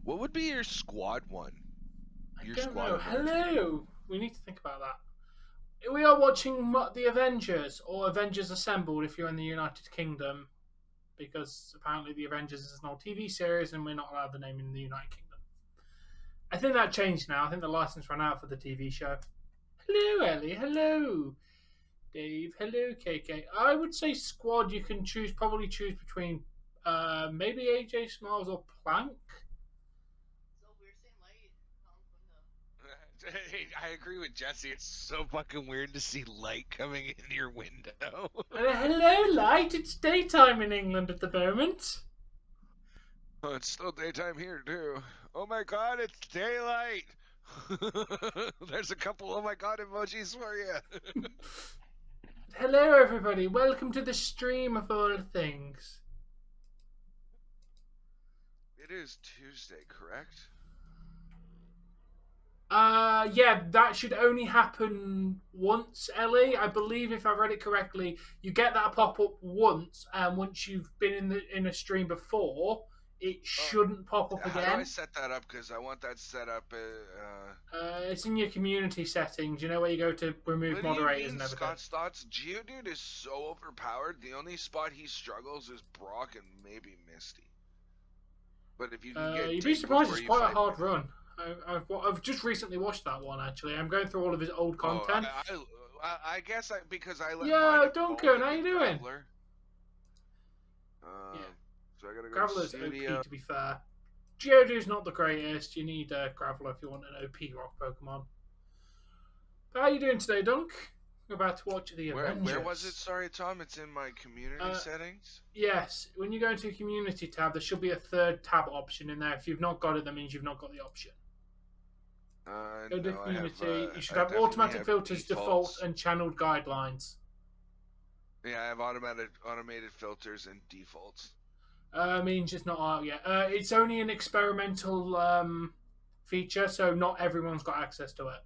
What would be your squad one? I Your don't squad know. emoji. Hello. We need to think about that. We are watching the Avengers or Avengers Assembled if you're in the United Kingdom, because apparently the Avengers is an old TV series and we're not allowed the name in the United Kingdom. I think that changed now. I think the license ran out for the TV show. Hello, Ellie. Hello, Dave. Hello, KK. I would say squad. You can probably choose between maybe AJ Smiles or Plank. Hey, I agree with Jesse. It's so fucking weird to see light coming in your window. Hello, Light. It's daytime in England at the moment. Oh, it's still daytime here too. Oh my god, it's daylight. There's a couple oh my god emojis for you. Hello, everybody. Welcome to the stream of all things. It is Tuesday, correct? Yeah, that should only happen once, Ellie. I believe if I read it correctly, you get that pop up once, and once you've been in a stream before, it shouldn't pop up again. How do I set that up? Because I want that set up. It's in your community settings. You know where you go to remove moderators and everything. Scott's thoughts. Geodude is so overpowered. The only spot he struggles is Brock and maybe Misty. But if you can get, you'd be surprised. It's quite a hard run. I've just recently watched that one actually. I'm going through all of his old content. I guess because I let yeah, Duncan, how you doing? Yeah. So I gotta go Graveler's to OP to be fair. Geodude's not the greatest. You need Graveler if you want an OP rock Pokemon. But how are you doing today, Dunk? We're about to watch the Avengers. Where was it? Sorry, Tom. It's in my community settings. Yes. When you go into a community tab, there should be a third tab option in there. If you've not got it, that means you've not got the option. Go to community. You should have automatic filters, defaults, and channeled guidelines. Yeah, I have automated filters and defaults. Means it's not out yet. It's only an experimental feature, so not everyone's got access to it.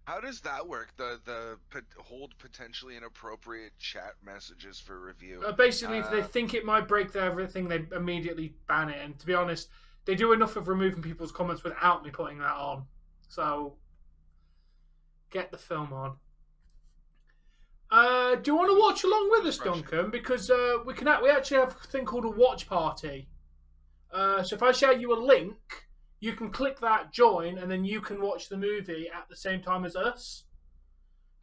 How does that work? The hold potentially inappropriate chat messages for review. Basically, if they think it might break everything, they immediately ban it. And to be honest, they do enough of removing people's comments without me putting that on. So, get the film on. Do you want to watch along with us, Duncan? Because we actually have a thing called a watch party. So if I share you a link, you can click that, join, and then you can watch the movie at the same time as us.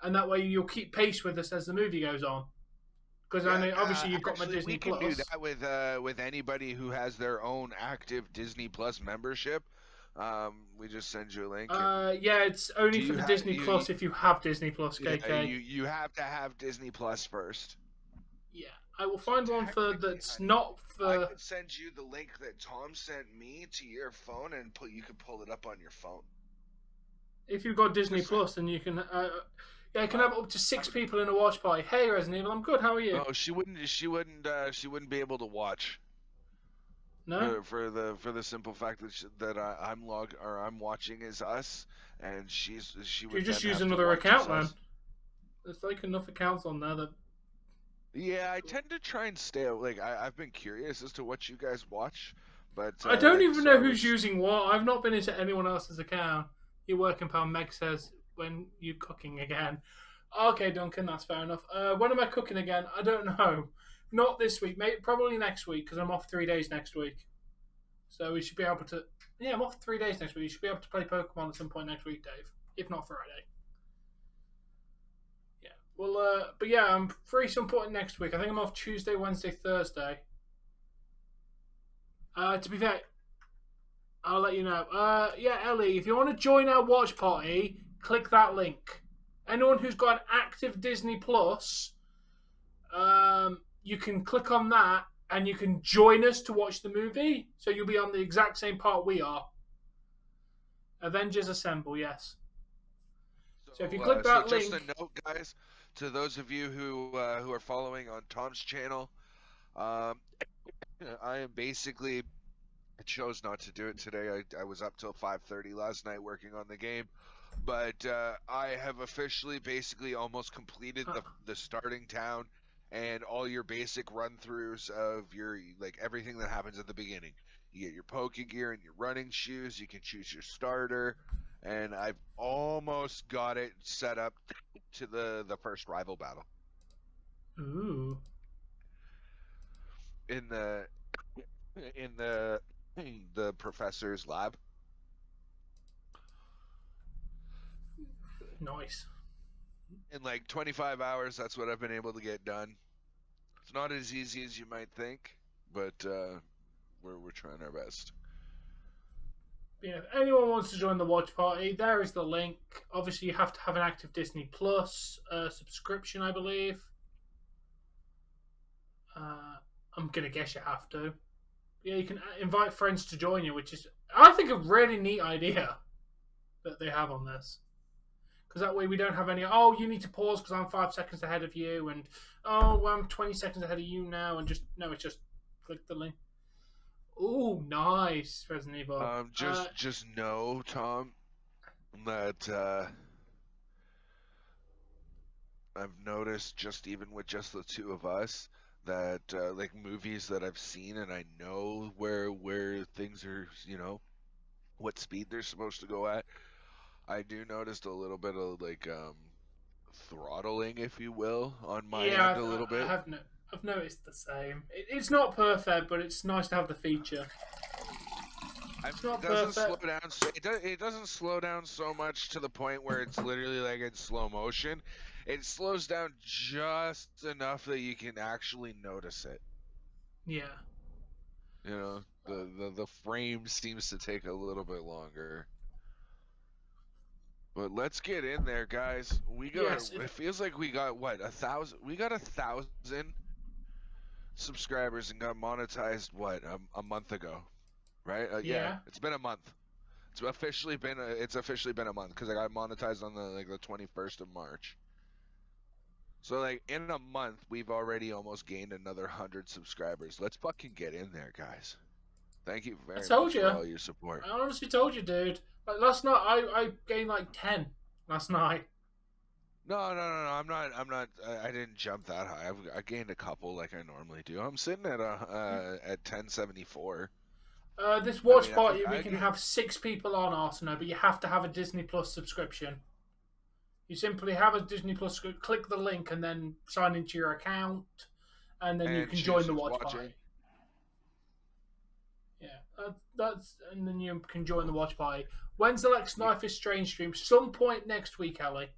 And that way you'll keep pace with us as the movie goes on. Because I know obviously you've got my Disney Plus. We can do that with anybody who has their own active Disney Plus membership. We just send you a link. Yeah, it's only for the Disney Plus if you have Disney Plus, KK. Yeah, you have to have Disney Plus first. Yeah, I will find one that's not for. I could send you the link that Tom sent me to your phone, and you could pull it up on your phone. If you've got Disney Plus, then you can. Yeah, I can have up to 6 people in a watch party. Hey, Resident Evil, I'm good. How are you? Oh, she wouldn't be able to watch. No. For the simple fact that I'm watching as us, and she would. You just use another account, man. There's like enough accounts on there that. Yeah, I tend to try and stay. Like I've been curious as to what you guys watch, but I don't even know who's using what. I've not been into anyone else's account. Your working pal Meg says when you cooking again. Okay, Duncan, that's fair enough. When am I cooking again? I don't know. Not this week, mate. Probably next week because I'm off 3 days next week. So we should be able to. Yeah, I'm off 3 days next week. You should be able to play Pokemon at some point next week, Dave. If not Friday. Yeah. Well, but yeah, I'm free some point next week. I think I'm off Tuesday, Wednesday, Thursday. To be fair, I'll let you know. Yeah, Ellie, if you want to join our watch party, click that link. Anyone who's got an active Disney Plus, you can click on that and you can join us to watch the movie. So you'll be on the exact same part we are. Avengers Assemble, yes. So if you click that link... Just a note, guys, to those of you who are following on Tom's channel, I am basically... I chose not to do it today. I was up till 5:30 last night working on the game. But I have officially basically almost completed the starting town and all your basic run-throughs of your everything that happens at the beginning. You get your poke gear and your running shoes. You can choose your starter, and I've almost got it set up to the first rival battle Ooh, in the in the professor's lab. nice. In like 25 hours, that's what I've been able to get done. It's not as easy as you might think, but we're trying our best. Yeah, if anyone wants to join the watch party, there is the link. Obviously, you have to have an active Disney Plus subscription, I believe. I'm gonna guess you have to. Yeah, you can invite friends to join you, which is, I think, a really neat idea that they have on this. Because that way we don't have any, oh, you need to pause because I'm 5 seconds ahead of you, and oh, well, I'm 20 seconds ahead of you now, and just, no, it's just click the link. Ooh, nice, Resident Evil. Just know, Tom, that I've noticed just even with just the two of us that like movies that I've seen and I know where things are, what speed they're supposed to go at. I do notice a little bit of like throttling, if you will, on my Yeah, end a little I bit. have no, I've noticed the same. It's not perfect, but it's nice to have the feature. It's It not doesn't slow perfect. down. It doesn't slow down so much to the point where it's literally like in slow motion. It slows down just enough that you can actually notice it. Yeah. The frame seems to take a little bit longer. But let's get in there, guys. Yes. It feels like we got what, 1,000? We got 1,000 subscribers and got monetized what, a month ago, right? Yeah, Yeah. it's been a month. It's officially been a month because I got monetized on the 21st of March. So like in a month, we've already almost gained another 100 subscribers. Let's fucking get in there, guys. Thank you I very told much you. for all your support. I honestly told you, dude. Like last night, I gained like 10 last night. No, no, no, no. I'm not. I didn't jump that high. I gained a couple like I normally do. I'm sitting at 1074. This I watch mean, party, we I can get. have 6 people on Arsenal, but you have to have a Disney Plus subscription. You simply have a Disney Plus, click the link, and then sign into your account, and then you And can choose join the who's watch watching. party. Yeah, and then you can join the watch party. When's the next You, Life is Strange stream? Some point next week, Ellie.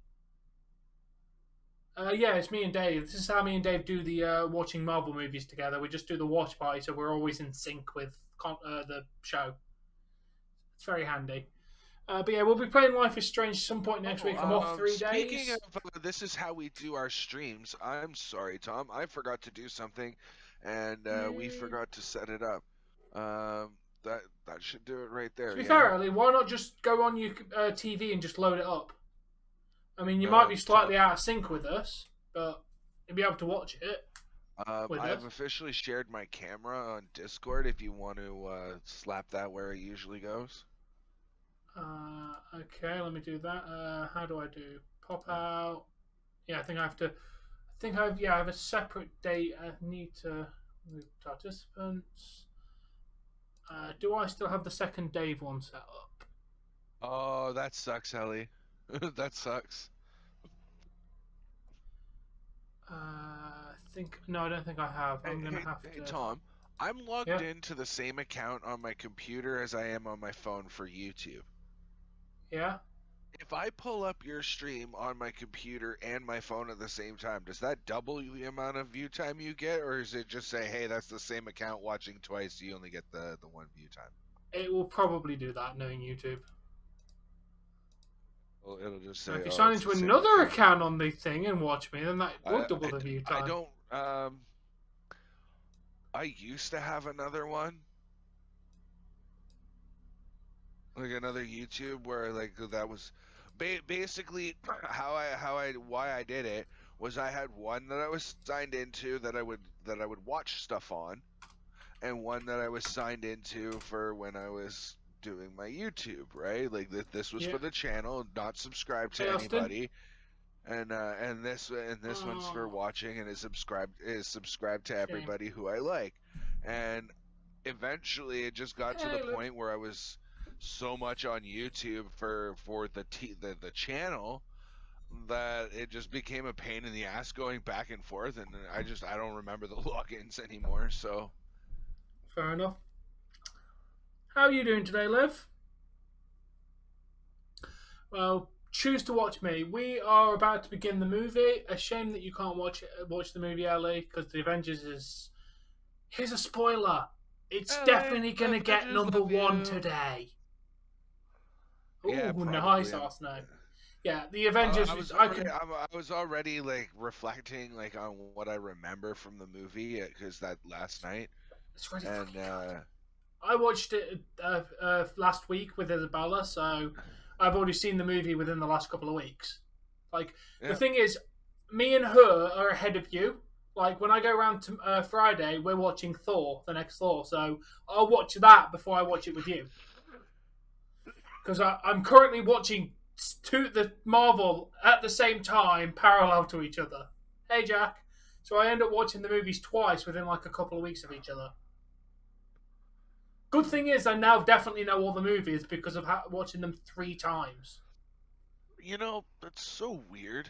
Yeah, it's me and Dave. This is how me and Dave do the watching Marvel movies together. We just do the watch party, so we're always in sync with the show. It's very handy. But yeah, we'll be playing Life is Strange some point next week. I'm off 3 days. speaking of, this is how we do our streams. I'm sorry, Tom. I forgot to do something, and we Yay. forgot to set it up. That should do it right To there. be Yeah. fair, Ellie, why not just go on your TV and just load it up? I mean, you might be Tom, slightly out of sync with us, but you'll be able to watch it with us. I've officially shared my camera on Discord if you want to slap that where it usually goes. Okay, let me do that. How do I do? Pop out. Yeah, I think I have to. I have a separate date. I need to move participants. Do I still have the second Dave one set up? Oh, that sucks, Ellie. That sucks. I don't think I have. Hey, I'm gonna hey, have hey, to. Tom. I'm logged Yeah, into the same account on my computer as I am on my phone for YouTube. yeah. If I pull up your stream on my computer and my phone at the same time, does that double the amount of view time you get, or is it just say, hey, that's the same account watching twice, you only get the one view time? It will probably do that, knowing YouTube. Well, it'll just Now, say, if you oh, sign it's the into same another account. account on the thing and watch me, then that would I, double I, the view I time. don't, I used to have another one, like another YouTube where like that was basically why I did it was I had one that I was signed into that I would watch stuff on, and one that I was signed into for when I was doing my YouTube, right? Like this was Yeah. for the channel, not subscribed Hey, to Austin. anybody, and this one's for Oh, watching and is subscribed to shame. everybody who I like, and eventually it just got to the point where I was so much on YouTube for the channel that it just became a pain in the ass going back and forth, and I don't remember the logins anymore. So fair enough. How are you doing today, Liv? Well, choose to watch me. We are about to begin the movie. A shame that you can't watch the movie, Ellie, because the Avengers is. Here's a spoiler. It's definitely gonna get number one today. Yeah, oh, probably. nice, Arsenal. Yeah, the Avengers. I was already like reflecting like on what I remember from the movie because that last night. It's really fucking good. I watched it last week with Isabella, so I've already seen the movie within the last couple of weeks. Like the thing is, me and her are ahead of you. Like when I go around to Friday, we're watching Thor, the next Thor, so I'll watch that before I watch it with you. Because I'm currently watching the Marvel at the same time, parallel to each other. Hey, Jack. So I end up watching the movies twice within like a couple of weeks of each other. Good thing is, I now definitely know all the movies because of watching them 3 times. You know, that's so weird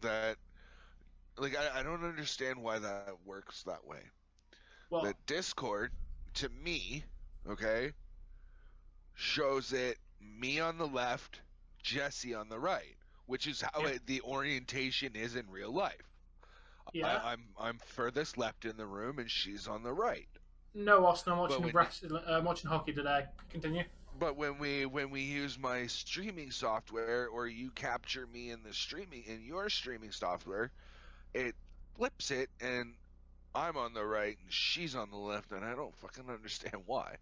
that, like, I don't understand why that works that way. Well, the Discord, to me, okay, shows it me on the left, Jesse on the right, which is how the orientation is in real life. Yeah. I'm furthest left in the room, and she's on the right. No, Austin, I'm watching hockey today. Continue. But when we use my streaming software, or you capture me in your streaming software, it flips it, and I'm on the right and she's on the left, and I don't fucking understand why.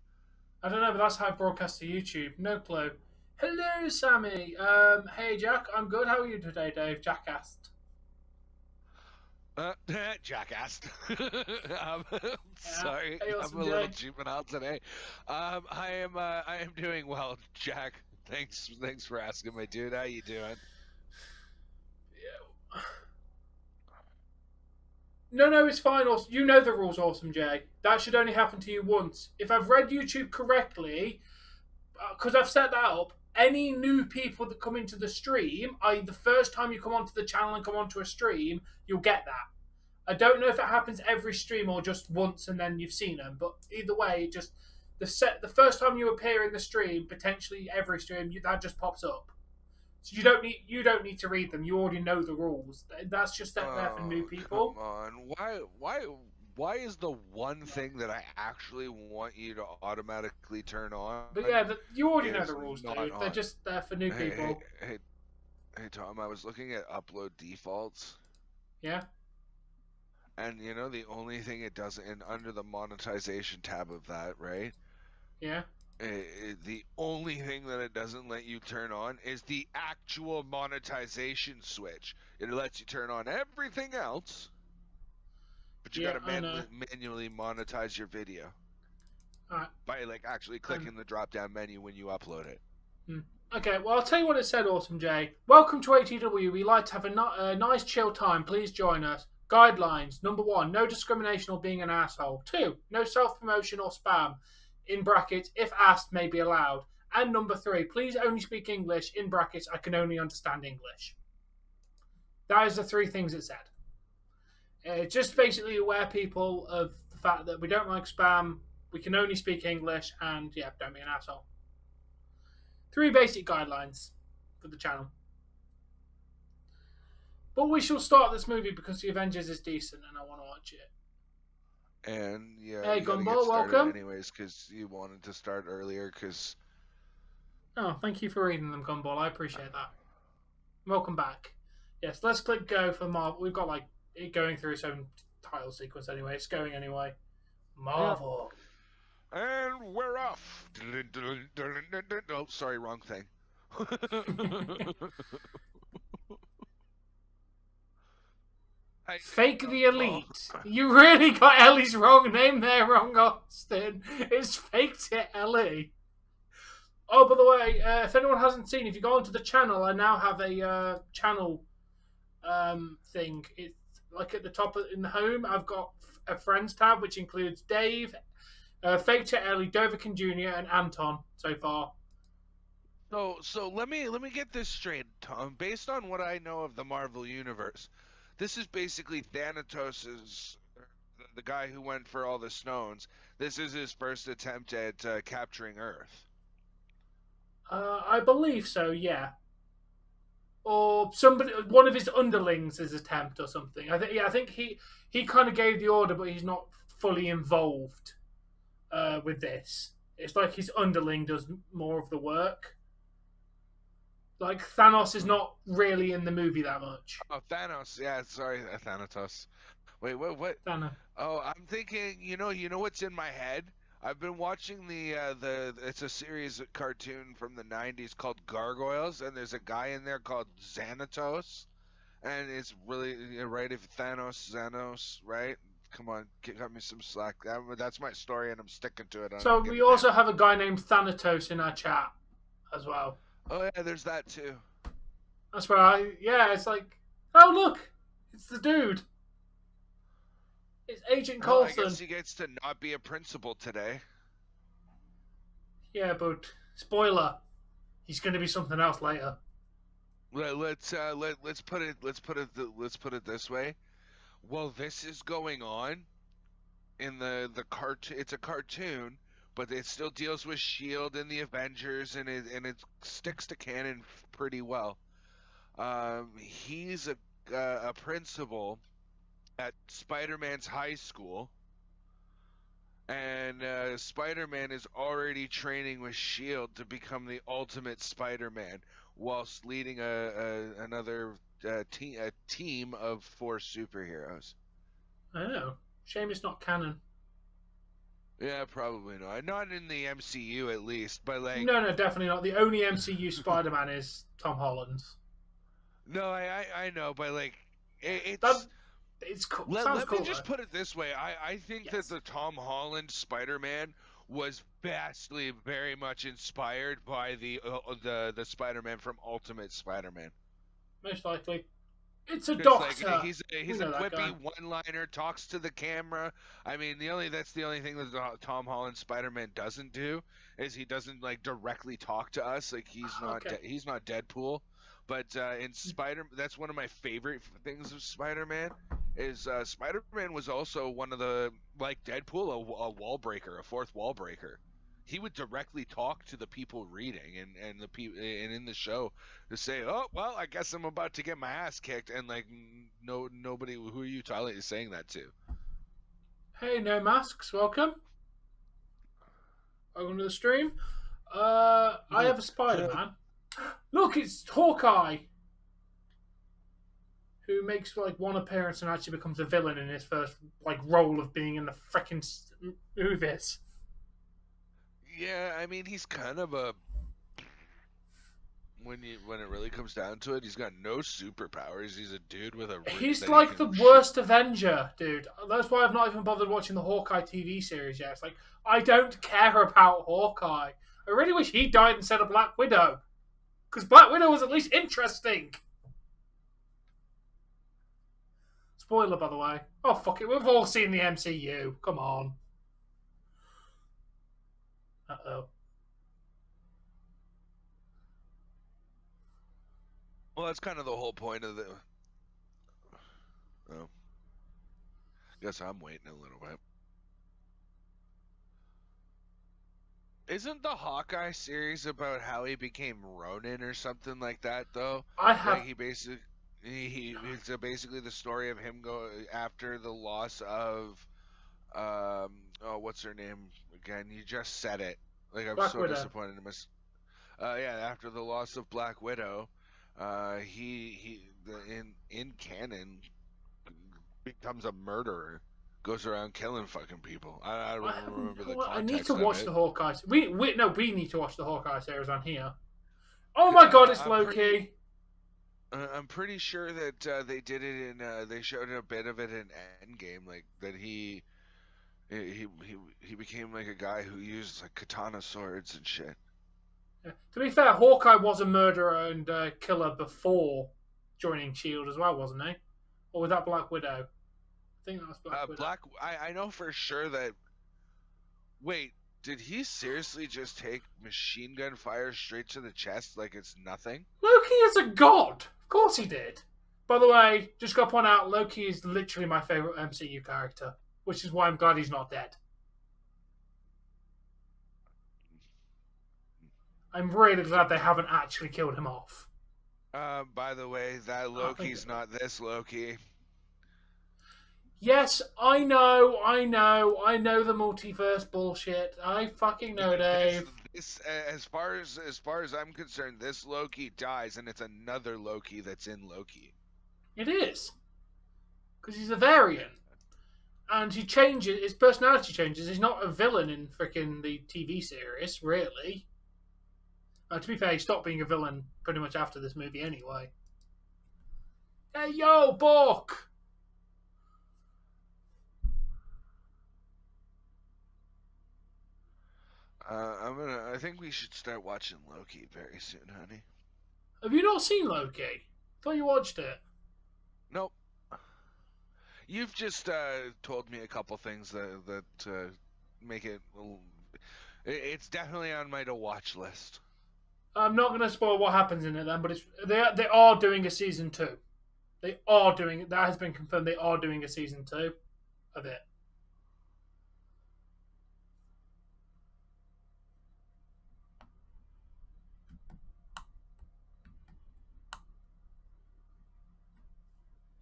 I don't know, but that's how I broadcast to YouTube. No clue. Hello, Sammy. Hey, Jack. I'm good. How are you today, Dave? Jack asked. Jack asked. Sorry, hey, awesome, I'm a little juvenile today. I am doing well, Jack. Thanks for asking, my dude. How you doing? Yeah. No, it's fine. You know the rules, Awesome Jay. That should only happen to you once. If I've read YouTube correctly, because I've set that up, any new people that come into the stream, the first time you come onto the channel and come onto a stream, you'll get that. I don't know if it happens every stream or just once and then you've seen them, but either way, just the first time you appear in the stream, potentially every stream, that just pops up. So you don't need to read them. You already know the rules. That's just there for new people. Come on, why is the one thing that I actually want you to automatically turn on? But yeah, you already know the rules, dude. They're just there for new people. Hey, Tom, I was looking at upload defaults. Yeah. And you know the only thing it doesn't, and under the monetization tab of that, right? Yeah. The only thing that it doesn't let you turn on is the actual monetization switch. It lets you turn on everything else, but you gotta manually monetize your video. Alright. By like actually clicking the drop down menu when you upload it. Okay, well I'll tell you what it said, Awesome Jay. Welcome to ATW. We like to have a nice chill time. Please join us. Guidelines. Number 1, no discrimination or being an asshole. 2, no self-promotion or spam. In brackets, if asked, may be allowed. And number 3, please only speak English. In brackets, I can only understand English. That is the 3 things it said. Just basically aware people of the fact that we don't like spam, we can only speak English, and yeah, don't be an asshole. 3 basic guidelines for the channel. But we shall start this movie because the Avengers is decent and I want to watch it. And yeah, hey Gumball, welcome. Anyways, because you wanted to start earlier, because. Oh, thank you for reading them, Gumball. I appreciate that. Welcome back. Yes, let's click go for Marvel. We've got like it going through its own title sequence anyway. It's going anyway. Marvel. Yeah. And we're off. Oh, sorry, wrong thing. Fake the Elite. You really got Ellie's wrong name there wrong, Austin. It's FakeTitEllie. Oh, by the way, if anyone hasn't seen, if you go onto the channel, I now have a channel thing. It's like at the top in the home, I've got a friends tab, which includes Dave, FakeTitEllie, Dovahkiin Jr., and Anton so far. So let me get this straight, Tom. Based on what I know of the Marvel universe, this is basically Thanatos's the guy who went for all the stones. This is his first attempt at capturing Earth. I believe so, yeah. Or somebody, one of his underlings, his attempt or something. I think he kind of gave the order, but he's not fully involved with this. It's like his underling does more of the work. Like Thanos is not really in the movie that much. Oh, Thanos. Yeah, sorry, Thanatos. Wait, what? Thanos. Oh, I'm thinking. You know what's in my head? I've been watching the. It's a series cartoon from the '90s called Gargoyles, and there's a guy in there called Xanatos, and it's really right. If Xanos, right? Come on, cut me some slack. That's my story, and I'm sticking to it. So we also have a guy named Thanatos in our chat as well. Oh yeah, there's that too. That's right. Yeah, it's like, oh look, it's the dude. It's Agent Coulson. I guess he gets to not be a principal today. Yeah, but spoiler, he's going to be something else later. Let's put it this way. While this is going on in the cartoon, it's a cartoon, but it still deals with Shield and the Avengers, and it sticks to canon pretty well. He's a principal at Spider-Man's high school, and Spider-Man is already training with Shield to become the ultimate Spider-Man, whilst leading another team of 4 superheroes. I know. Shame it's not canon. Yeah, probably not. Not in the MCU, at least. But like, no, definitely not. The only MCU Spider-Man is Tom Holland's. No, I know, but like, it's cool. Let me just put it this way. I think that the Tom Holland Spider-Man was vastly, very much inspired by the Spider-Man from Ultimate Spider-Man. Most likely. It's a doctor. Like, he's a quippy one-liner, talks to the camera. I mean, that's the only thing that Tom Holland Spider-Man doesn't do is he doesn't like directly talk to us. Like he's not Deadpool. But in that's one of my favorite things of Spider-Man is Spider-Man was also one of the, like Deadpool, a wall breaker, a fourth wall breaker. He would directly talk to the people reading and the people and in the show to say, "Oh, well, I guess I'm about to get my ass kicked," and like nobody, who are you saying that to? Hey, no masks, welcome to the stream. I have a Spider-Man. Look, it's Hawkeye, who makes like one appearance and actually becomes a villain in his first like role of being in the freaking movies. Yeah, I mean he's kind of a when it really comes down to it, he's got no superpowers. He's a dude with a. He's like the worst Avenger, dude. That's why I've not even bothered watching the Hawkeye TV series yet. It's like I don't care about Hawkeye. I really wish he died instead of Black Widow. Because Black Widow was at least interesting. Spoiler, by the way. Oh, fuck it. We've all seen the MCU. Come on. Uh-oh. Well, that's kind of the whole point of the... Oh. Guess I'm waiting a little bit. Isn't the Hawkeye series about how he became Ronin or something like that, though? I have. Like it's basically the story of him after the loss of, what's her name again? You just said it. Like I'm Black so Widow. disappointed in myself. After the loss of Black Widow, in canon becomes a murderer. Goes around killing fucking people. I don't remember the context. I need to watch the Hawkeye. We need to watch the Hawkeye series on here. Oh my god, it's Loki. I'm pretty sure that they did it in. They showed a bit of it in Endgame, like that he became like a guy who used like katana swords and shit. Yeah. To be fair, Hawkeye was a murderer and killer before joining Shield as well, wasn't he? Or was that Black Widow? I think that was Black Widow. I know for sure that Wait, did he seriously just take machine gun fire straight to the chest like it's nothing? Loki is a god. Of course he did. By the way, just got to point out, Loki is literally my favorite MCU character, which is why I'm glad he's not dead. I'm really glad they haven't actually killed him off. By the way, that Loki's not this Loki. Yes, I know the multiverse bullshit. I fucking know, Dave. As far as I'm concerned, this Loki dies, and it's another Loki that's in Loki. It is. Because he's a variant. And he changes, his personality changes. He's not a villain in freaking the TV series, really. To be fair, he stopped being a villain pretty much after this movie anyway. Hey, yo, Bork! I think we should start watching Loki very soon, honey. Have you not seen Loki? I thought you watched it. Nope. You've just told me a couple things that make it. It's definitely on my to watch list. I'm not going to spoil what happens in it then, but they are doing a season 2. They are doing it. That has been confirmed. They are doing a season 2 of it.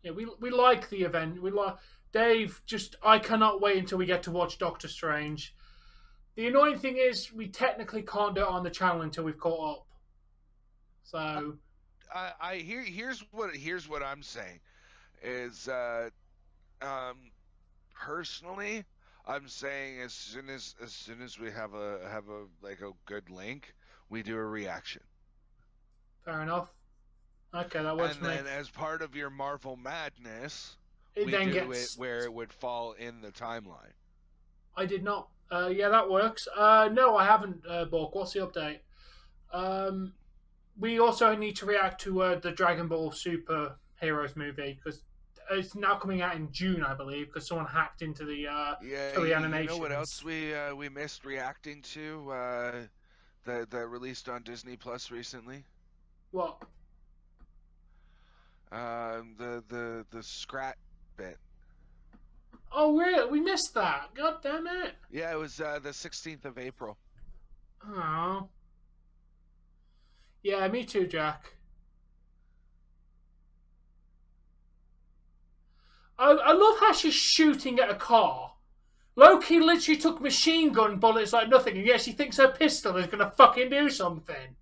Yeah, we like the event. We like Dave. I cannot wait until we get to watch Doctor Strange. The annoying thing is we technically can't do it on the channel until we've caught up. So, here's what I'm saying is personally, I'm saying as soon as we have a like a good link, we do a reaction. fair enough. Okay, that works and for me. then as part of your Marvel madness, It we then do gets it where it would fall in the timeline. I did not. Yeah, that works. No, I haven't, Bork. What's the update? We also need to react to the Dragon Ball Super Heroes movie because it's now coming out in June, I believe, because someone hacked into the animations. You know what else we missed reacting to that released on Disney Plus recently? What? The Scrat bit. Oh, really? We missed that. God damn it. Yeah, it was the 16th of April. Oh. Yeah, me too, Jack. I love how she's shooting at a car. Loki literally took machine gun bullets like nothing, and yet she thinks her pistol is going to fucking do something.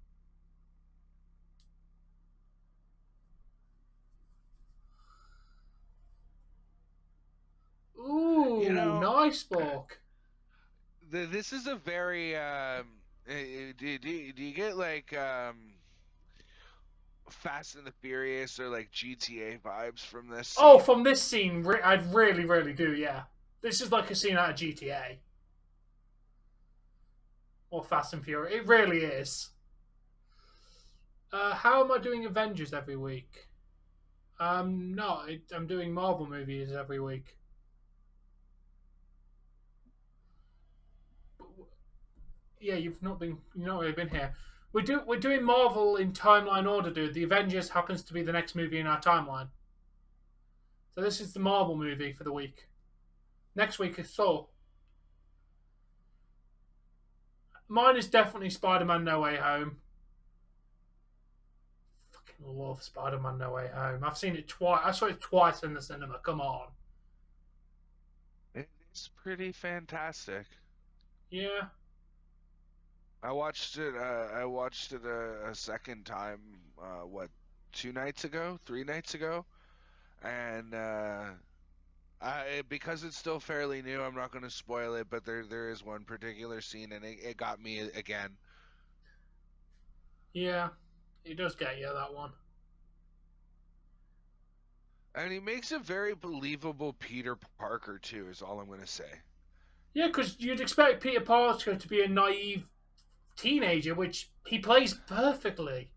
Ooh, nice, Bork. This is a very do you get like Fast and the Furious or like GTA vibes from this scene? Oh, from this scene, I really, really do, yeah. This is like a scene out of GTA. Or Fast and Furious. It really is. How am I doing Avengers every week? No, I'm doing Marvel movies every week. Yeah, you've not really been here. We're doing Marvel in timeline order, dude. The Avengers happens to be the next movie in our timeline. So this is the Marvel movie for the week. Next week is Thor. Mine is definitely Spider-Man No Way Home. Fucking love Spider-Man No Way Home. I've seen it twice. I saw it twice in the cinema. Come on. It's pretty fantastic. Yeah. I watched it a second time. 3 nights ago, and because it's still fairly new, I'm not going to spoil it. But there is one particular scene, and it got me again. Yeah, it does get you, that one. And he makes a very believable Peter Parker too. Is all I'm going to say. Yeah, because you'd expect Peter Parker to be a naive teenager, which he plays perfectly.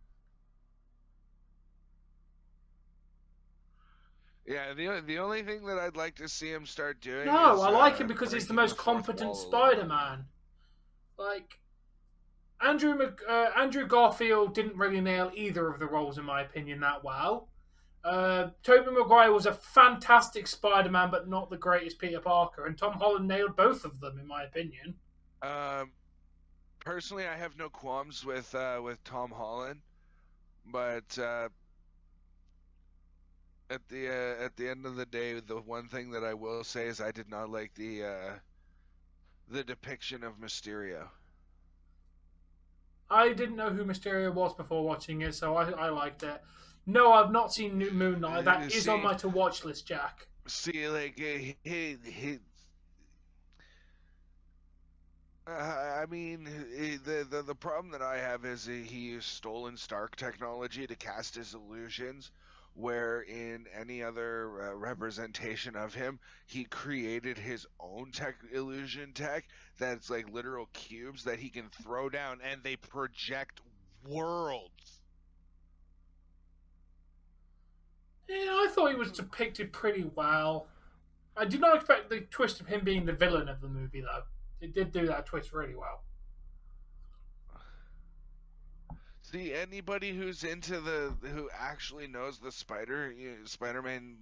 Yeah, the only thing that I'd like to see him start doing No, is I like him because he's the breaking the most fourth competent wall a little bit. Spider-Man. Like Andrew Garfield didn't really nail either of the roles in my opinion that well. Tobey Maguire was a fantastic Spider-Man, but not the greatest Peter Parker, and Tom Holland nailed both of them in my opinion. Um, Personally, I have no qualms with Tom Holland, but at the end of the day, the one thing that I will say is I did not like the depiction of Mysterio. I didn't know who Mysterio was before watching it, so I liked it. No, I've not seen New Moon Knight. That is on See, my to watch list, Jack. like I mean, the problem that I have is he used stolen Stark technology to cast his illusions, where in any other representation of him, he created his own illusion tech that's like literal cubes that he can throw down, and they project worlds. Yeah, I thought he was depicted pretty well. I did not expect the twist of him being the villain of the movie, though. It did do that twist really well. See, anybody who's into who actually knows the Spider-Man,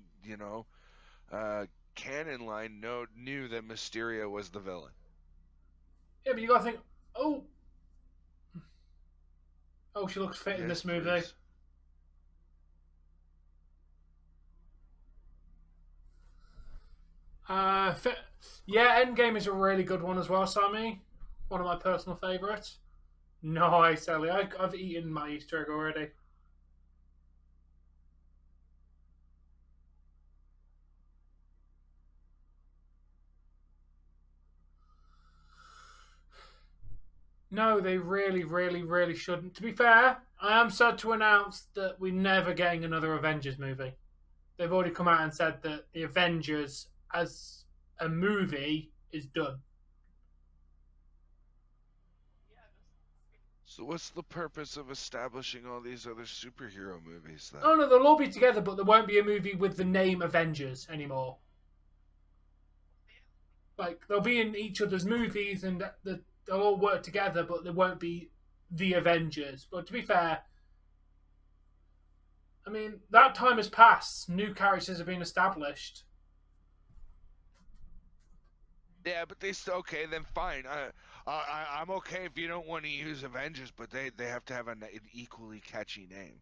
uh, canon line knew that Mysterio was the villain. Yeah, but you gotta think, oh, oh, she looks fit in Yes, this movie. please. Fit. Yeah, Endgame is a really good one as well, Sammy. One of my personal favourites. Nice, Ellie. I've eaten my Easter egg already. No, they really, really, really shouldn't. To be fair, I am sad to announce that we're never getting another Avengers movie. They've already come out and said that the Avengers as a movie is done. So what's the purpose of establishing all these other superhero movies then? Oh no, they'll all be together, but there won't be a movie with the name Avengers anymore. Like they'll be in each other's movies and they'll all work together, but there won't be the Avengers. But to be fair, I mean that time has passed. New characters have been established. Yeah, but they still okay. Then fine. I'm okay if you don't want to use Avengers, but they have to have an equally catchy name.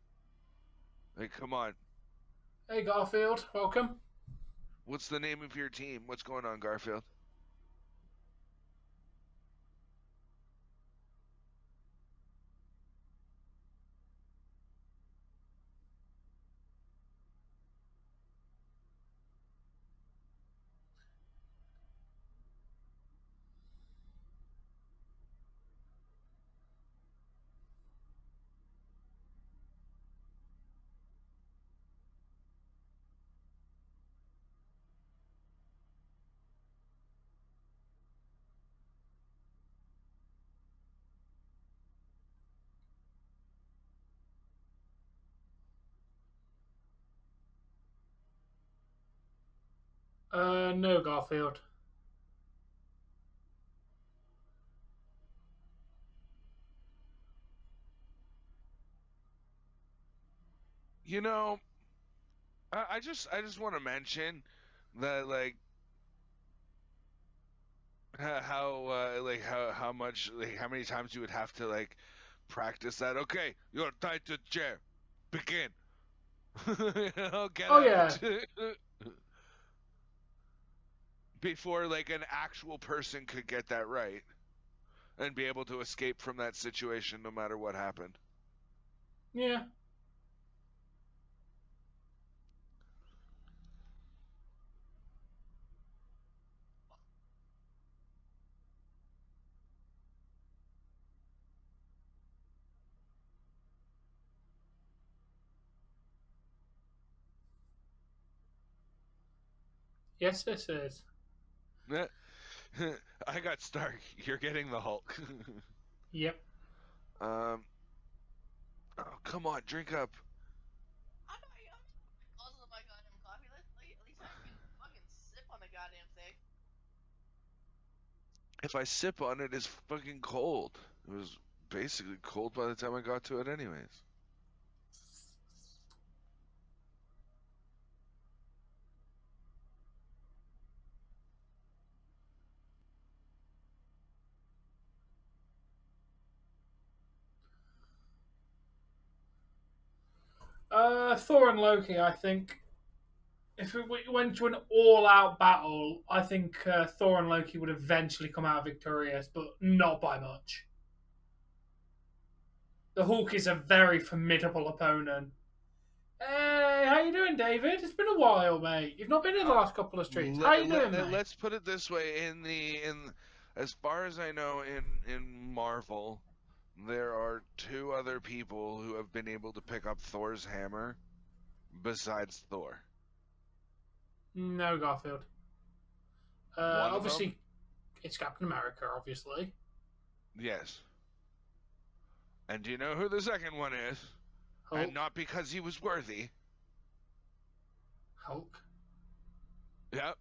Like, come on. Hey Garfield, welcome. What's the name of your team? What's going on, Garfield? No Garfield. You know, I just want to mention that like how much like how many times you would have to like practice that. Okay, you're tied to the chair. Begin. Get Oh yeah, out. Before like an actual person could get that right and be able to escape from that situation no matter what happened. yeah. Yes, this is. I got Stark. You're getting the Hulk. Yep. um. Oh, come on, drink up. if I sip on it, it's fucking cold. It was basically cold by the time I got to it, anyways. Thor and Loki, I think. If it went to an all-out battle, I think Thor and Loki would eventually come out victorious, but not by much. The Hulk is a very formidable opponent. Hey, how you doing, David? It's been a while, mate. You've not been in the last couple of streams. How you doing, mate? Let's put it this way: as far as I know, in Marvel, there are two other people who have been able to pick up Thor's hammer, besides Thor. No, Garfield. One of Obviously, them, it's Captain America, obviously. yes. And do you know who the second one is? Hulk. And not because he was worthy. Hulk. Yep.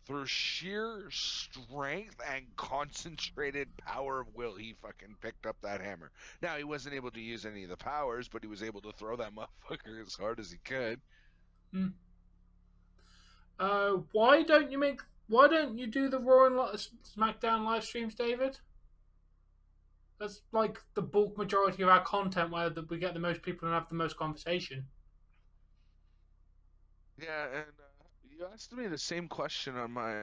Through sheer strength and concentrated power of will, he fucking picked up that hammer. Now, he wasn't able to use any of the powers, but he was able to throw that motherfucker as hard as he could. Hmm. Why don't you do the Raw and SmackDown live streams, David? That's like the bulk majority of our content where we get the most people and have the most conversation. Yeah, and you asked me the same question on my.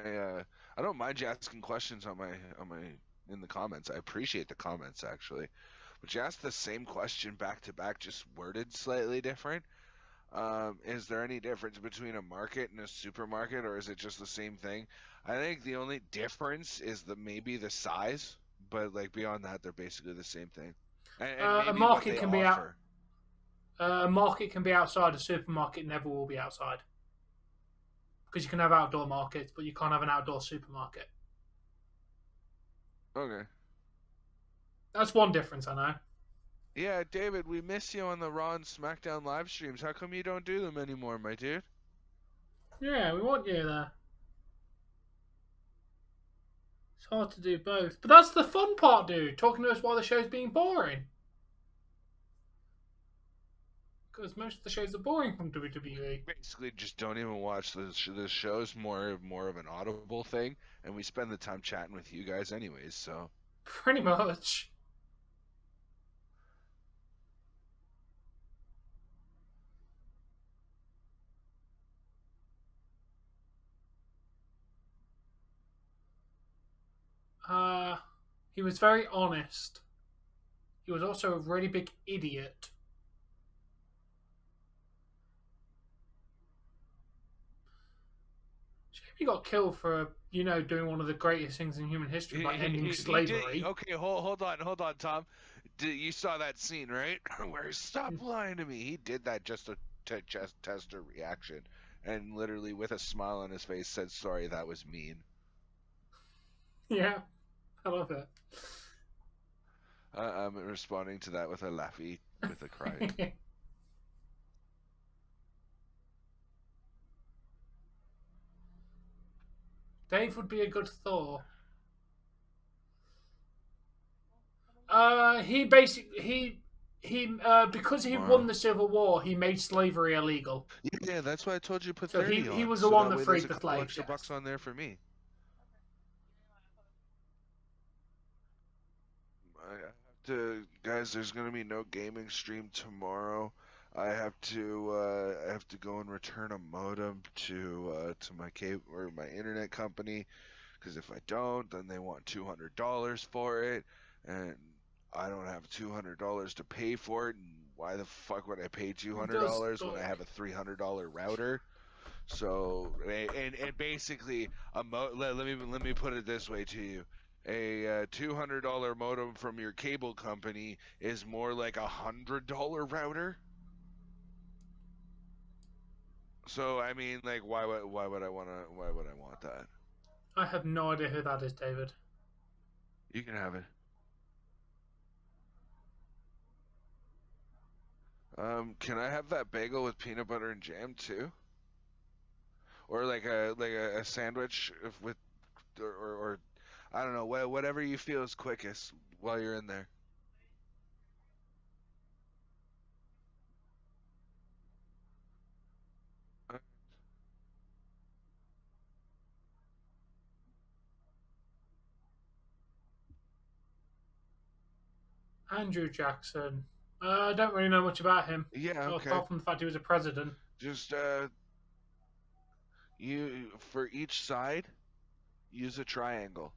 I don't mind you asking questions on my in the comments. I appreciate the comments actually, but you asked the same question back to back, just worded slightly different. Is there any difference between a market and a supermarket, or is it just the same thing? I think the only difference is maybe the size, but like beyond that, they're basically the same thing, and A maybe what market they can be out. offer. A market can be outside. A supermarket never will be outside because you can have outdoor markets, but you can't have an outdoor supermarket. Okay. That's one difference I know. Yeah, David, we miss you on the Raw and SmackDown live streams. How come you don't do them anymore, my dude? Yeah, we want you there. It's hard to do both, but that's the fun part, dude. Talking to us while the show's being boring. Because most of the shows are boring from WWE. Basically, just don't even watch the show's more of an audible thing, and we spend the time chatting with you guys anyways. So Pretty much. He was very honest. He was also a really big idiot. He got killed for, doing one of the greatest things in human history by ending slavery. Okay, hold on, Tom. You saw that scene, right? Where stop lying to me. He did that just to just test her reaction, and literally with a smile on his face said, "Sorry, that was mean." Yeah, I love it. I'm responding to that with a laughy, with a cry. Dave would be a good Thor. He basically because he won the Civil War, he made slavery illegal. Yeah, that's why I told you to put So 30 on. he was the so one that that way freed there's a the couple slaves. extra bucks on there for me. I have to, guys. There's gonna be no gaming stream tomorrow. I have to go and return a modem to my cable or my internet company, because if I don't, then they want $200 for it, and I don't have $200 to pay for it. And why the fuck would I pay $200 when I have a $300 router? So and basically let me put it this way to you. A $200 modem from your cable company is more like $100 router. So I mean, like, why would I want that? I have no idea who that is, David. You can have it. Can I have that bagel with peanut butter and jam too? Or like a sandwich with or I don't know, whatever you feel is quickest while you're in there. Andrew Jackson. I don't really know much about him, Yeah, okay. apart from the fact he was a president. Just you for each side, use a triangle.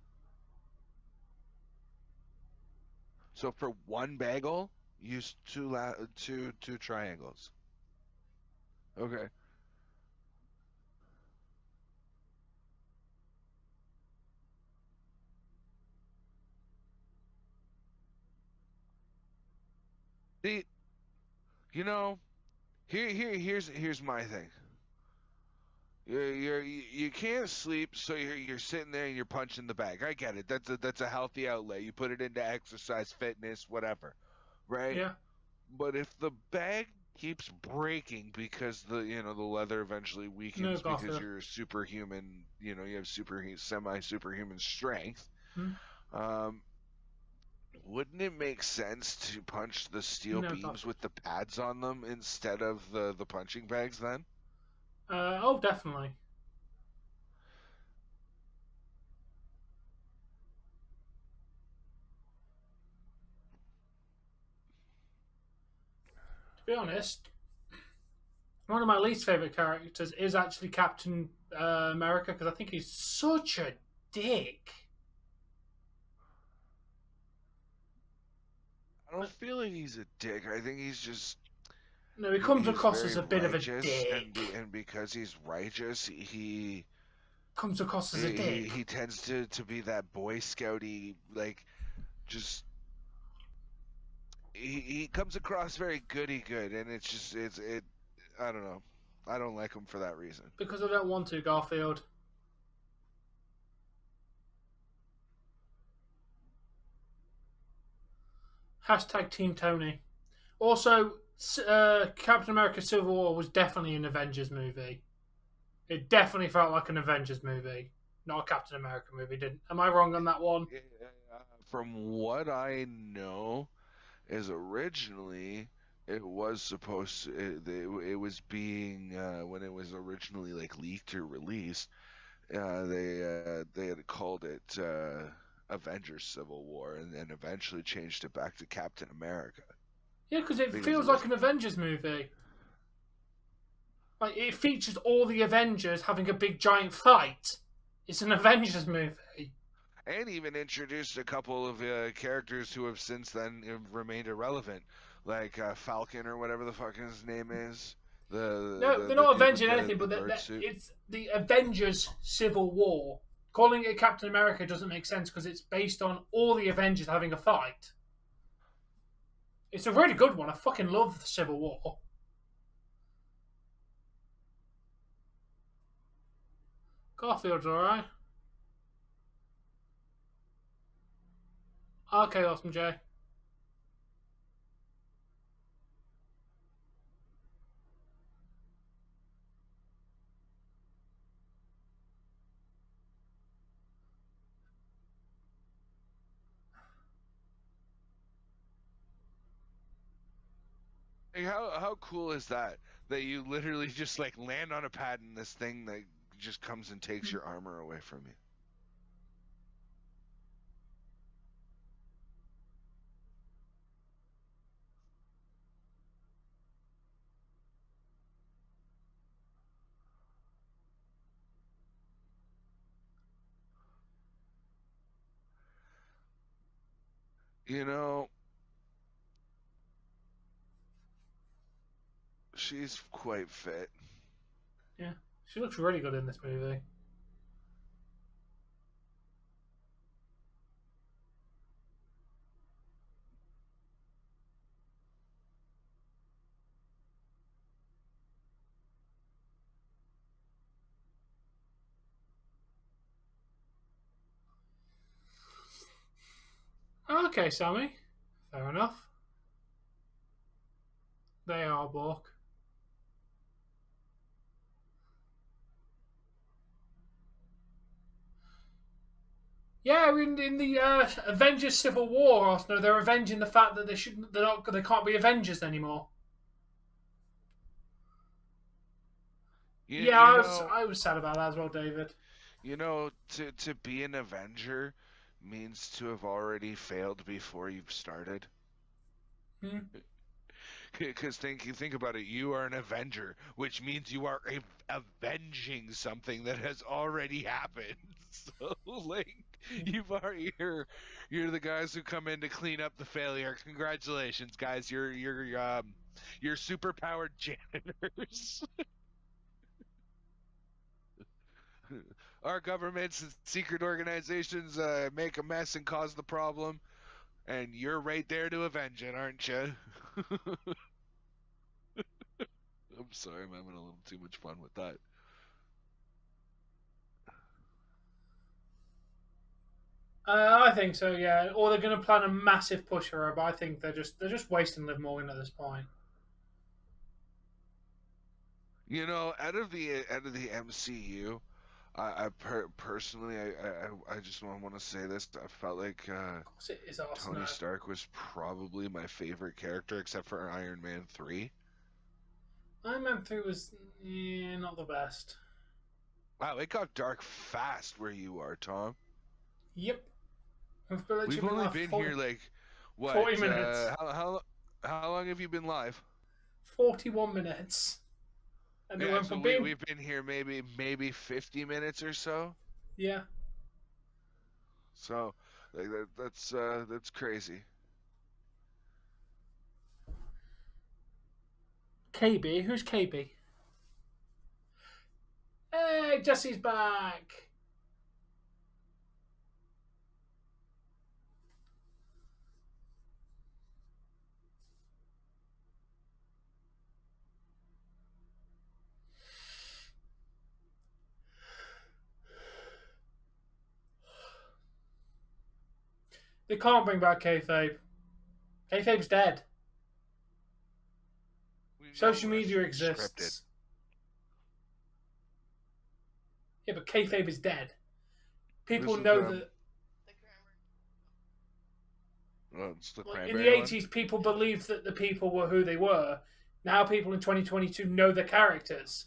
So for one bagel, use two triangles. Okay. See, you know, here's my thing. You can't sleep, so you're sitting there and you're punching the bag. I get it. That's a healthy outlet. You put it into exercise, fitness, whatever, right? Yeah. But if the bag keeps breaking because the leather eventually No, weakens because Garfield. you're superhuman, you have semi-superhuman strength. Hmm? Um, wouldn't it make sense to punch the steel No, beams Garfield. with the pads on them instead of the punching bags then? Oh, definitely. To be honest, one of my least favorite characters is actually Captain America because I think he's such a dick. I don't feel like he's a dick. I think he's just No, he comes he's across very as a bit of a righteous, dick. and because he's righteous, Comes across as a he dick. tends to be that Boy Scouty, like, just he comes across very goody good, and it's just it I don't know. I don't like him for that reason. Because I don't want to, Garfield. Hashtag Team Tony. Also, Captain America Civil War was definitely an Avengers movie. It definitely felt like an Avengers movie, not a Captain America movie. Didn't? Am I wrong on that one? From what I know, is originally it was supposed to, it was being when it was originally like leaked or released, they had called it Avengers Civil War, and then eventually changed it back to Captain America Yeah, because it because it feels like was. an Avengers movie. Like it features all the Avengers having a big giant fight. It's an Avengers movie. And even introduced a couple of characters who have since then remained irrelevant, like Falcon or whatever the fuck his name is, No, they're the not dude with avenging anything, the but bird suit. it's the Avengers Civil War. Calling it Captain America doesn't make sense because it's based on all the Avengers having a fight. It's a really good one. I fucking love the Civil War. Garfield's alright. Okay, awesome, Jay. Like, how cool is that? That you literally just like land on a pad and this thing that just comes and takes your armor away from you. You know, she's quite fit. Yeah, she looks really good in this movie. Okay, Sammy. Fair enough. They are Bork. Yeah, in the Avengers Civil War, Arsenal, they're avenging the fact that they can't be Avengers anymore. Yeah, You know, I was sad about that as well, David. to be an Avenger means to have already failed before you've started. Hmm? Because think about it, you are an Avenger, which means you are avenging something that has already happened. So like you're the guys who come in to clean up the failure. Congratulations, guys! You're super powered janitors. Our governments and secret organizations make a mess and cause the problem, and you're right there to avenge it, aren't you? I'm sorry, I'm having a little too much fun with that. I think so, yeah. Or they're going to plan a massive push for her, but I think they're just wasting Liv Morgan at this point. Out of the MCU, personally, I just want to say this. I felt like Of course, it is Arsenal. Tony Stark was probably my favorite character, except for Iron Man 3. Iron Man 3 was not the best. Wow, it got dark fast where you are, Tom. Yep. We've only been here like what? 40 minutes. How long have you been live? 41 minutes. And it Yeah, went so from being... we've been here maybe 50 minutes or so. Yeah. So like that's crazy. KB? Who's KB? Hey, Jesse's back! They can't bring back kayfabe. Kayfabe's dead. Social media exists. Yeah, but kayfabe is dead. People know that. In the 80s, people believed that the people were who they were. Now people in 2022 know the characters.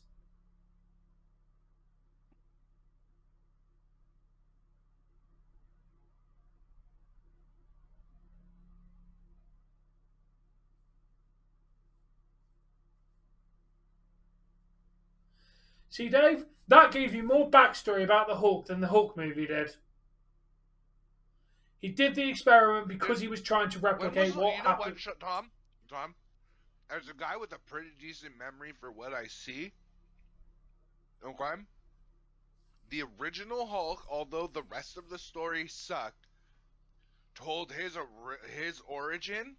See, Dave, that gave you more backstory about the Hulk than the Hulk movie did. He did the experiment because he was trying to replicate what happened. Tom, as a guy with a pretty decent memory for what I see, okay, the original Hulk, although the rest of the story sucked, told his origin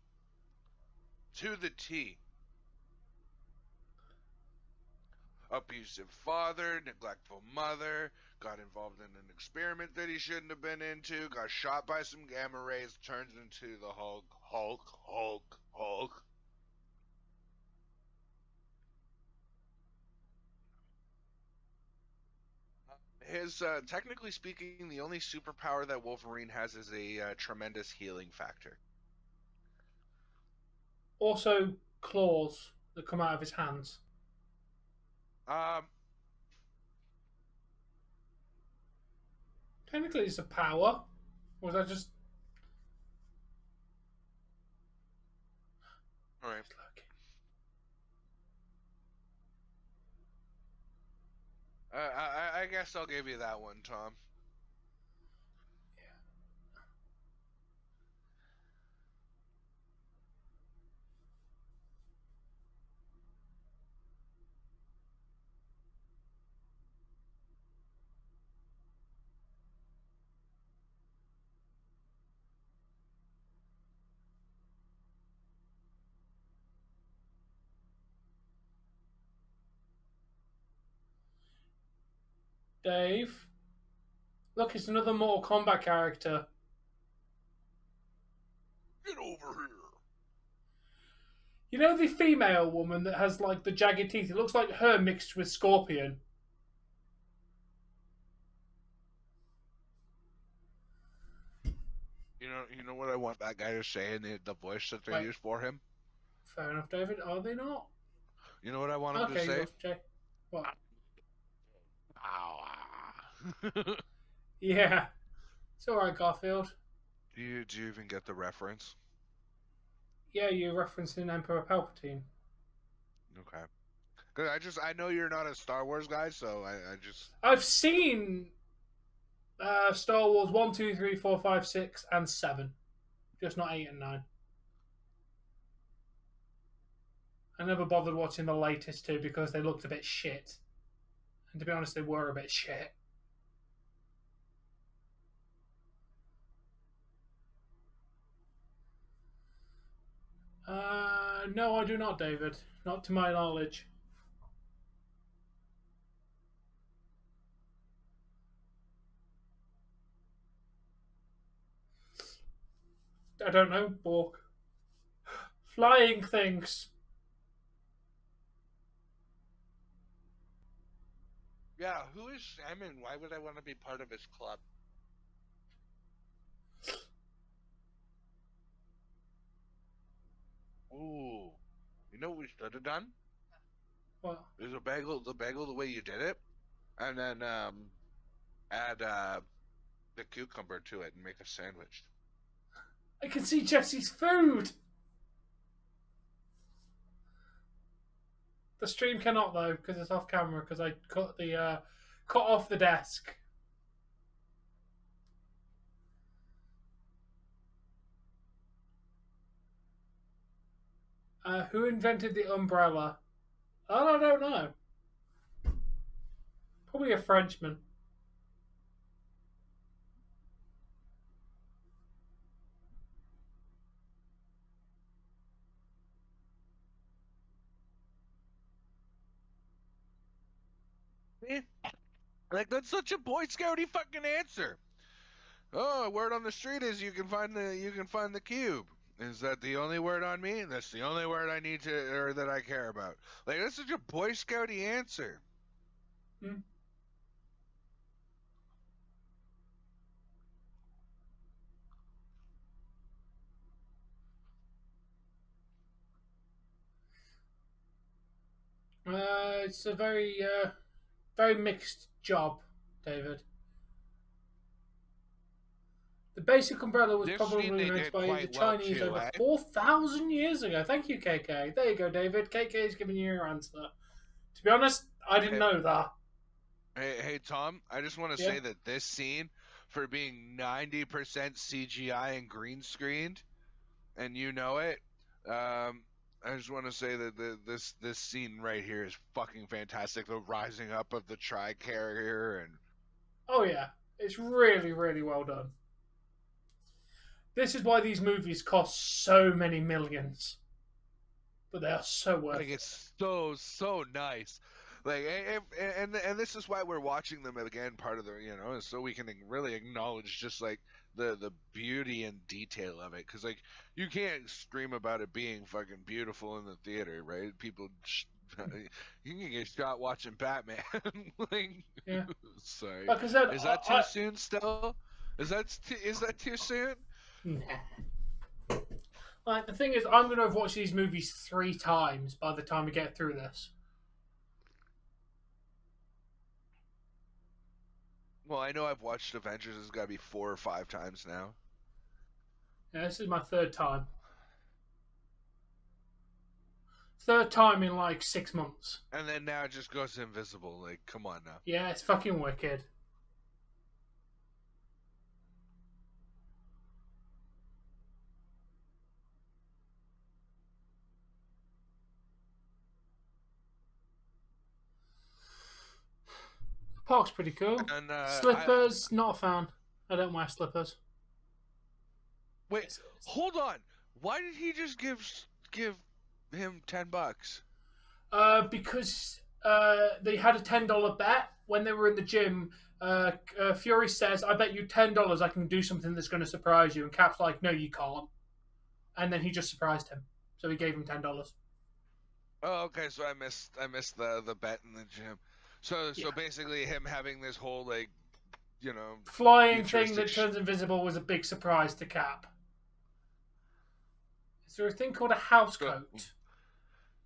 to the T. Abusive father, neglectful mother, got involved in an experiment that he shouldn't have been into, got shot by some gamma rays, turns into the Hulk. His, technically speaking, the only superpower that Wolverine has is a tremendous healing factor. Also, claws that come out of his hands. Technically, it's a power. Or was that just... Alright. I guess I'll give you that one, Tom. Dave? Look, it's another Mortal Kombat character. Get over here. You know the female woman that has like the jagged teeth? It looks like her mixed with Scorpion. You know what I want that guy to say in the voice that they Wait. use for him? Fair enough, David. Are they not? You know what I want him to Okay, say? Jay. What? Ow. Yeah. It's alright, Garfield. Do you even get the reference? Yeah, you're referencing Emperor Palpatine. Okay. Cause I know you're not a Star Wars guy, so I just. I've seen Star Wars 1, 2, 3, 4, 5, 6, and 7. Just not 8 and 9. I never bothered watching the latest two because they looked a bit shit. And to be honest, they were a bit shit. No, I do not, David. Not to my knowledge. I don't know, Bork. Flying things. Yeah, who is Salmon? Why would I want to be part of his club? Ooh. You know what we should have done? What? There's the bagel the way you did it, and then add the cucumber to it and make a sandwich. I can see Jesse's food! The stream cannot though, because it's off camera, because I cut off the desk. Who invented the umbrella? I don't know. Probably a Frenchman. Like that's such a Boy Scouty fucking answer. Oh, a word on the street is you can find the cube. Is that the only word on me? That's the only word I need to or that I care about. Like that's such a Boy Scouty answer. Hmm. It's a very mixed job, David. The basic umbrella was This scene probably they invented did by the quite well Chinese too, over eh? 4,000 years ago. Thank you, KK. There you go, David. KK is giving you your answer. To be honest, I didn't know that. Hey, Tom, I just want to Yeah. say that this scene, for being 90% CGI and green screened, and you know it, I just want to say that this scene right here is fucking fantastic. The rising up of the tri-carrier and Oh yeah, it's really, really well done. This is why these movies cost so many millions, but they are so worth like it. it's so nice. Like and this is why we're watching them again. Part of the is so we can really acknowledge just like the beauty and detail of it. Because like you can't scream about it being fucking beautiful in the theater, right? People, you can get shot watching Batman. Like, Yeah, sorry, like I said, is that too soon? Still, is that too soon? nah. Like the thing is, I'm going to have watched these movies 3 times by the time we get through this. Well, I know I've watched Avengers. It's got to be 4 or 5 times now. Yeah, this is my 3rd time. 3rd time in like 6 months. And then now it just goes invisible. Like, come on now. Yeah, it's fucking wicked. The park's pretty cool. And Slippers, not a fan. I don't wear slippers. wait, hold on. Why did he just give him $10? Because they had a $10 bet when they were in the gym. Fury says, "I bet you $10 I can do something that's going to surprise you." And Cap's like, "No, you can't." And then he just surprised him, so he gave him $10. Oh, okay. So I missed the bet in the gym. So Yeah. basically him having this whole like Flying thing futuristic that turns invisible was a big surprise to Cap. Is there a thing called a house So, coat?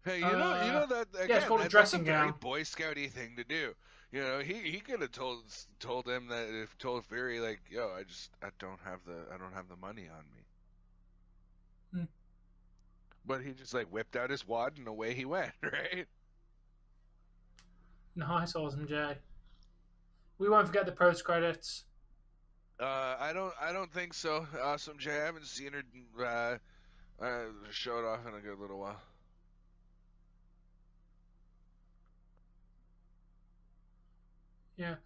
hey, you know that Yeah, it's again. called a That's a dressing very gown. Boy Scouty thing to do. You know, he could have told him that if told Fury like, yo, I don't have the money on me. Hmm. But he just like whipped out his wad and away he went, right? Nice, Awesome J. We won't forget the post credits. I don't think so. Awesome Jay, I haven't seen her show it off in a good little while. Yeah.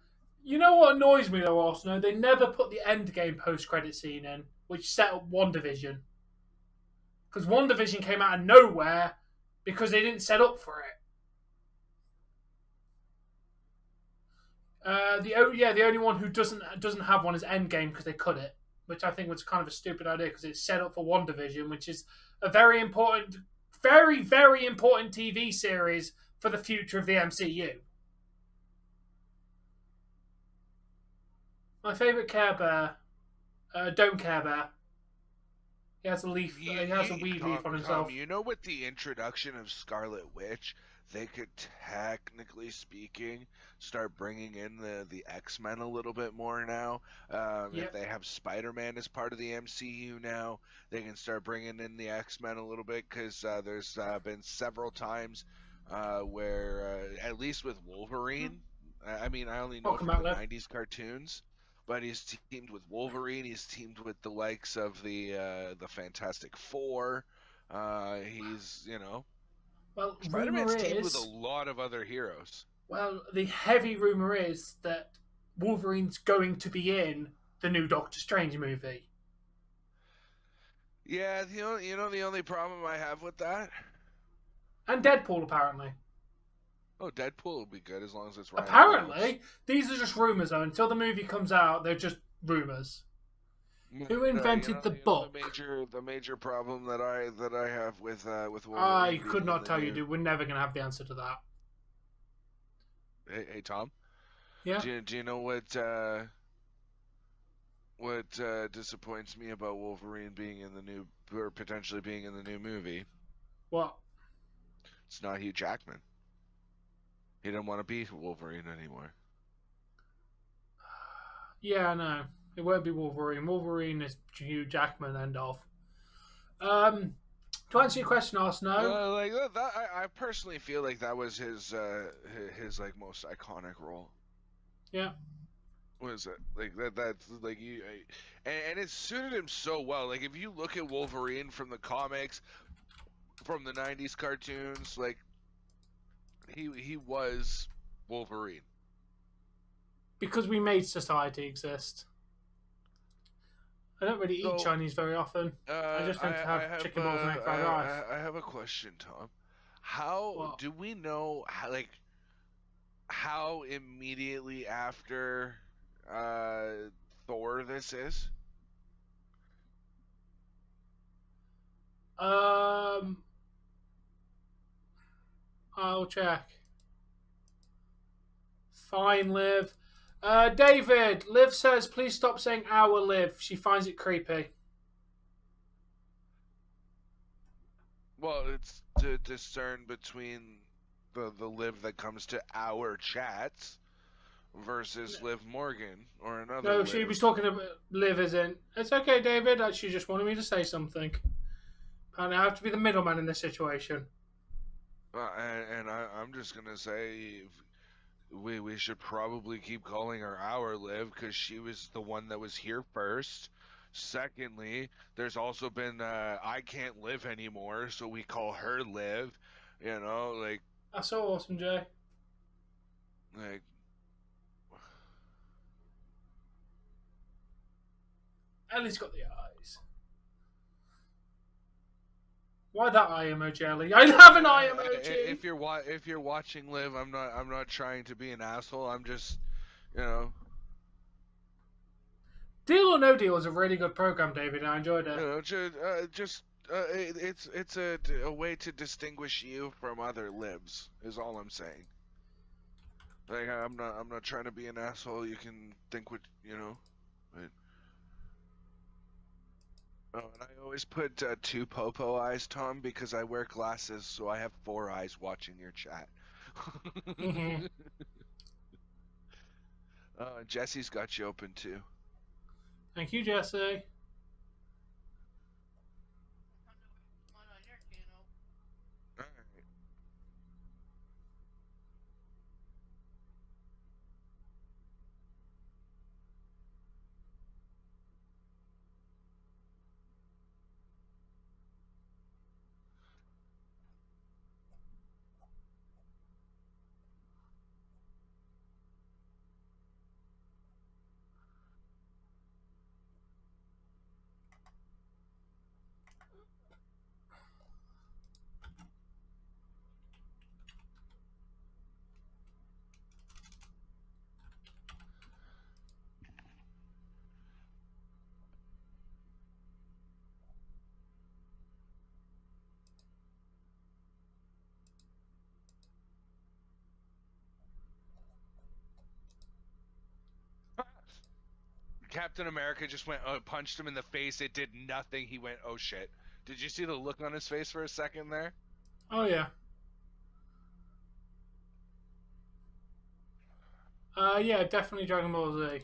You know what annoys me though, Arsenal? They never put the Endgame post-credit scene in, which set up WandaVision. Because WandaVision came out of nowhere because they didn't set up for it. The only one who doesn't have one is Endgame because they cut it, which I think was kind of a stupid idea because it's set up for WandaVision, which is a very important, very very important TV series for the future of the MCU. My favorite Care Bear, Don't Care Bear. He has a leaf. He has a weed leaf on Tom, himself. you know, with the introduction of Scarlet Witch, they could technically speaking start bringing in the X-Men a little bit more now. If Yep. they have Spider-Man as part of the MCU now, they can start bringing in the X-Men a little bit because there's been several times where, at least with Wolverine, I mean, I only know it Welcome from back, the Liv. '90s cartoons. But he's teamed with Wolverine. He's teamed with the likes of the Fantastic Four. He's Well, rumor Spider-Man's teamed with a is, lot of other heroes. the heavy rumor is that Wolverine's going to be in the new Doctor Strange movie. Yeah, the only problem I have with that. And Deadpool, apparently. Oh, Deadpool will be good as long as it's Ryan Reynolds. Apparently, these are just rumors, though. Until the movie comes out, they're just rumors. Who invented the book? The major problem that I have with I Wolverine could being in not the tell you, new. dude. We're never going to have the answer to that. Hey Tom, Yeah? do you know what disappoints me about Wolverine being in the new or potentially being in the new movie? What? It's not Hugh Jackman. He didn't want to be Wolverine anymore. Yeah, I know. It won't be Wolverine. Wolverine is Hugh Jackman, end of. To answer your question, Arsenal. Like that, I personally feel like that was his like most iconic role. Yeah. Was it like that? That's like and it suited him so well. Like if you look at Wolverine from the comics, from the '90s cartoons, like he was Wolverine. Because we made society exist. I don't really eat Chinese very often. I just tend to have chicken balls and egg fried rice. I have a question, Tom. How do we know how immediately after Thor this is? I'll check. Fine, Liv. David, Liv says, please stop saying our Liv. She finds it creepy. Well, it's to discern between the Liv that comes to our chats versus Liv Morgan or another No, Liv. she was talking about Liv isn't. It's okay, David. She just wanted me to say something. And I have to be the middleman in this situation. And I'm just gonna say we should probably keep calling her our Liv because she was the one that was here first. Secondly, there's also been I can't live anymore, so we call her Liv. You know, like That's so awesome, Jay. like Ellie's got the eyes. Why that eye emoji, Ellie? I have an eye emoji. If you're watching Liv, I'm not trying to be an asshole. I'm just, you know. Deal or No Deal is a really good program, David. I enjoyed it. You know, it's a way to distinguish you from other Livs. Is all I'm saying. Like I'm not trying to be an asshole. You can think what you know. But... Oh, and I always put two popo eyes, Tom, because I wear glasses, so I have four eyes watching your chat. Jesse's got you open too. Thank you, Jesse. All right. Captain America just went, punched him in the face. It did nothing. He went, oh shit. Did you see the look on his face for a second there? Oh yeah. Yeah, definitely Dragon Ball Z.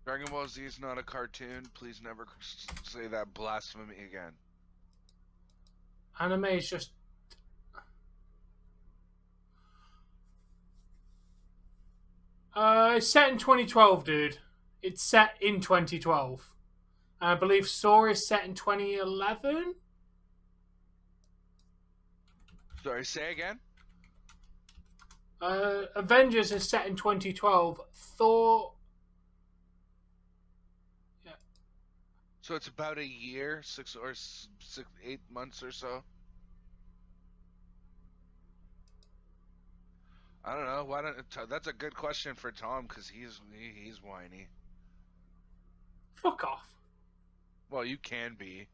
Dragon Ball Z is not a cartoon. Please never say that blasphemy again. Anime is just. It's set in 2012, dude. It's set in 2012. I believe Saw is set in 2011. Sorry, say again? Avengers is set in 2012. Thor. Yeah. So it's about a year, 8 months or so. I don't know. Why don't? That's a good question for Tom because he's whiny. Fuck off. Well, you can be.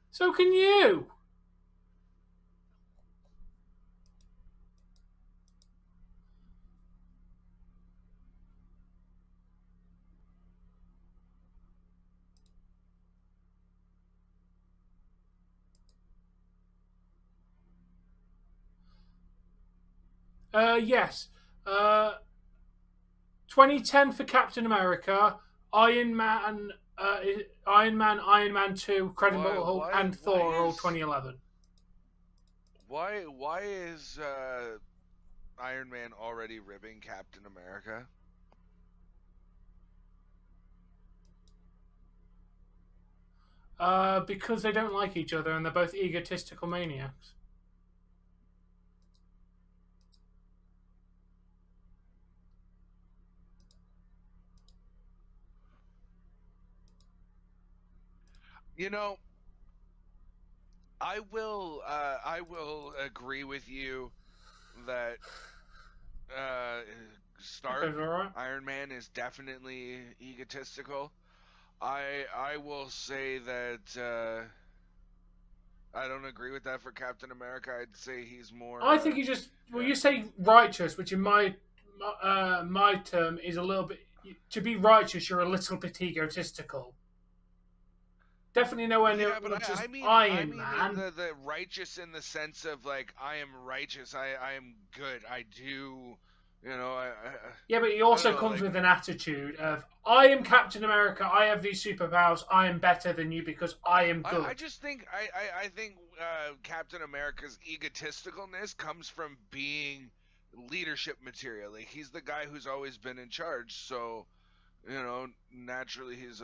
So can you. Yes. 2010 for Captain America, Iron Man, Iron Man 2, Incredible Hulk, and Thor are all 2011. Why is Iron Man already ribbing Captain America? Because they don't like each other and they're both egotistical maniacs. You know, I will agree with you that uh, Stark, Okay, alright. Iron Man, is definitely egotistical. I will say that I don't agree with that for Captain America. I'd say he's more. I think you just you say righteous, which in my term is a little bit. To be righteous, you're a little bit egotistical. Definitely nowhere near Yeah, but just I Iron mean Man. the righteous in the sense of like I am righteous. I am good. I do. Yeah, but he I don't also know. comes Like with an attitude of I am Captain America. I have these superpowers. I am better than you because I am I good. just think I think Captain America's egotisticalness comes from being leadership material. Like he's the guy who's always been in charge. So naturally he's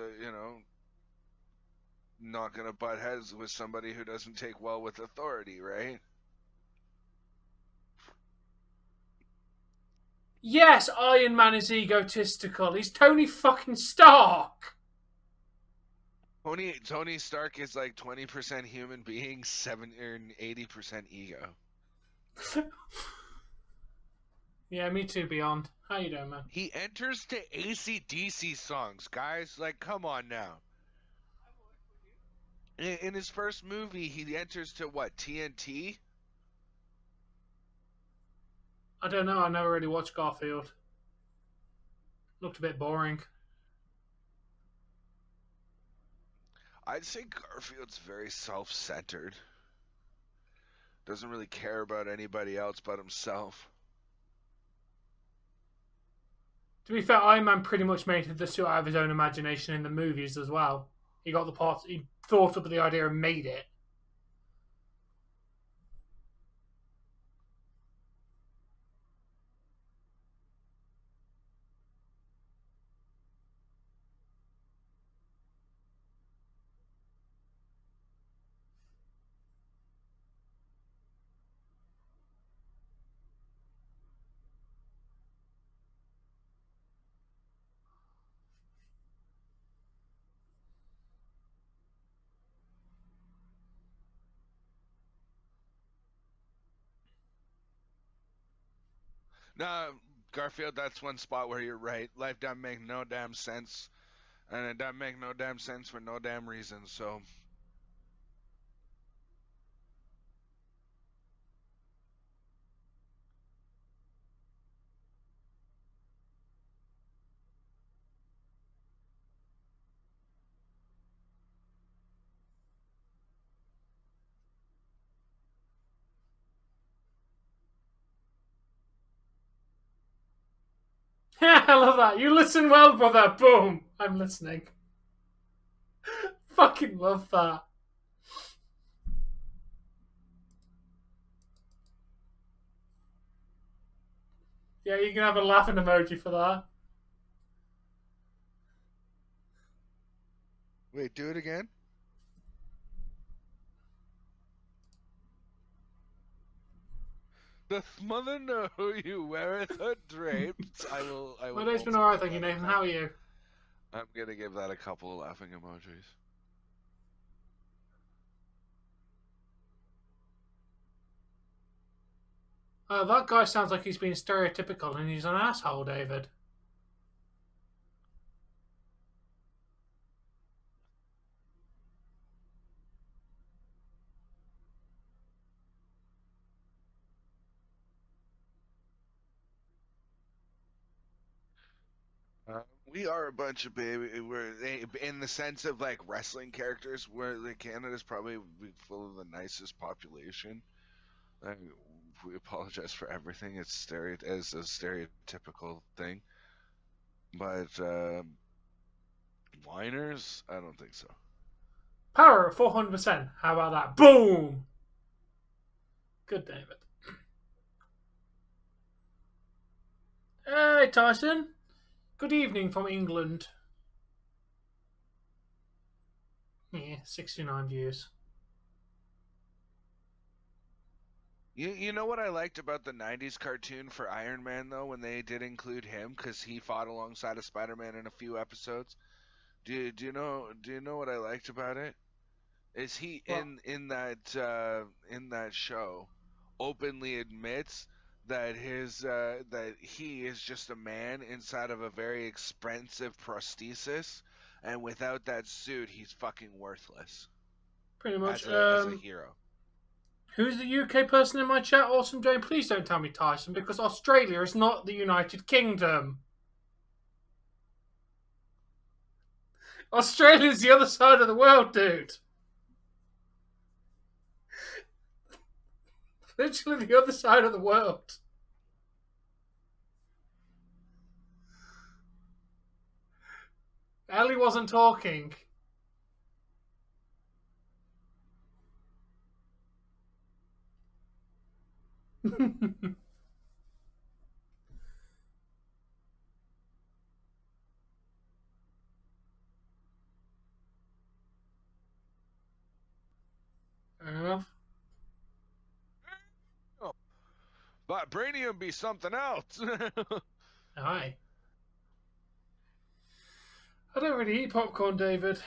not gonna butt heads with somebody who doesn't take well with authority, right? Yes, Iron Man is egotistical. He's Tony fucking Stark. Tony Stark is like 20% human being, 80% ego. Yeah, me too. Beyond. How you doing, man? He enters to AC/DC songs, guys. Like, come on now. In his first movie, he enters to what, TNT? I don't know. I never really watched Garfield. Looked a bit boring. I'd say Garfield's very self-centered. Doesn't really care about anybody else but himself. To be fair, Iron Man pretty much made the suit out of his own imagination in the movies as well. He got the parts, he thought up the idea and made it. Nah, Garfield, that's one spot where you're right. Life doesn't make no damn sense. And it doesn't make no damn sense for no damn reason, so... I love that. You listen well, brother. Boom. I'm listening. Fucking love that. Yeah, you can have a laughing emoji for that. Wait, do it again? Doth mother know you weareth her drapes? I will My day's been also alright, give thank you, that a Nathan. How are couple. you? I'm gonna give that a couple of laughing emojis. That guy sounds like he's being stereotypical and he's an asshole, David. We are a bunch of baby. We're in the sense of like wrestling characters. Where Canada's probably full of the nicest population. We apologize for everything. It's as a stereotypical thing, but whiners, I don't think so. Power at 400%. How about that? Boom! Good, David. Hey, Tyson. Good evening from England. Yeah, 69 views. You know what I liked about the '90s cartoon for Iron Man though, when they did include him because he fought alongside of Spider-Man in a few episodes. Do you know what I liked about it? Is he What? in that show openly admits that that he is just a man inside of a very expensive prosthesis, and without that suit he's fucking worthless Pretty much. as a hero. Who's the UK person in my chat? Awesome Jane. Please don't tell me Tyson because Australia is not the United Kingdom. Australia's the other side of the world, dude. Literally the other side of the world. Ellie wasn't talking. Fair enough. Oh, vibranium be something else. Aye. I don't really eat popcorn, David.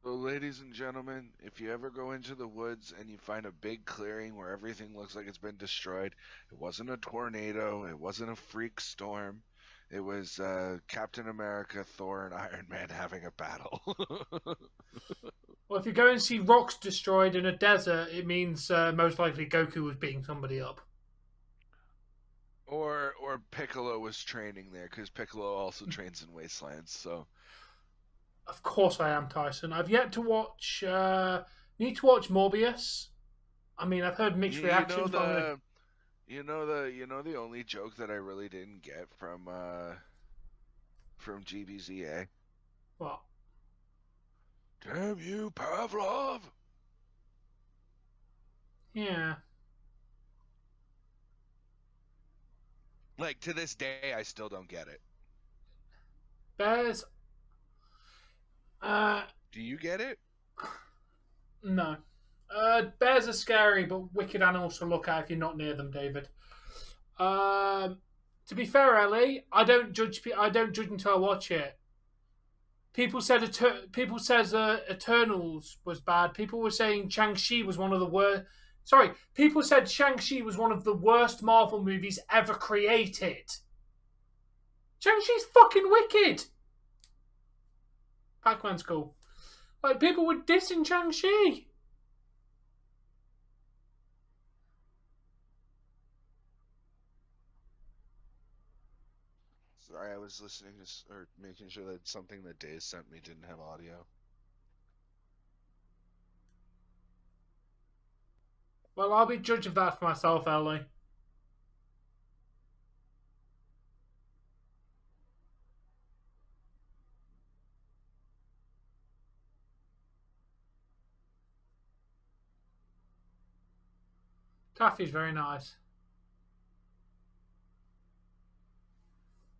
So, ladies and gentlemen, if you ever go into the woods and you find a big clearing where everything looks like it's been destroyed, it wasn't a tornado, it wasn't a freak storm, It was Captain America, Thor, and Iron Man having a battle. Well, if you go and see rocks destroyed in a desert, it means most likely Goku was beating somebody up. Or Piccolo was training there, because Piccolo also trains in wastelands. So Of course I am, Tyson. I've yet to watch. Need to watch Morbius. I mean, I've heard mixed you know reactions, but I'm gonna. the only joke that I really didn't get from GBZA. What? Damn you, Pavlov! Yeah. Like, to this day, I still don't get it. Bears. Do you get it? No. Bears are scary, but wicked animals to look at if you're not near them, David. To be fair, Ellie, I don't judge. I don't judge until I watch it. People said Eternals was bad. People were saying Shang-Chi was one of the worst. Sorry, people said Shang-Chi was one of the worst Marvel movies ever created. Shang-Chi's fucking wicked. Pac-Man's cool. Like, people were dissing Shang-Chi. Sorry, I was listening to or making sure that something that Dave sent me didn't have audio. Well, I'll be judge of that for myself, Ellie. Taffy's very nice.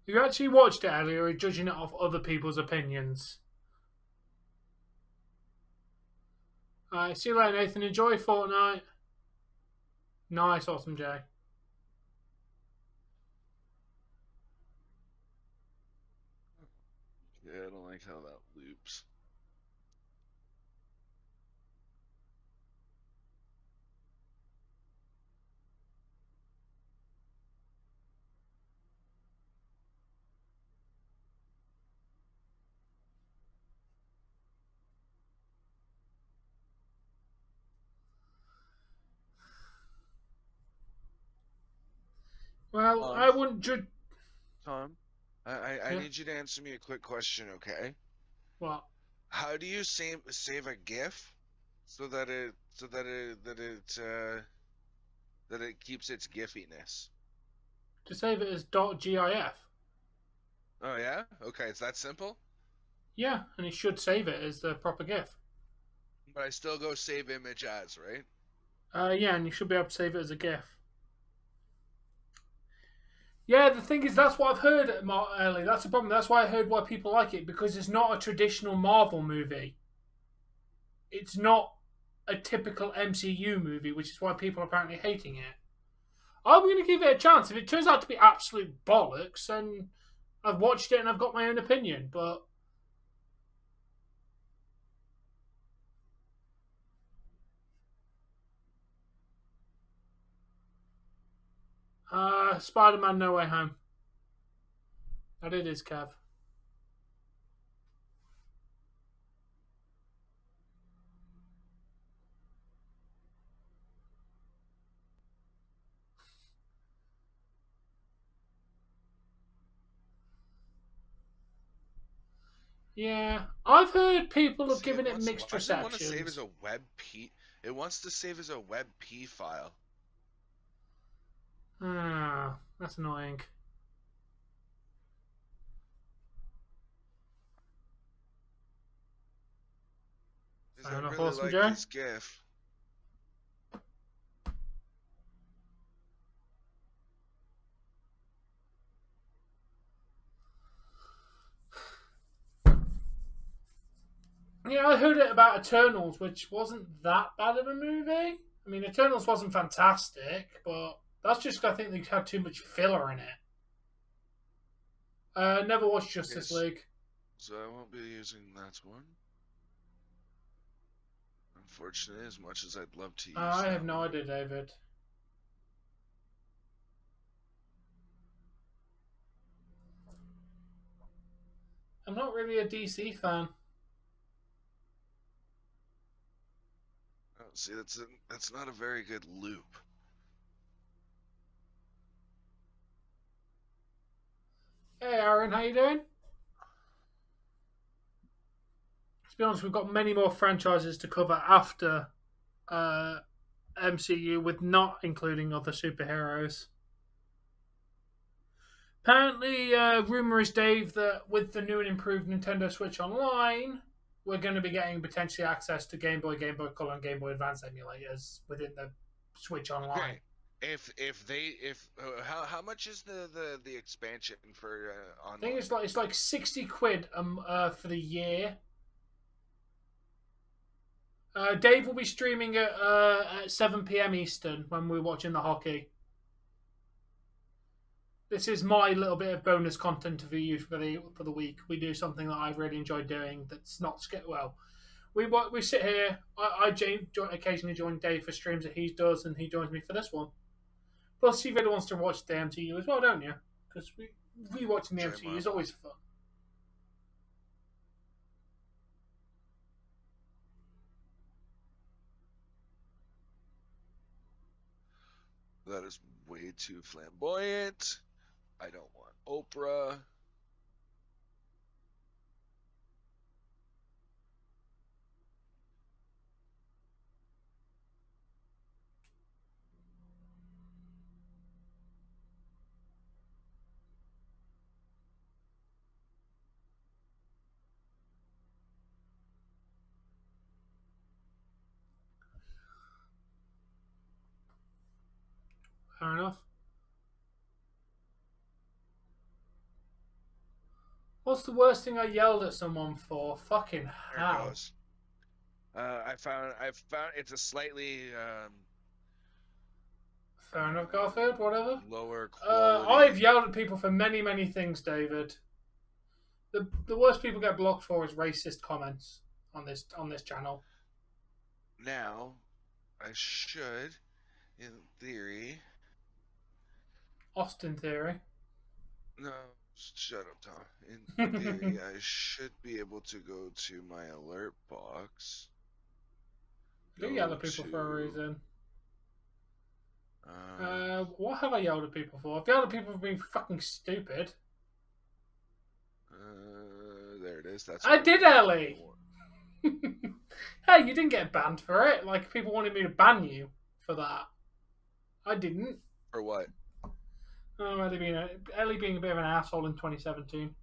You actually watched it, Ellie, or are you judging it off other people's opinions? Alright, see you later, Nathan. Enjoy Fortnite. Nice, awesome, Jay. Yeah, I don't like how that loops. Well, I wouldn't judge. Tom, I Yeah? need you to answer me a quick question, okay? What? How do you save a GIF so that it keeps its giffiness? To save it as .gif. Oh yeah? Okay, it's that simple? Yeah, and it should save it as the proper GIF. But I still go save image as, right? Yeah, and you should be able to save it as a GIF. Yeah, the thing is, that's what I've heard, Ellie. That's the problem. That's why I heard why people like it, because it's not a traditional Marvel movie. It's not a typical MCU movie, which is why people are apparently hating it. I'm going to give it a chance. If it turns out to be absolute bollocks, then I've watched it and I've got my own opinion. But Spider-Man: No Way Home. That it is, Kev. Yeah, I've heard people have See, given it mixed why does it want to save as receptions. a WebP? It wants to save as a WebP file. Ah, that's annoying. Because Fair I enough, really awesome, like Joe. this GIF. Yeah, I heard it about Eternals, which wasn't that bad of a movie. I mean, Eternals wasn't fantastic, but that's just I think they had too much filler in it. Never watched Justice Yes. League. So I won't be using that one. Unfortunately, as much as I'd love to use I have that no one. idea, David. really a DC fan. Oh, see, that's not a very good loop. Hey Aaron, how you doing? To be honest, we've got many more franchises to cover after MCU, with not including other superheroes. Apparently, rumor is, Dave, that with the new and improved Nintendo Switch Online, we're going to be getting potentially access to Game Boy, Game Boy Color, and Game Boy Advance emulators within the Switch Online. Okay. If how much is the expansion for online? I think it's like 60 quid for the year. Dave will be streaming at 7 p.m. Eastern when we're watching the hockey. This is my little bit of bonus content for you for the week. We do something that I've really enjoyed doing. That's not well. We sit here. I occasionally join Dave for streams that he does, and he joins me for this one. Plus, he really wants to watch the MCU as well, don't you? Because rewatching the MCU is always fun. That is way too flamboyant. I don't want Oprah. Fair enough. What's the worst thing I yelled at someone for? Fucking hell. There goes. I found it's a slightly fair enough, Garfield. Whatever. Lower quality. I've yelled at people for many, many things, David. The worst people get blocked for is racist comments on this channel. Now, I should, in theory. Austin theory. No, shut up, Tom. In theory, I should be able to go to my alert box. Do yell at people for a reason. What have I yelled at people for? I've yelled at people for being fucking stupid. There it is. That's I did, Ellie. Hey, you didn't get banned for it. Like, people wanted me to ban you for that. I didn't. For what? Oh, Ellie being a bit of an asshole in 2017.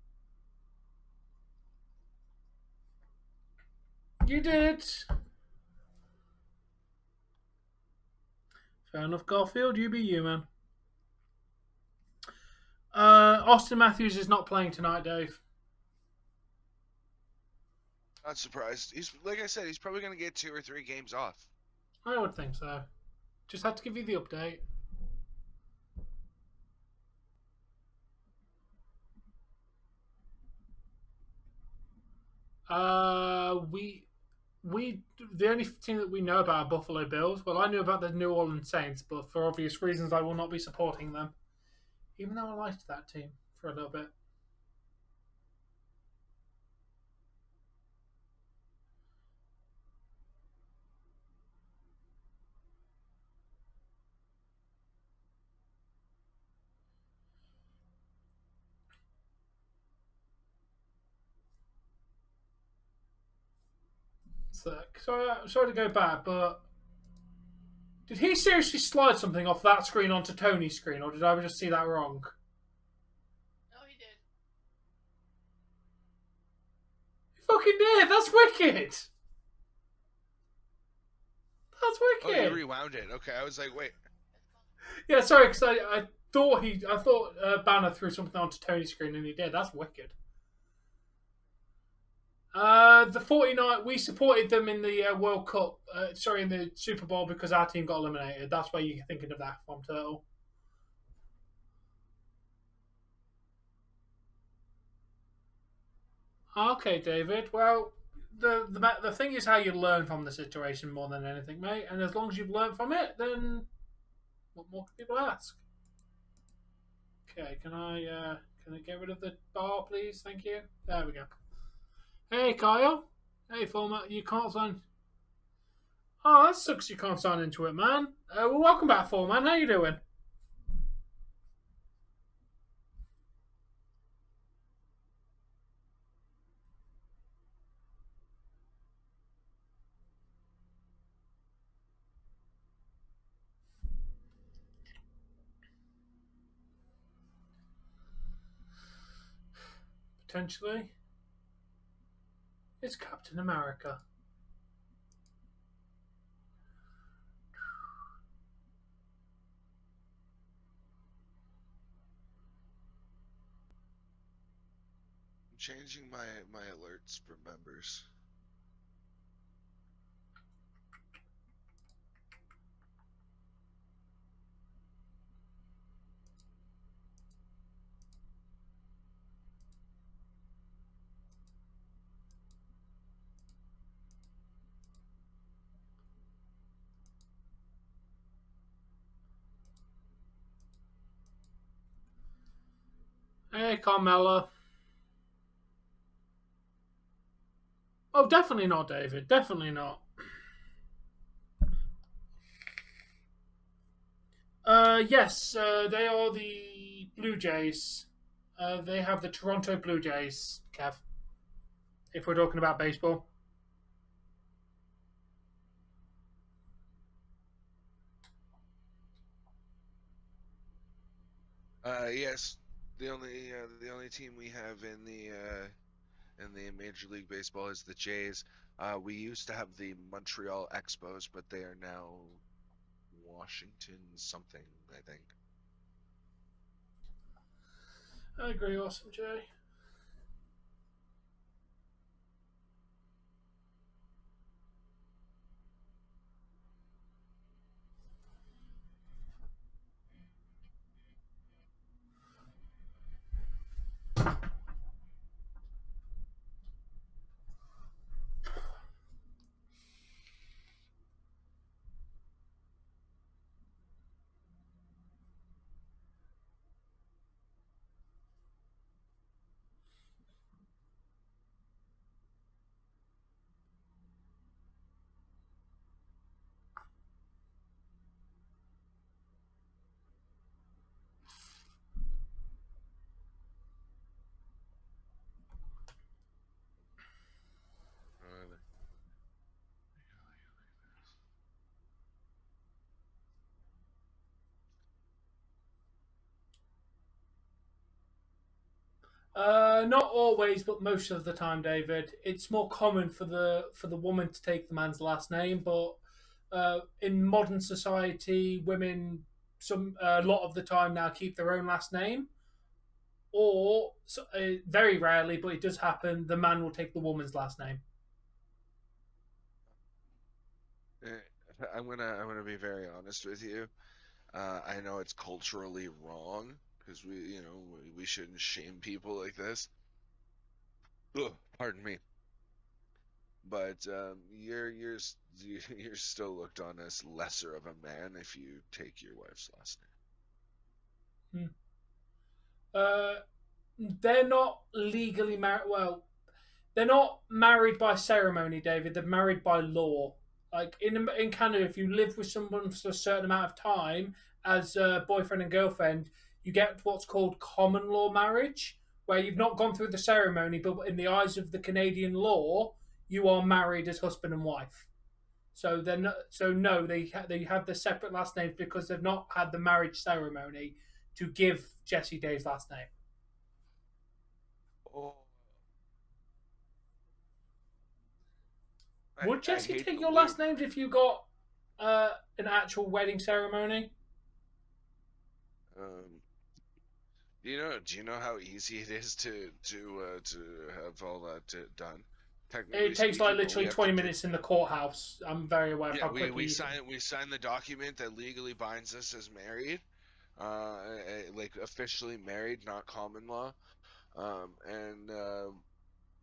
You did. Fair enough, Garfield. You be you, man. Austin Matthews is not playing tonight, Dave. Not surprised. He's like I said, he's probably going to get 2 or 3 games off. I would think so. Just had to give you the update. The only team that we know about are Buffalo Bills. Well, I knew about the New Orleans Saints, but for obvious reasons, I will not be supporting them. Even though I liked that team for a little bit. So, sorry to go back, but did he seriously slide something off that screen onto Tony's screen, or did I just see that wrong? No, he did. He fucking did! That's wicked! That's wicked! Oh, you rewound it. Okay, I was like, wait. Yeah, sorry, because I thought Banner threw something onto Tony's screen, and he did. That's wicked. The 49, we supported them in the World Cup, in the Super Bowl, because our team got eliminated. That's why you're thinking of that from Turtle. Okay, David. Well, the thing is how you learn from the situation more than anything, mate. And as long as you've learned from it, then what more can people ask? Okay, can I get rid of the bar, please? Thank you. There we go. Hey, Kyle. Hey, format. You can't sign. Oh, that sucks. You can't sign into it, man. Well, welcome back, format. How you doing? Potentially, it's Captain America. I'm changing my alerts for members. Hey, Carmella. Oh, definitely not, David. Definitely not. Yes, they are the Blue Jays. They have the Toronto Blue Jays, Kev. If we're talking about baseball. Yes, the only team we have in the Major League Baseball is the Jays. We used to have the Montreal Expos, but they are now Washington something, I think. I agree, Awesome Jay. Not always, but most of the time, David. It's more common for the woman to take the man's last name, but in modern society, women a lot of the time now keep their own last name, or very rarely, but it does happen. The man will take the woman's last name. I'm gonna be very honest with you. I know it's culturally wrong because we shouldn't shame people like this. Ugh, pardon me. But you're still looked on as lesser of a man if you take your wife's last Hmm. Uh, they're not legally married. Well, they're not married by ceremony, David. They're married by law. Like in Canada, if you live with someone for a certain amount of time as a boyfriend and girlfriend, you get what's called common law marriage, where you've not gone through the ceremony, but in the eyes of the Canadian law, you are married as husband and wife. So they're not, so no, they have the separate last names because they've not had the marriage ceremony to give Jesse Dave's last name. name. Oh, Would I Jesse hate take the your loop. last names if you got an actual wedding ceremony? Um, do you know how easy it is to have all that done? Technically It takes like speaking, all we literally have to 20 do. minutes in the courthouse. I'm very aware of Yeah, how quickly we you can. sign the document that legally binds us as married, like officially married, not common law. And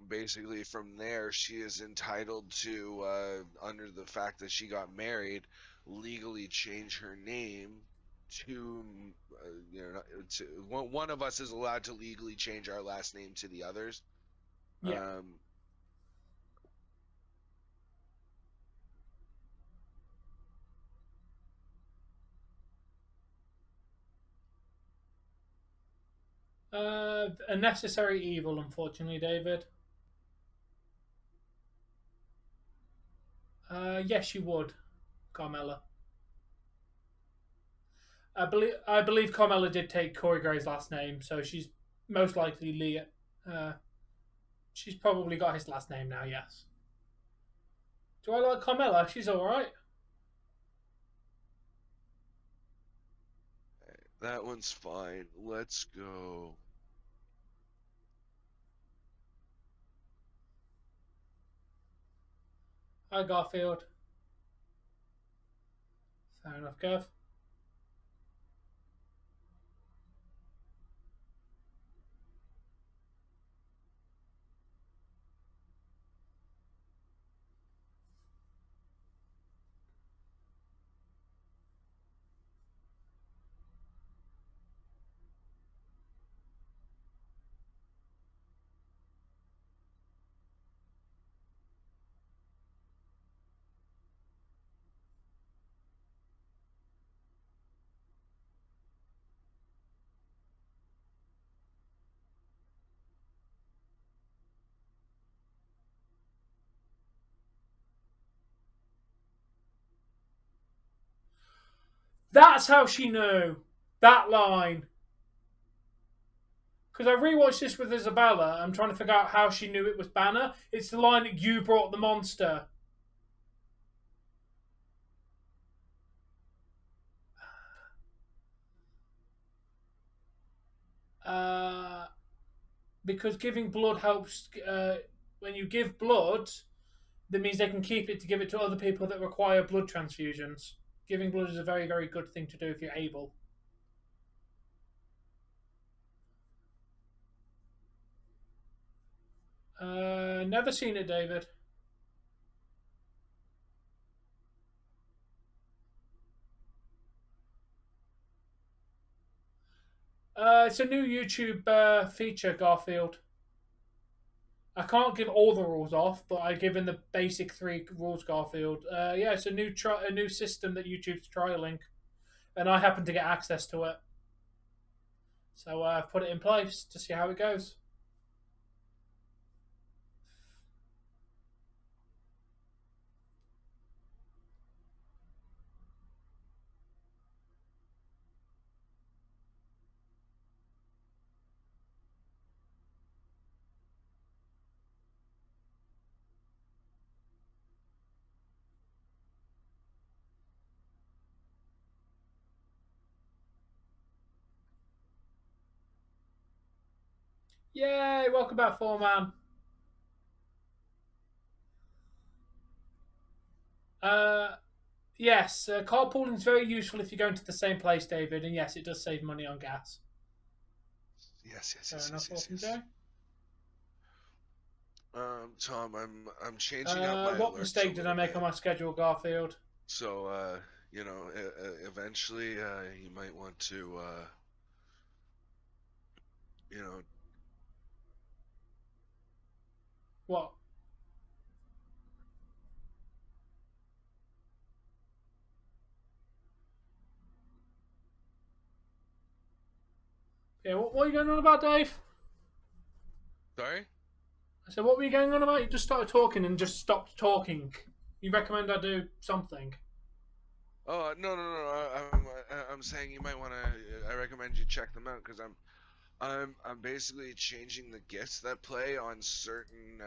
basically from there, she is entitled to, under the fact that she got married, legally change her name to, one of us is allowed to legally change our last name to the others. Yeah. Um, A necessary evil, unfortunately, David. Yes, you would, Carmella. I believe Carmella did take Corey Gray's last name, so she's most likely Leah. She's probably got his last name now. Yes. Do I like Carmella? She's all right. That one's fine. Let's go. Hi, Garfield. Fair enough, Kev. That's how she knew that line. Because I rewatched this with Isabella. I'm trying to figure out how she knew it was Banner. It's the line that you brought the monster. Because giving blood helps. When you give blood, that means they can keep it to give it to other people that require blood transfusions. Giving blood is a very, very good thing to do if you're able. Never seen it, David. It's a new YouTube feature, Garfield. I can't give all the rules off, but I've given the basic 3 rules, Garfield. Yeah, it's a new system that YouTube's trialing, and I happen to get access to it. So I've put it in place to see how it goes. Yay! Welcome back, 4-man. Yes, carpooling is very useful if you're going to the same place, David, and yes, it does save money on gas. Yes. Fair enough, awesome, Joe. Tom, I'm changing up my What alerts mistake did I make on my schedule, Garfield? So, you know, eventually, you might want to, you know. What? Yeah, what are you going on about, Dave? Sorry? I said, what were you going on about? You just started talking and just stopped talking. You recommend I do something? Oh no. I'm saying you might want to. I recommend you check them out because I'm basically changing the gifts that play on certain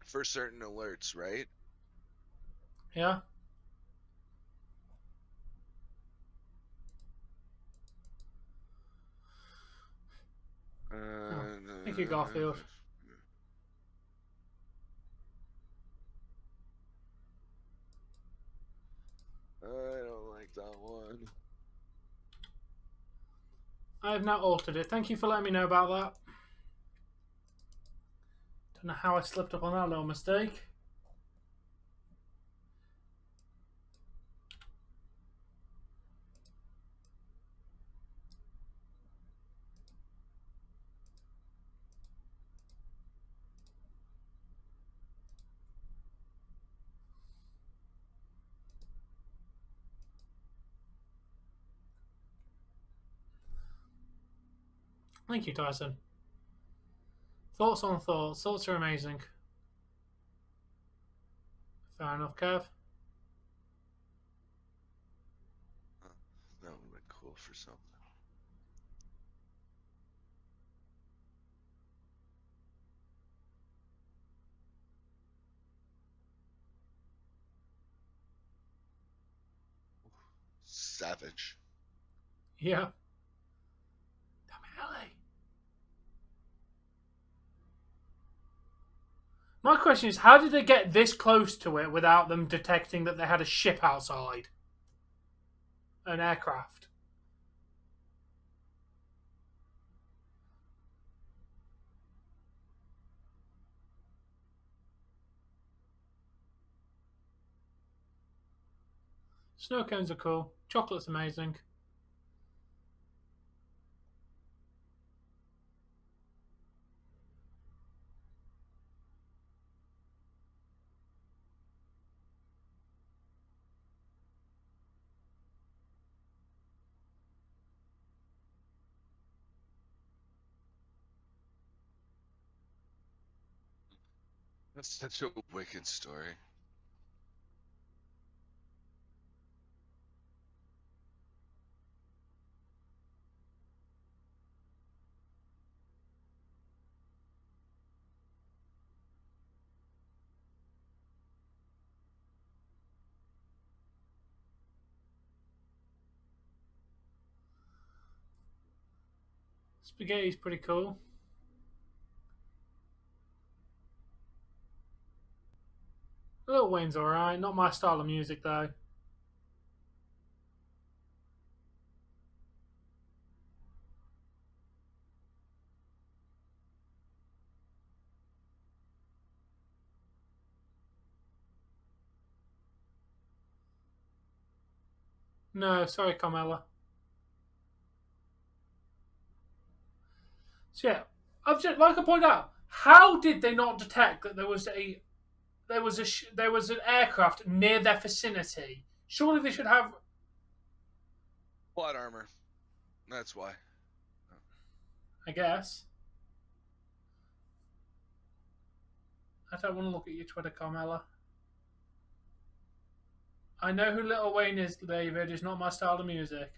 for certain alerts, right? Yeah. Thank you, Garfield. I don't like that one. I have now altered it. Thank you for letting me know about that. Don't know how I slipped up on that little mistake. Thank you, Tyson. Thoughts on thoughts. Thoughts are amazing. Fair enough, Kev. That would have been cool for something. Savage. Yeah. Damn it, Ellie. My question is, how did they get this close to it without them detecting that they had a ship outside? An aircraft. Snow cones are cool. Chocolate's amazing. That's such a wicked story. Spaghetti's pretty cool. Lil Wayne's alright. Not my style of music, though. No, sorry, Carmela. So yeah, I've just, like I pointed out, how did they not detect that there was an aircraft near their vicinity? Surely they should have. Plot armor. That's why. I guess. I don't want to look at your Twitter, Carmela. I know who Lil Wayne is, David. It's not my style of music.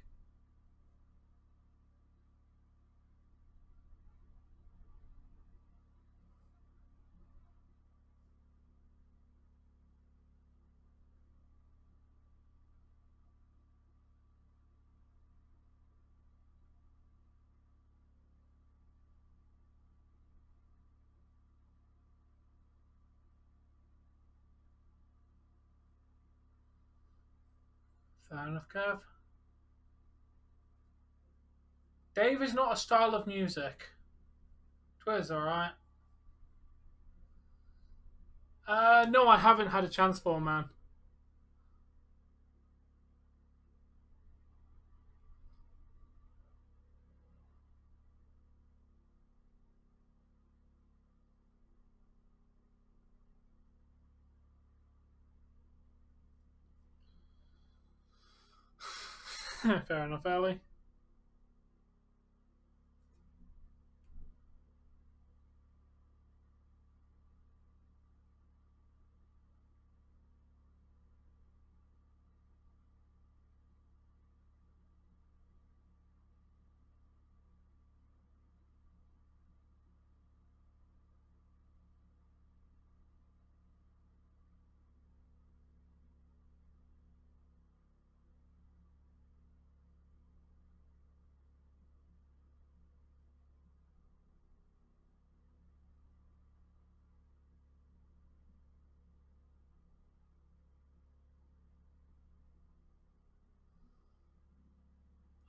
Fair enough, Kev. Dave is not a style of music. Twitter's alright. No, I haven't had a chance for, man. Fair enough, Ellie.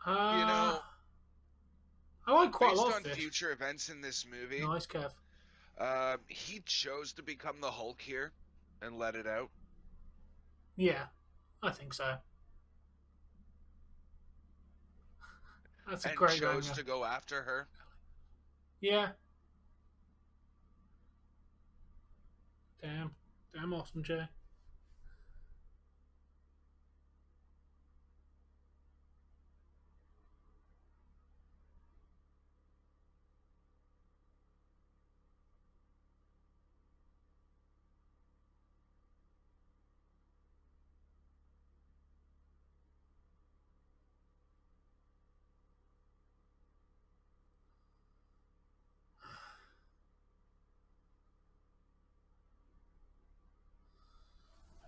You know, I like quite a based lot on of this. future events in this movie, Nice, Kev. he chose to become the Hulk here and let it out. Yeah, I think so. That's a and great chose banger. to go after her. Yeah. Damn. Damn awesome, Jay.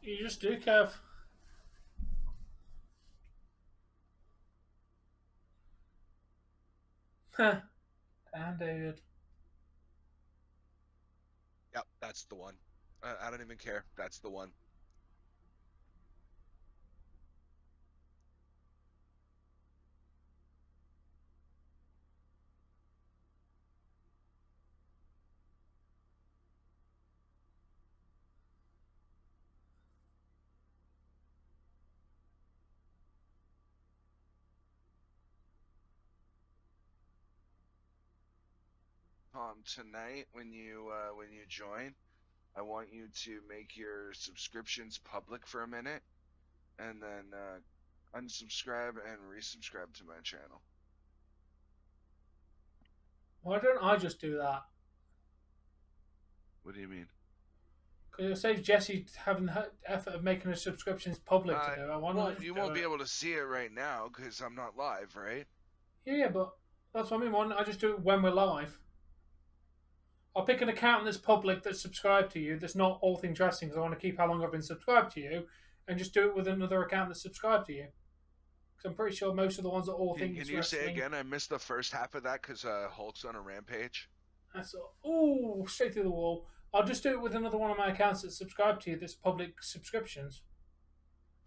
You just do, Kev. And David. Yep, that's the one. I don't even care. That's the one. Tonight when you join, I want you to make your subscriptions public for a minute, and then unsubscribe and resubscribe to my channel. Why don't I just do that? What do you mean? Because it saves Jesse having the effort of making his subscriptions public to do it. Why not? You won't be able to see it right now because I'm not live, right? Yeah, but that's what I mean. Why don't I just do it when we're live? I'll pick an account that's public that's subscribed to you, that's not All Things Wrestling, because I want to keep how long I've been subscribed to you, and just do it with another account that's subscribed to you. Because I'm pretty sure most of the ones that All Things Can you Wrestling... say again? I missed the first half of that because Hulk's on a rampage. That's ooh, straight through the wall. I'll just do it with another one of my accounts that's subscribed to you, that's public subscriptions.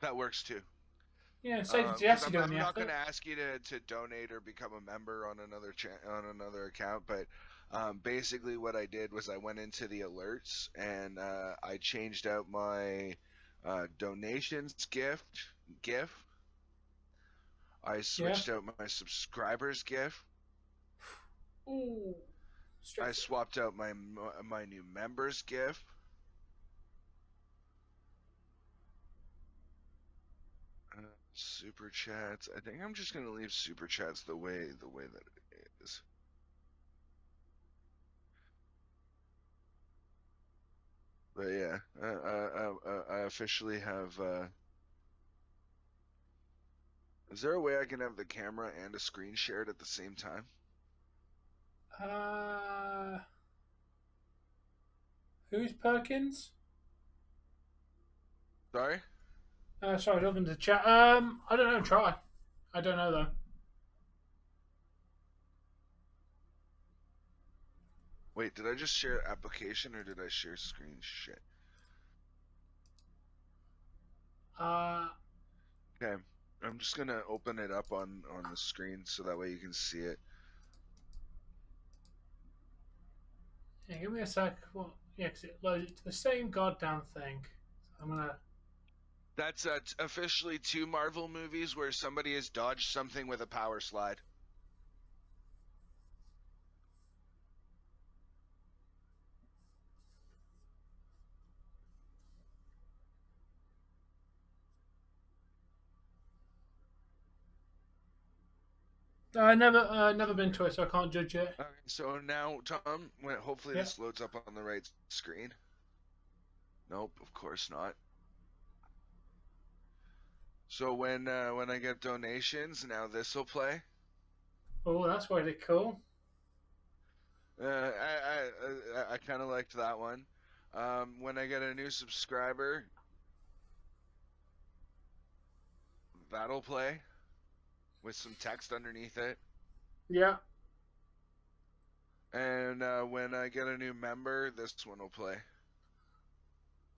That works too. Yeah, save Jesse doing the effort. I'm not going to ask you to donate or become a member on another account, but basically what I did was I went into the alerts and I changed out my donations GIF. I switched out my subscribers GIF. Ooh. I swapped out my new members GIF. Super chats. I think I'm just gonna leave super chats the way that it is. But yeah, I officially have. Is there a way I can have the camera and a screen shared at the same time? Who's Perkins? Sorry? Sorry, looking to the chat. I don't know, try. I don't know though. Wait, did I just share application or did I share screen? Shit. Okay, I'm just gonna open it up on the screen so that way you can see it. Yeah, give me a sec. Well, yeah, because it loaded to the same goddamn thing. So I'm gonna. That's officially 2 Marvel movies where somebody has dodged something with a power slide. I never been to it, so I can't judge it. Okay, so now, Tom, hopefully this loads up on the right screen. Nope, of course not. So when I get donations, now this will play. Oh, that's really cool. I kind of liked that one. When I get a new subscriber, that'll play with some text underneath it. Yeah. And when I get a new member, this one will play.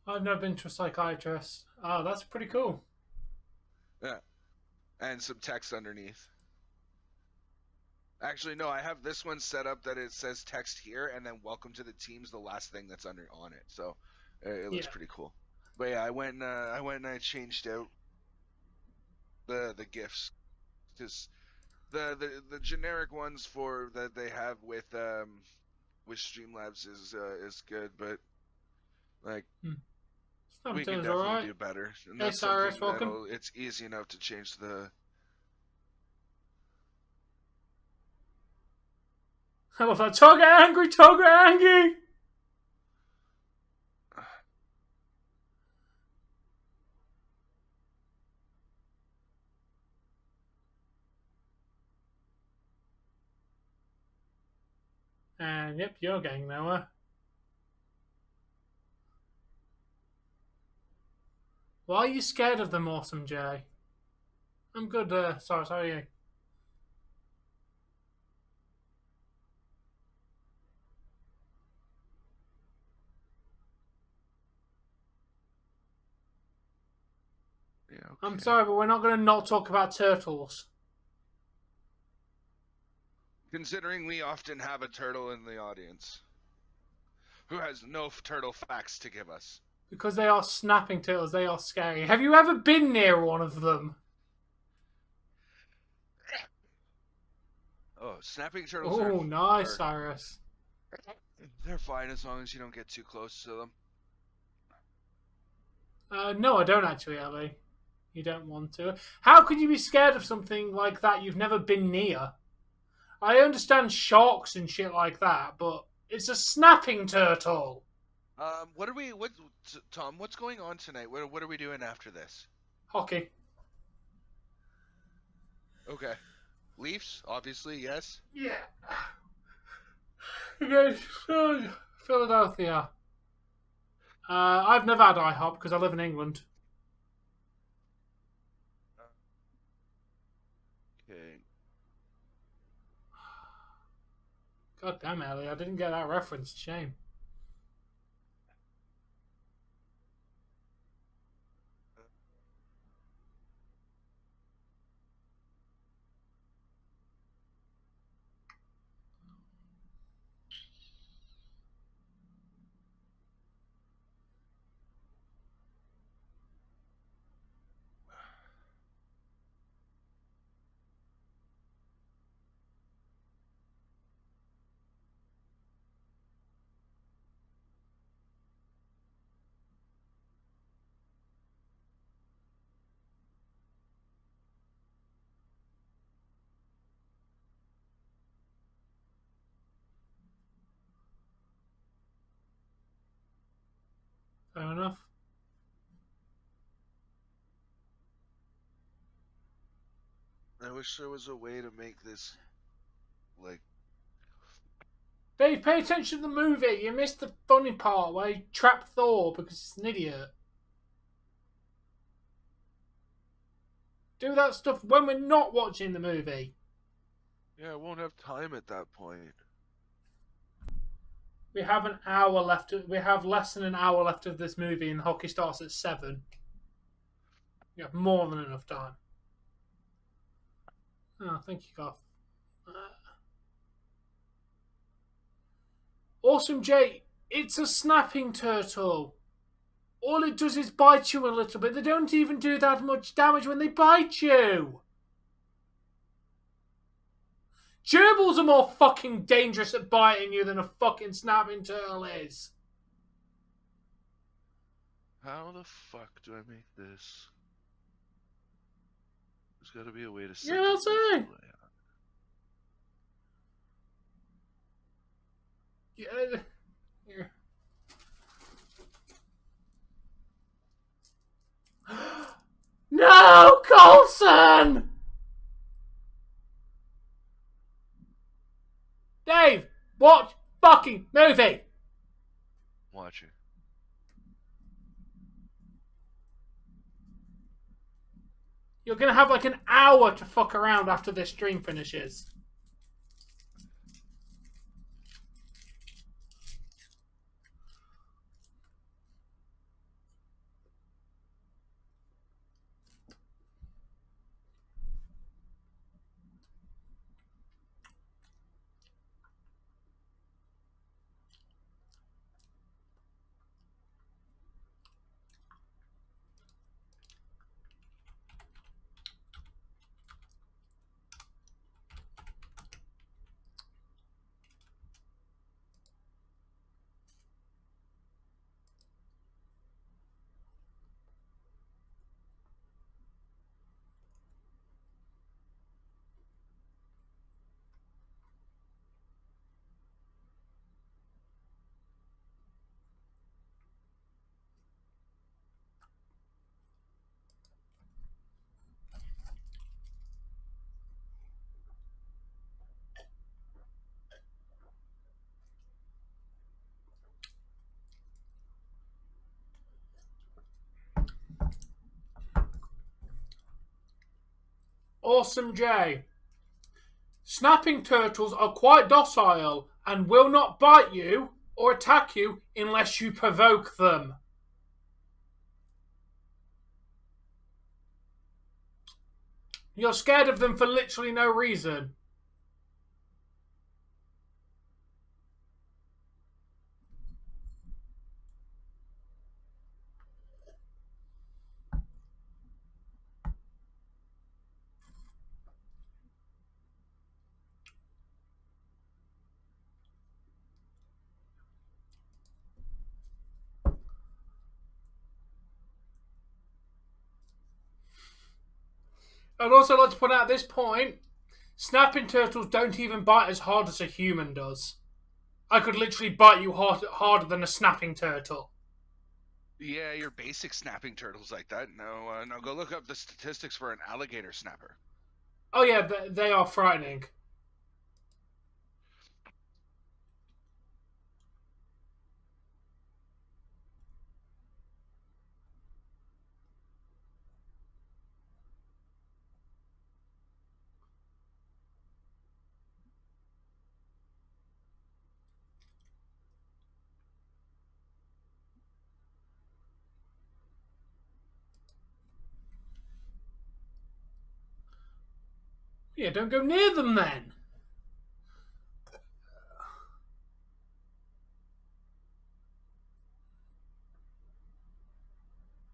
I've never been to a psychiatrist. Oh, that's pretty cool. Yeah. And some text underneath. Actually, no, I have this one set up that it says text here, and then welcome to the team's the last thing that's on it. So it looks pretty cool. But yeah, I went and I changed out the gifts because the generic ones for that they have with Streamlabs is good, but like we can definitely do better. And that's Cyrus, welcome. It's easy enough to change the. I love that. Tug angry. And yep, you're getting nowhere. Why are you scared of them, Awesome J? I'm good. Sorry, you. Yeah, okay. I'm sorry, but we're not going to not talk about turtles. Considering we often have a turtle in the audience who has no turtle facts to give us. Because they are snapping turtles, they are scary. Have you ever been near one of them? Oh, snapping turtles Oh, nice, Cyrus. They're fine as long as you don't get too close to them. No, I don't actually, Ellie. You don't want to. How could you be scared of something like that you've never been near? I understand sharks and shit like that, but it's a snapping turtle. Tom, what's going on tonight? What are we doing after this? Hockey. Okay. Leafs, obviously, yes. Yeah. Against Philadelphia. I've never had IHOP because I live in England. Okay. God damn, Ellie, I didn't get that reference. Shame. Fair enough. I wish there was a way to make this, like... Dave, pay attention to the movie. You missed the funny part where he trapped Thor because he's an idiot. Do that stuff when we're not watching the movie. Yeah, I won't have time at that point. We have an hour left. We have less than an hour left of this movie, and hockey starts at 7. You have more than enough time. Oh, thank you, Garth. Awesome J, it's a snapping turtle. All it does is bite you a little bit. They don't even do that much damage when they bite you. Gerbils are more fucking dangerous at biting you than a fucking snapping turtle is. How the fuck do I make this? There's gotta be a way to set Yeah, I'll say. Yeah. Here. No, Coulson! Dave, watch fucking movie. Watching. You're gonna have like an hour to fuck around after this stream finishes. Awesome J. Snapping turtles are quite docile and will not bite you or attack you unless you provoke them. You're scared of them for literally no reason. I'd also like to point out at this point, snapping turtles don't even bite as hard as a human does. I could literally bite you harder than a snapping turtle. Yeah, your basic snapping turtles like that. No, no. Go look up the statistics for an alligator snapper. Oh yeah, they are frightening. Yeah, don't go near them then.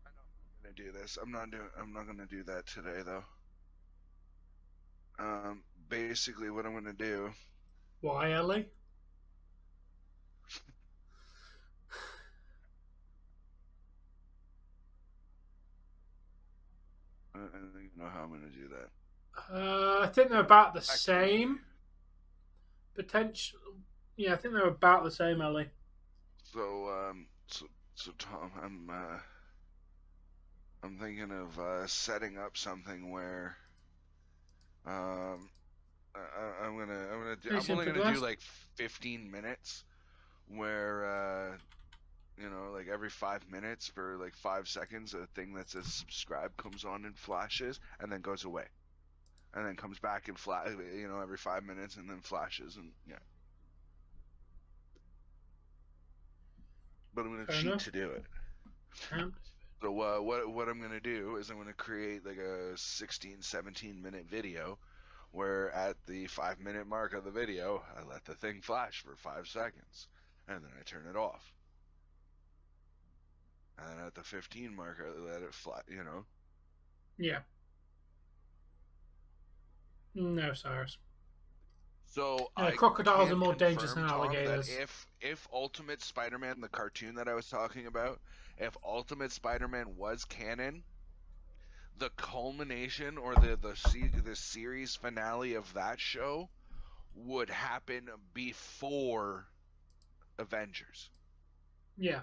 I'm gonna do this. I'm not gonna do that today though. Basically, what I'm gonna do. Why, Ellie? I don't even know how I'm gonna do that. I think they're about the same. Potential. Yeah, I think they're about the same, Ellie. So Tom, I'm thinking of setting up something where I'm only gonna do like 15 minutes, where you know, like every 5 minutes for like 5 seconds, a thing that says subscribe comes on and flashes, and then goes away, and then comes back and you know, every 5 minutes, and then flashes, and yeah. But I'm gonna cheat to do it. So what I'm gonna do is I'm gonna create like a 16-17 minute video, where at the 5 minute mark of the video, I let the thing flash for 5 seconds, and then I turn it off. And then at the 15 mark, I let it flash, you know? Yeah. No, Cyrus. So crocodiles are more dangerous than alligators. Tom, that if Ultimate Spider-Man, the cartoon that I was talking about, if Ultimate Spider-Man was canon, the culmination or the series finale of that show would happen before Avengers. Yeah.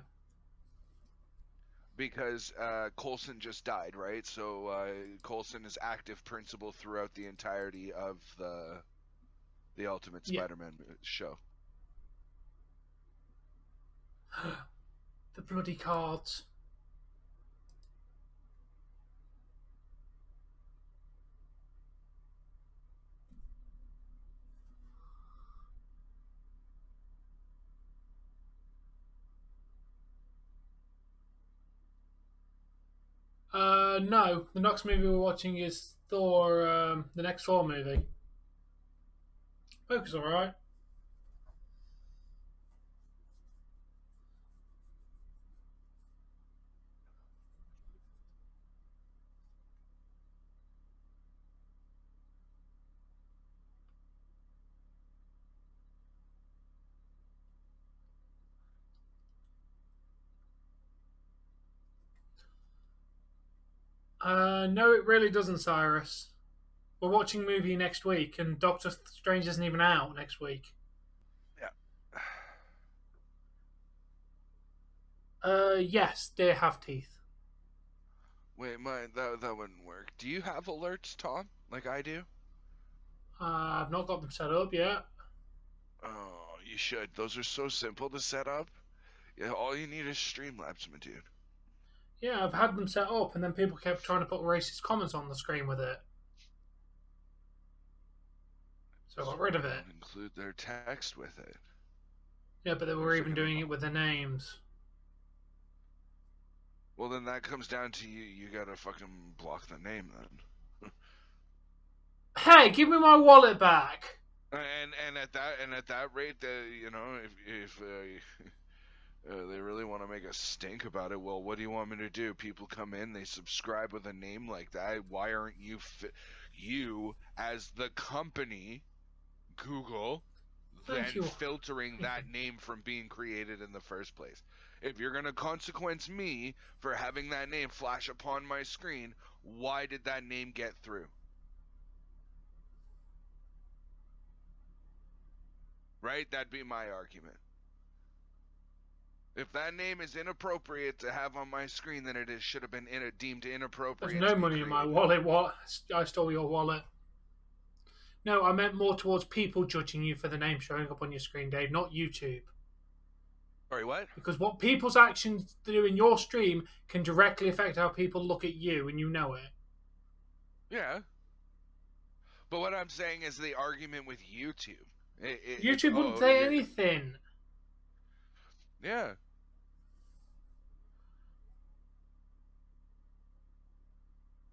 Because Coulson just died, right? So Coulson is active principal throughout the entirety of the Ultimate Spider-Man show. The bloody cards. No. The next movie we're watching is Thor, the next Thor movie. Focus alright. No, it really doesn't, Cyrus. We're watching a movie next week, and Doctor Strange isn't even out next week. Yeah. Yes, deer have teeth. Wait, that wouldn't work. Do you have alerts, Tom, like I do? I've not got them set up yet. Oh, you should. Those are so simple to set up. Yeah, all you need is Streamlabs, my dude. Yeah, I've had them set up, and then people kept trying to put racist comments on the screen with it. So I got rid of it. Don't include their text with it. Yeah, but they were even doing it with the names. Well, then that comes down to you. You gotta fucking block the name then. Hey, give me my wallet back. And at that rate, you know, if they really want to make a stink about it, well, what do you want me to do? People come in, they subscribe with a name like that. Why aren't you as the company, Google, then filtering that name from being created in the first place? If you're gonna consequence me for having that name flash upon my screen, why did that name get through? Right? That'd be my argument. If that name is inappropriate to have on my screen, then it should have been deemed inappropriate. There's no money in my wallet. What? I stole your wallet. No, I meant more towards people judging you for the name showing up on your screen, Dave, not YouTube. Sorry, what? Because what people's actions do in your stream can directly affect how people look at you, and you know it. Yeah. But what I'm saying is the argument with YouTube. YouTube wouldn't say anything. Yeah.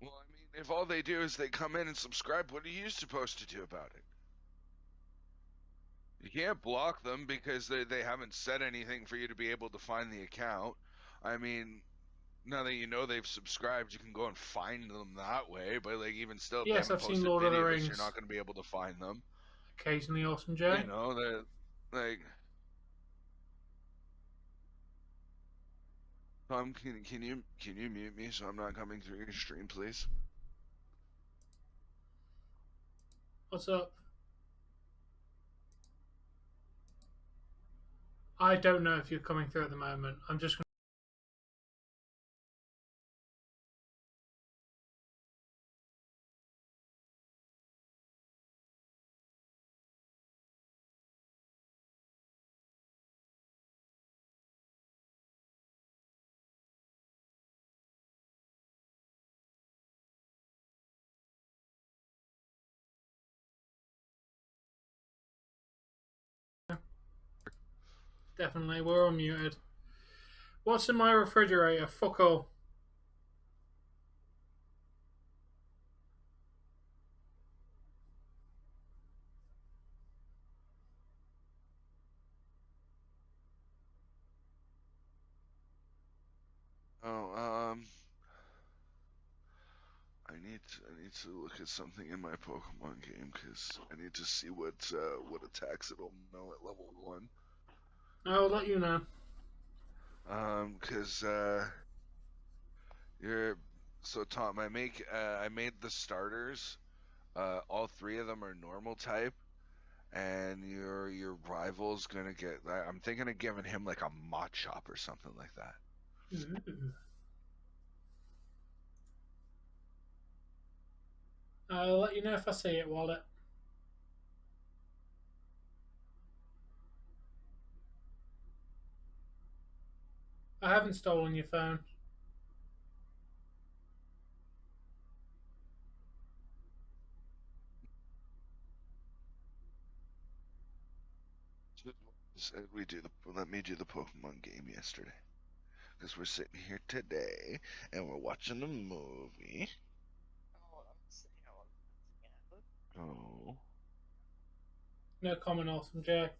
Well, I mean, if all they do is they come in and subscribe, what are you supposed to do about it? You can't block them because they haven't said anything for you to be able to find the account. I mean, now that you know they've subscribed, you can go and find them that way. But like, even still, if yes, they I've haven't seen posted Lord of the videos, Rings. you're not going to be able to find them. Occasionally, Awesome Jay. You know that, like. Tom, can you mute me so I'm not coming through your stream, please? What's up? I don't know if you're coming through at the moment. I'm just going Definitely, we're unmuted. What's in my refrigerator? Fuck all. Oh, I need to look at something in my Pokemon game because I need to see what attacks it'll know at level 1. I'll let you know. Because Tom, I made the starters. All 3 of them are normal type, and your rival's gonna get. I'm thinking of giving him like a Machop or something like that. Ooh. I'll let you know if I see it, Wallet. I haven't stolen your phone. Let me do the Pokemon game yesterday, because we're sitting here today and we're watching a movie. Oh. No comment, Awesome Jay.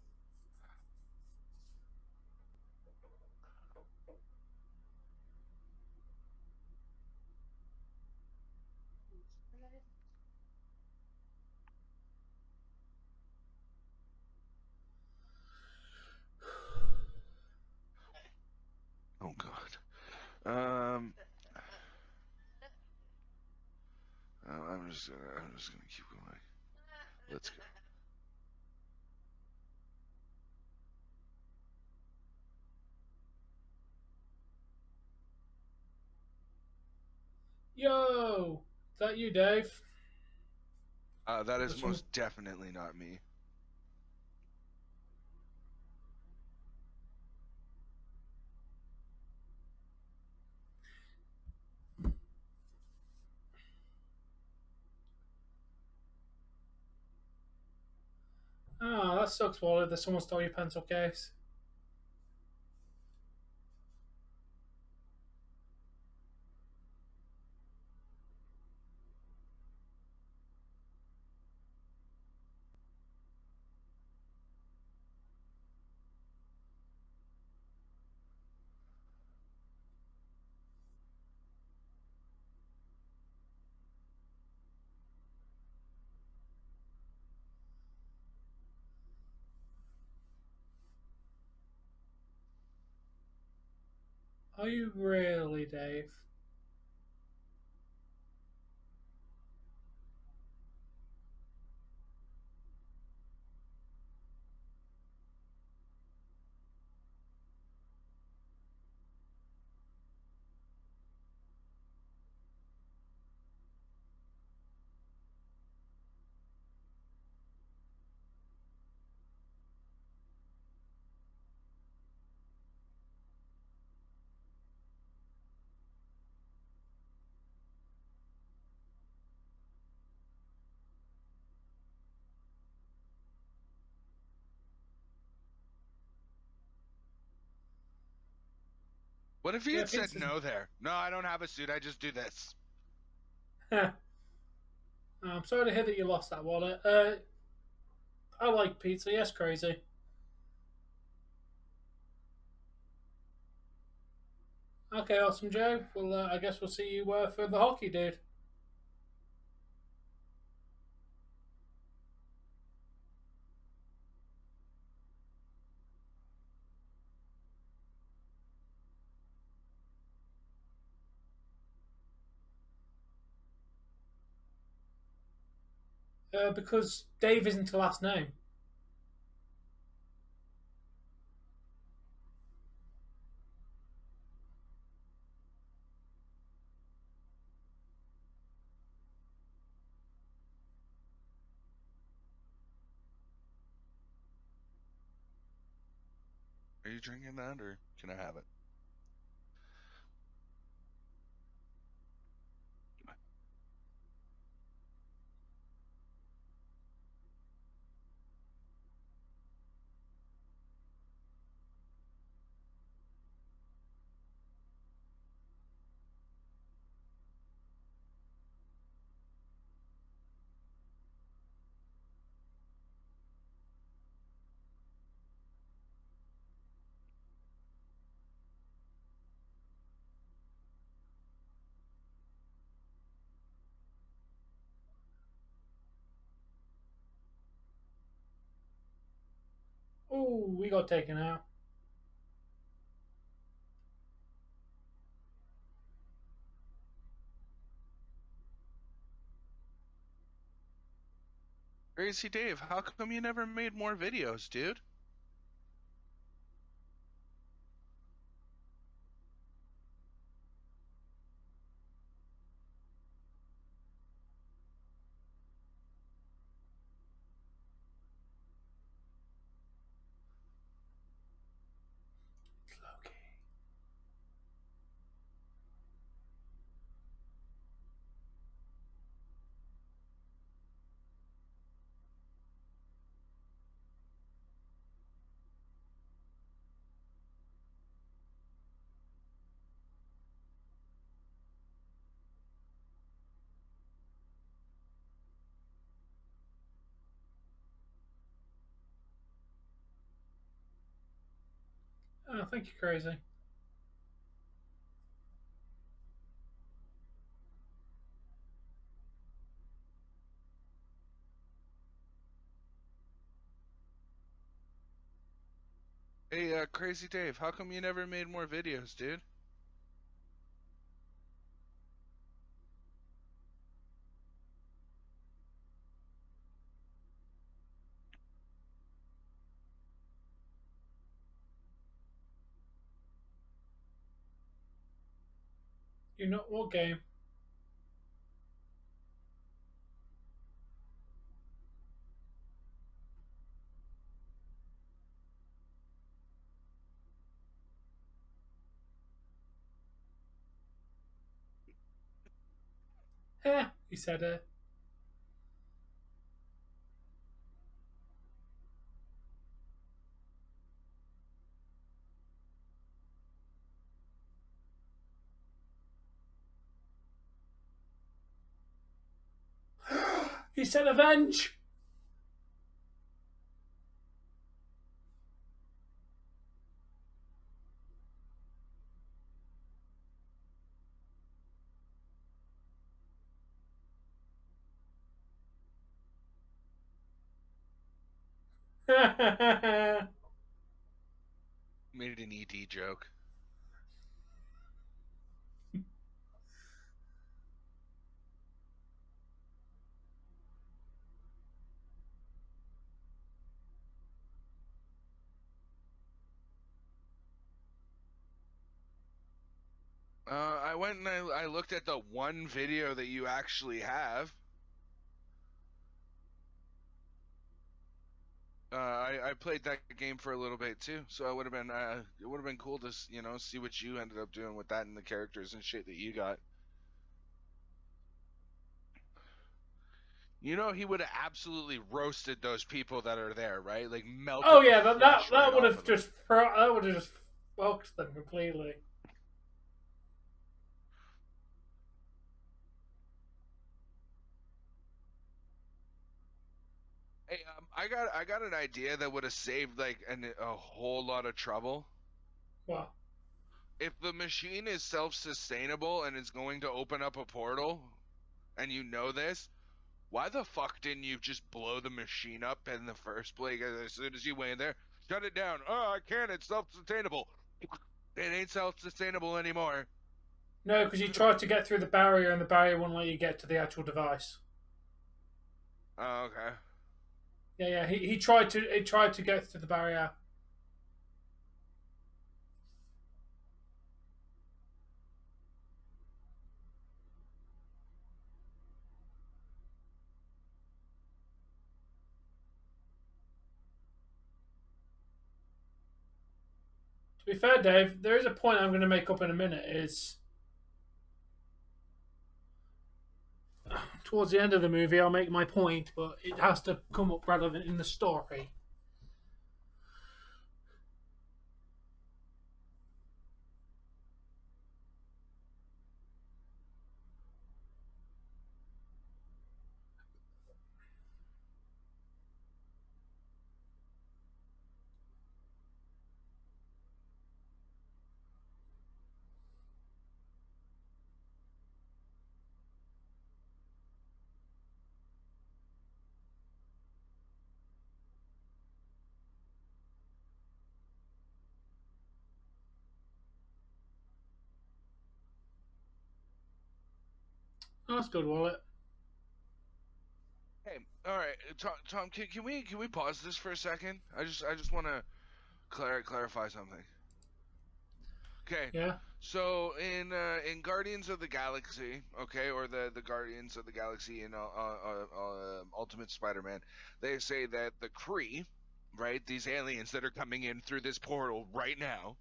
Oh God. I'm just gonna keep going. Let's go. Yo! Is that you, Dave? That is most definitely not me. that sucks, Wally, that someone stole your pencil case. Are you really, Dave? What if he Yeah, had said pizza's- no there? No, I don't have a suit. I just do this. I'm sorry to hear that you lost that wallet. I like pizza. Yes, crazy. Okay, awesome, Joe. Well, I guess we'll see you for the hockey, dude. Because Dave isn't the last name. Are you drinking that, or can I have it? Oh, we got taken out. Crazy Dave, how come you never made more videos, dude? It's Loki. Oh, thank you, crazy. Hey, Crazy Dave, how come you never made more videos, dude? You know what game? Eh, he said. He said avenge. Made an ED joke. I went and I looked at the one video that you actually have. I played that game for a little bit too, so it would have been cool to see what you ended up doing with that and the characters and shit that you got. You know, he would have absolutely roasted those people that are there, right? Like melted. Oh yeah, the flesh right that would off have of them. just fucked them completely. Hey, I got an idea that would have saved like a whole lot of trouble. What? If the machine is self-sustainable and is going to open up a portal, and you know this, why the fuck didn't you just blow the machine up in the first place? As soon as you went in there, shut it down. Oh, I can't. It's self-sustainable. It ain't self-sustainable anymore. No, because you tried to get through the barrier, and the barrier wouldn't let you get to the actual device. Oh, okay. Yeah. He tried to get through the barrier. To be fair, Dave, there is a point I'm going to make up in a minute. Is towards the end of the movie, I'll make my point, but it has to come up relevant in the story. Oh, that's good, Wallet. Hey, all right, Tom. Can we pause this for a second? I just want to clarify something. Okay. Yeah. So in Guardians of the Galaxy, okay, or the Guardians of the Galaxy in Ultimate Spider-Man, they say that the Kree, right, these aliens that are coming in through this portal right now,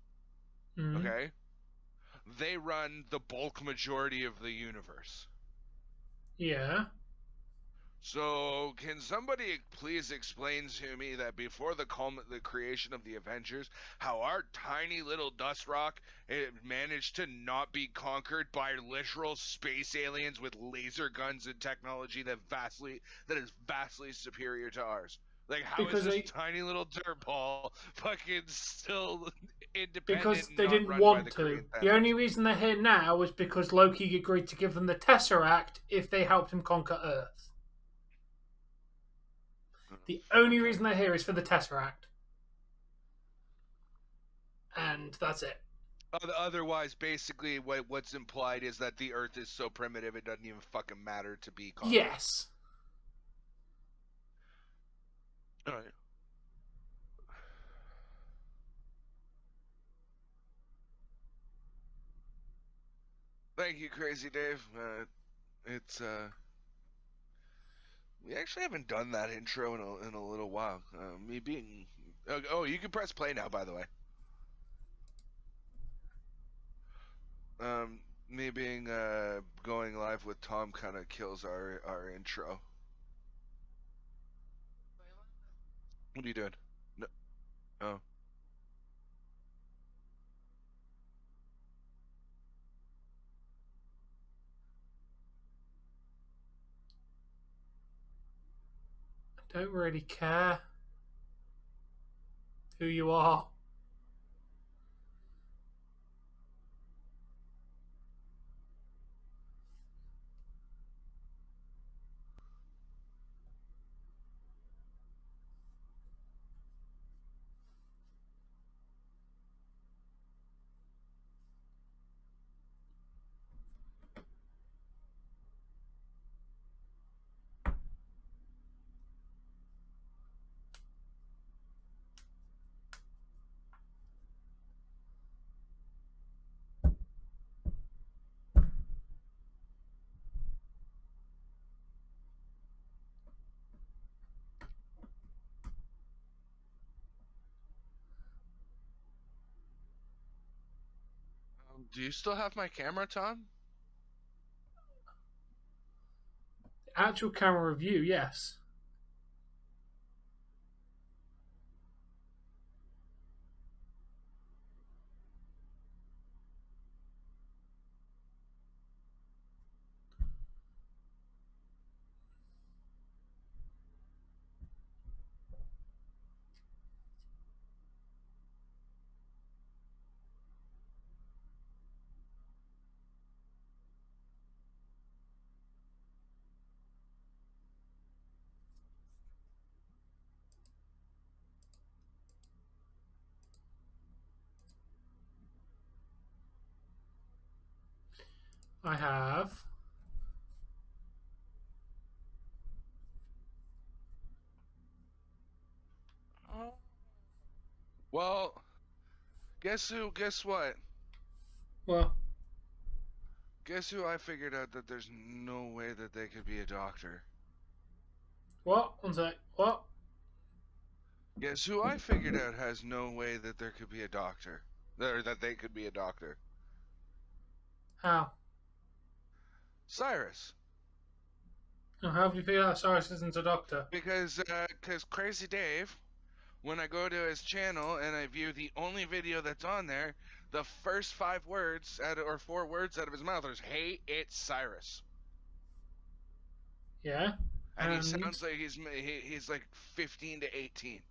Mm-hmm. okay, they run the bulk majority of the universe. Yeah. So, can somebody please explain to me that before the creation of the Avengers, how our tiny little dust rock managed to not be conquered by literal space aliens with laser guns and technology that is vastly superior to ours? Like, how Because is this tiny little dirtball fucking still independent because and they not didn't run by want the to. Korean The only reason they're here now is because Loki agreed to give them the Tesseract if they helped him conquer Earth. The only reason they're here is for the Tesseract. And that's it. Otherwise, basically, what's implied is that the Earth is so primitive it doesn't even fucking matter to be conquered. Yes. All right. Thank you, Crazy Dave. It's we actually haven't done that intro in a little while. Me being oh, you can press play now, by the way. Me being going live with Tom kind of kills our intro. What are you doing? No. Oh. don't really care who you are. Do you still have my camera, Tom? Actual camera review, yes. I have. Well, guess who? Guess what? Well, Guess who I figured out that there's no way that they could be a doctor? what? One sec. What? Guess who I figured out has no way that there could be a doctor? Or that they could be a doctor? How? Cyrus. How have you figured out Cyrus isn't a doctor? Because Crazy Dave, when I go to his channel and I view the only video that's on there, the first 5 words or 4 words out of his mouth is, "Hey, it's Cyrus." Yeah. And he sounds like he's like 15 to 18.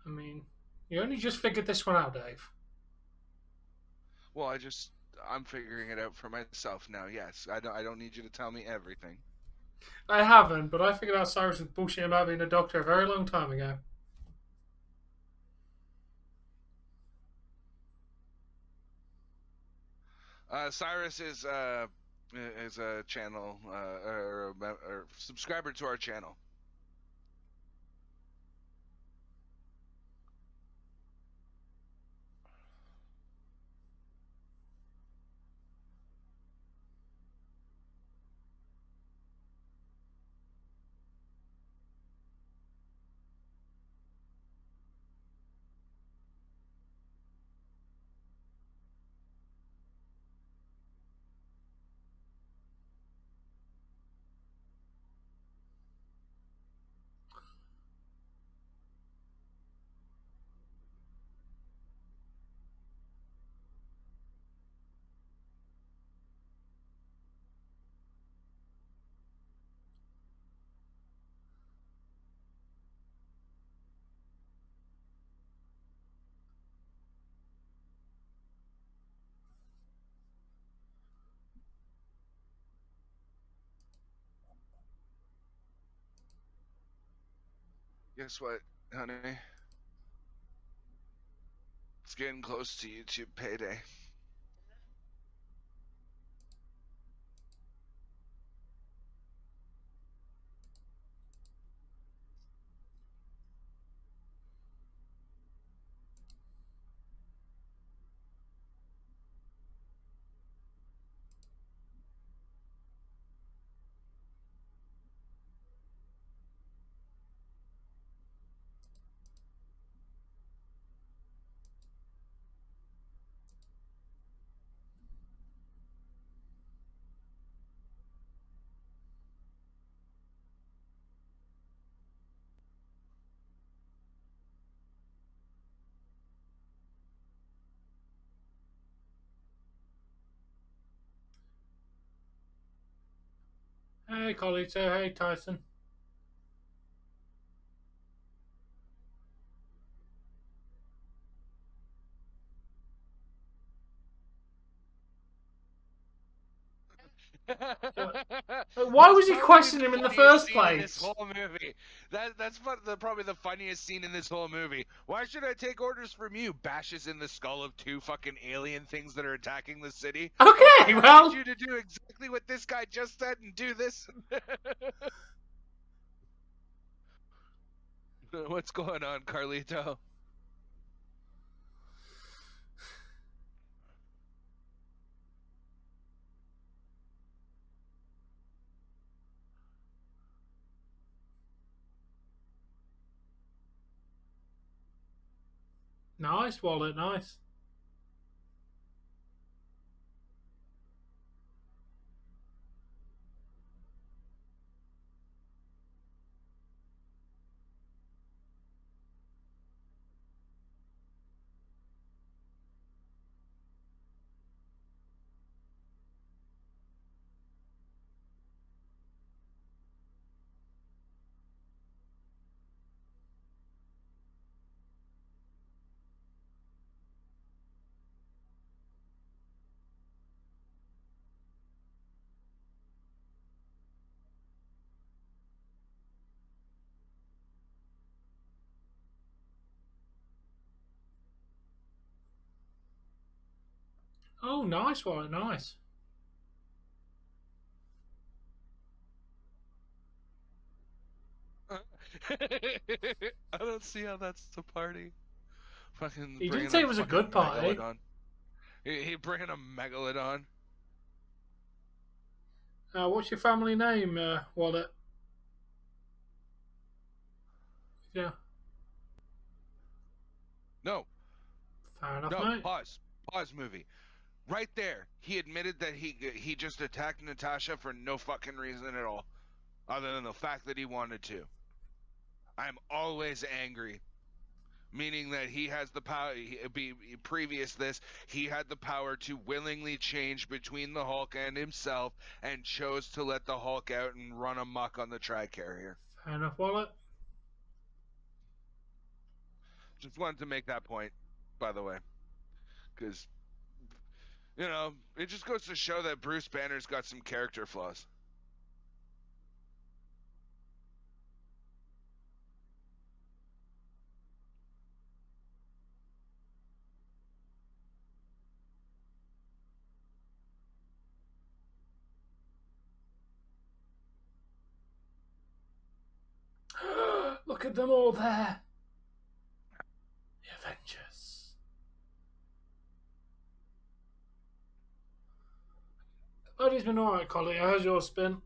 I mean, you only just figured this one out, Dave. Well, I'm figuring it out for myself now. Yes, I don't need you to tell me everything. I haven't, but I figured out Cyrus was bullshitting about being a doctor a very long time ago. Cyrus is a channel or subscriber to our channel. Guess what, honey? It's getting close to YouTube payday. Hey, Carlito. Hey, Tyson. Why was he questioning him in the first place? In this whole movie. That's probably the funniest scene in this whole movie. Why should I take orders from you? Bashes in the skull of two fucking alien things that are attacking the city. Okay, well, I need you to do exactly what this guy just said and do this. What's going on, Carlito? nice, Wallet, nice. Oh, nice, Wallet, nice. I don't see how that's a party. Fucking He bringing didn't say a it was a fucking good party. megalodon. He bringing a megalodon. What's your family name, Wallet? Yeah. No. Fair enough, No. mate. Pause. Pause movie. Right there, he admitted that he just attacked Natasha for no fucking reason at all, other than the fact that he wanted to. I'm always angry, meaning that he has the power. Previous this, he had the power to willingly change between the Hulk and himself, and chose to let the Hulk out and run amok on the Tri-Carrier. Fair enough, Wallet. Just wanted to make that point, by the way, because you know it just goes to show that Bruce Banner's got some character flaws. Look at them all there. The Avengers. Buddy's been alright, Carlito. How's your spin?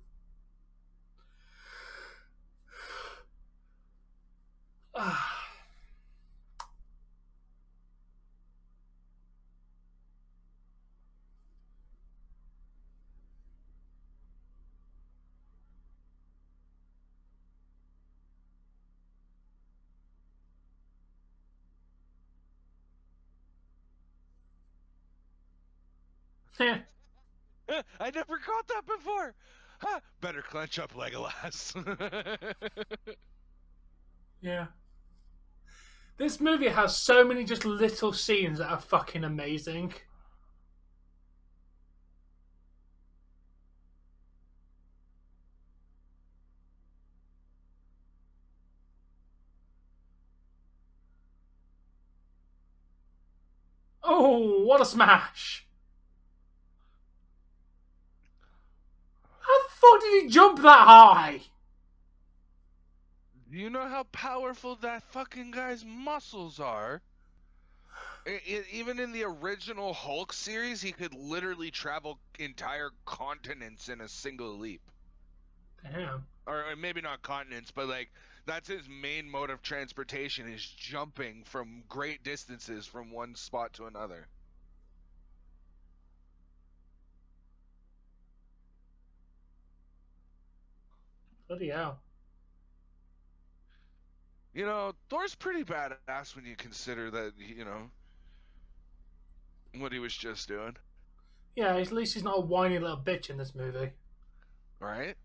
Yeah. I never caught that before. Huh, better clench up, Legolas. Yeah. This movie has so many just little scenes that are fucking amazing. Oh, what a smash! How the fuck did he jump that high? Do you know how powerful that fucking guy's muscles are? Even in the original Hulk series, he could literally travel entire continents in a single leap. Damn. Or maybe not continents, but like that's his main mode of transportation is jumping from great distances from one spot to another. Bloody hell. You know, Thor's pretty badass when you consider that, you know, what he was just doing. Yeah, at least he's not a whiny little bitch in this movie. Right?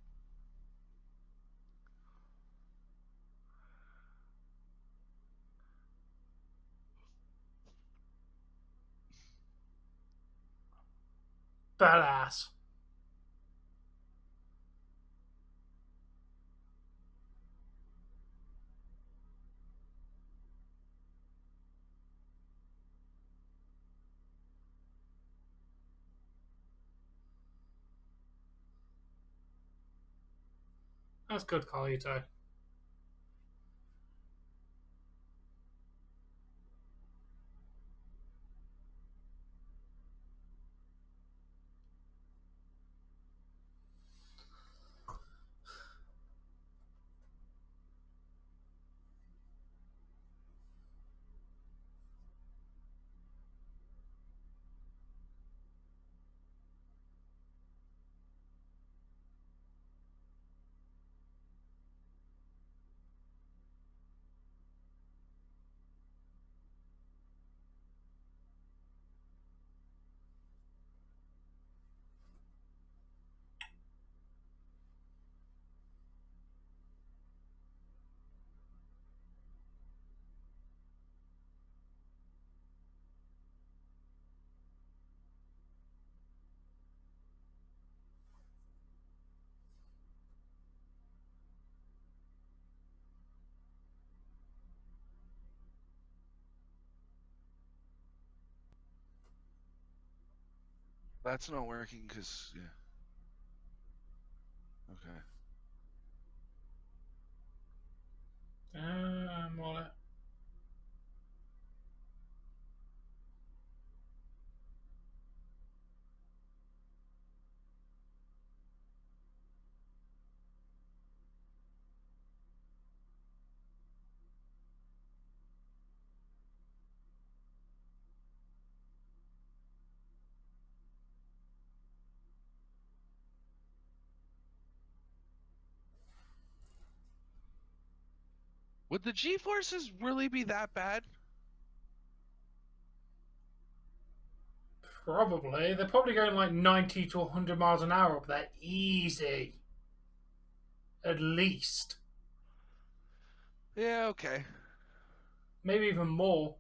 Badass. That's good, Carlito. That's not working because, yeah. Okay. Wallet. Would the G-forces really be that bad? Probably. They're probably going like 90 to 100 miles an hour up there. Easy. At least. Yeah, okay. Maybe even more.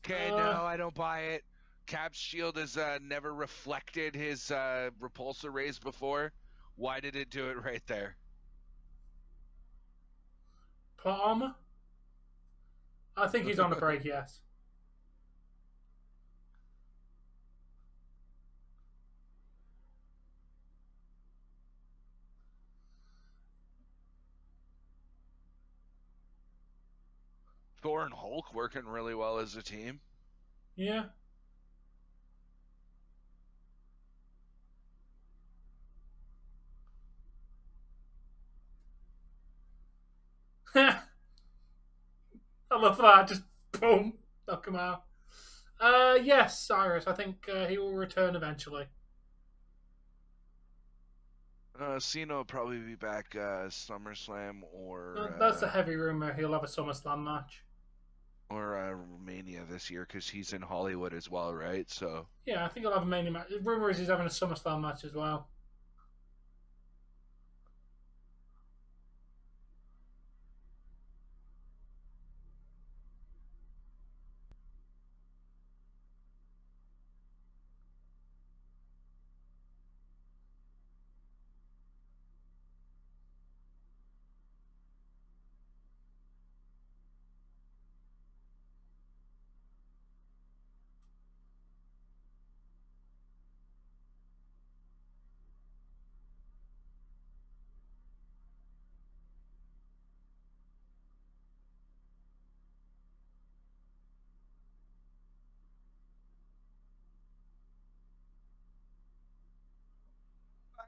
Okay, no, I don't buy it. Cap's shield has never reflected his repulsor rays before. Why did it do it right there? Plot armor? I think he's on a break, yes. Thor and Hulk working really well as a team. Yeah. I love that. Just boom, knock him out. Yes, Cyrus. I think he will return eventually. Cena will probably be back SummerSlam or That's a heavy rumor. He'll have a SummerSlam match. or Mania this year because he's in Hollywood as well, right? So Yeah, I think he'll have a Mania match. The rumor is he's having a SummerSlam match as well.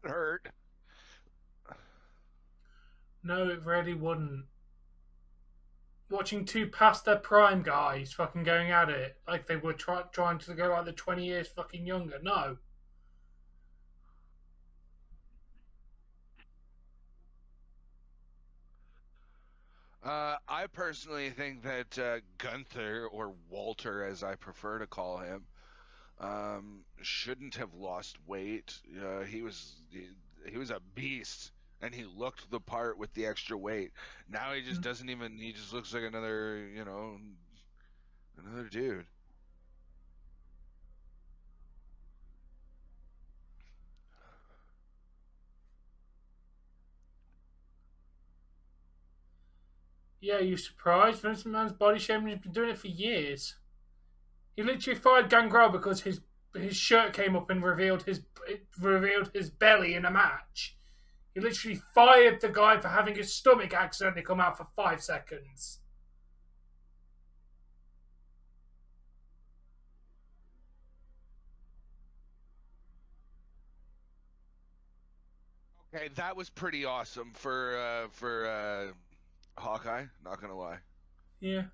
that hurt. No, it really wouldn't. Watching two past their prime guys fucking going at it like they were trying to go like they're 20 years fucking younger. No. I personally think that Gunther, or Walter as I prefer to call him, shouldn't have lost weight. He was a beast, and he looked the part with the extra weight. Now he just doesn't even. He just looks like another, another dude. Yeah, you surprised? Vincent Mann's body shaming has been doing it for years. He literally fired Gangrel because his shirt came up and revealed his belly in a match. He literally fired the guy for having his stomach accidentally come out for 5 seconds. Okay, that was pretty awesome for Hawkeye. Not gonna lie. Yeah.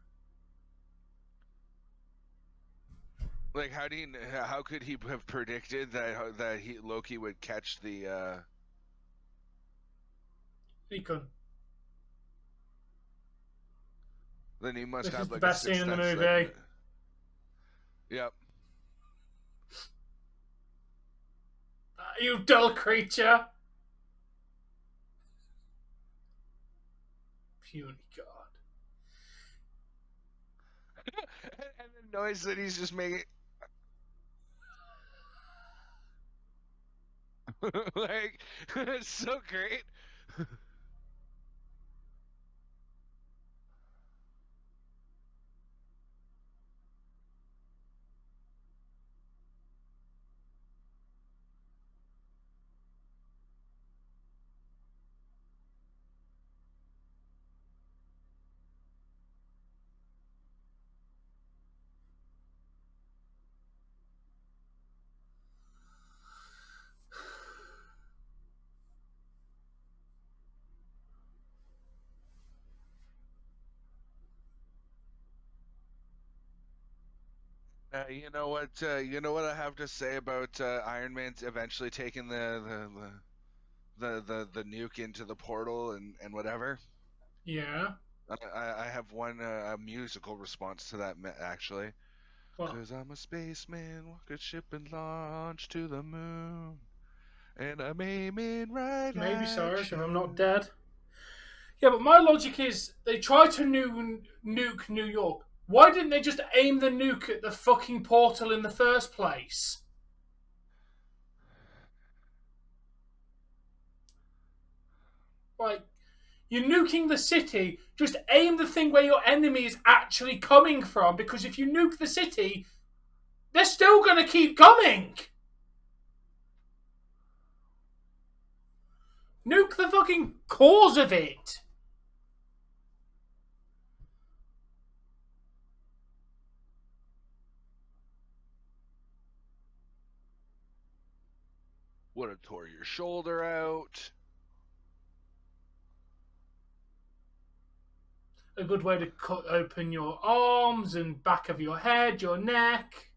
Like, how could he have predicted that Loki would catch the? He couldn't. Then he must This have is the like best a sixth scene in the sense. movie. Yep. You dull creature. Puny god. And the noise that he's just making. Like, it's so great. You know what? You know what I have to say about Iron Man eventually taking the nuke into the portal and whatever. Yeah. I have one a musical response to that actually. What? 'Cause I'm a spaceman, walk a ship and launch to the moon, and I'm aiming right Maybe at Cyrus, if I'm not you. dead. Yeah, but my logic is they tried to nuke New York. Why didn't they just aim the nuke at the fucking portal in the first place? Like, you're nuking the city, just aim the thing where your enemy is actually coming from, because if you nuke the city, they're still going to keep coming. Nuke the fucking cause of it. Would have tore your shoulder out. A good way to cut open your arms and back of your head, your neck.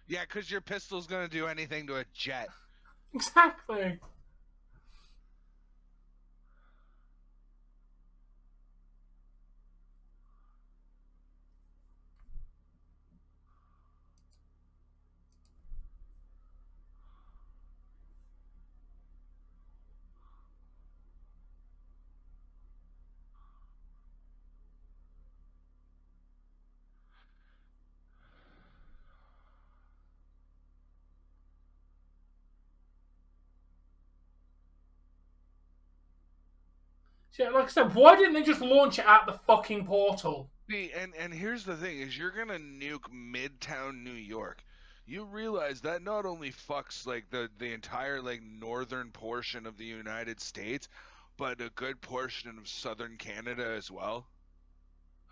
Yeah, 'cause your pistol's gonna do anything to a jet. Exactly. Yeah, like I said, why didn't they just launch it at the fucking portal? See, and here's the thing: is you're gonna nuke Midtown New York. You realize that not only fucks like the entire like northern portion of the United States, but a good portion of southern Canada as well.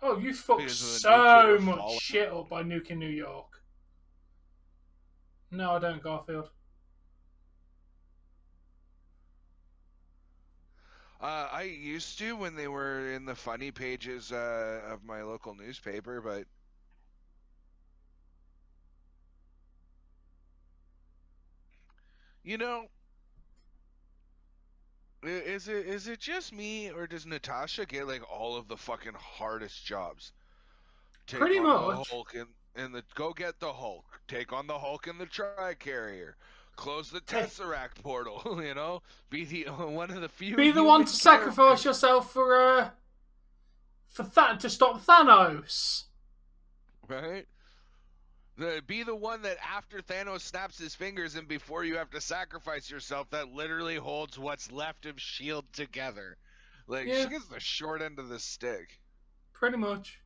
Oh, you fucked Because of the nukes that so were much falling. shit up by nuking New York. No, I don't, Garfield. I used to when they were in the funny pages of my local newspaper, but you know, is it just me or does Natasha get like all of the fucking hardest jobs? Take Pretty on the much. Hulk and the go get the Hulk. Take on the Hulk in the Tri-Carrier. Close the Tesseract portal. You know, be the one of the few Be the one human to sacrifice characters. yourself for to stop Thanos. Right? Be the one that after Thanos snaps his fingers and before you have to sacrifice yourself, that literally holds what's left of S.H.I.E.L.D. together. Like, Yeah, she gets the short end of the stick. pretty much.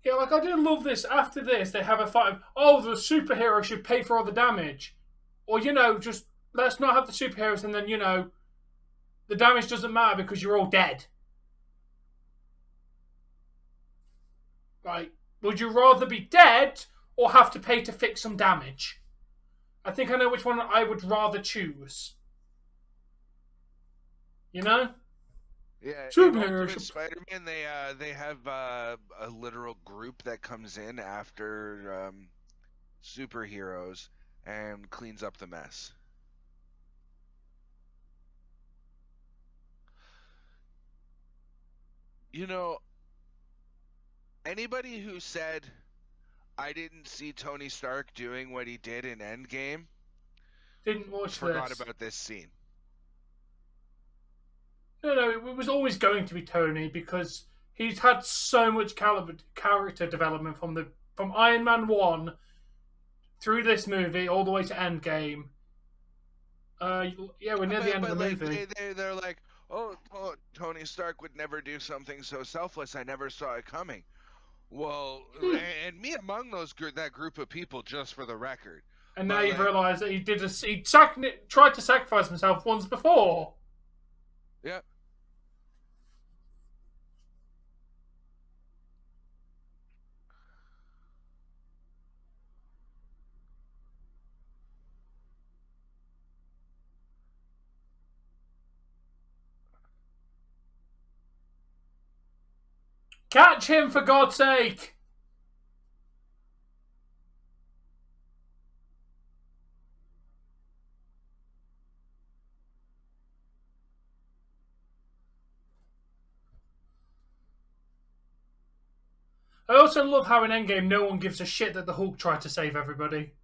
Yeah, like I do love this. After this, they have a fight. Oh, the superhero should pay for all the damage, or just let's not have the superheroes, and then the damage doesn't matter because you're all dead. Like, would you rather be dead or have to pay to fix some damage? I think I know which one I would rather choose. You know? Yeah, in Superhero Ultimate should. Spider-Man, they have a literal group that comes in after superheroes and cleans up the mess. You know, anybody who said I didn't see Tony Stark doing what he did in Endgame Didn't watch forgot this. about this scene. No, it was always going to be Tony because he's had so much character development from Iron Man 1 through this movie all the way to Endgame. Yeah, we're near the end of the But like movie. they're like, oh, Tony Stark would never do something so selfless. I never saw it coming. Well, and me among that group of people, just for the record. And now But you've like, realised that he tried to sacrifice himself once before. yeah. Catch him, for God's sake! I also love how in Endgame no one gives a shit that the Hulk tried to save everybody.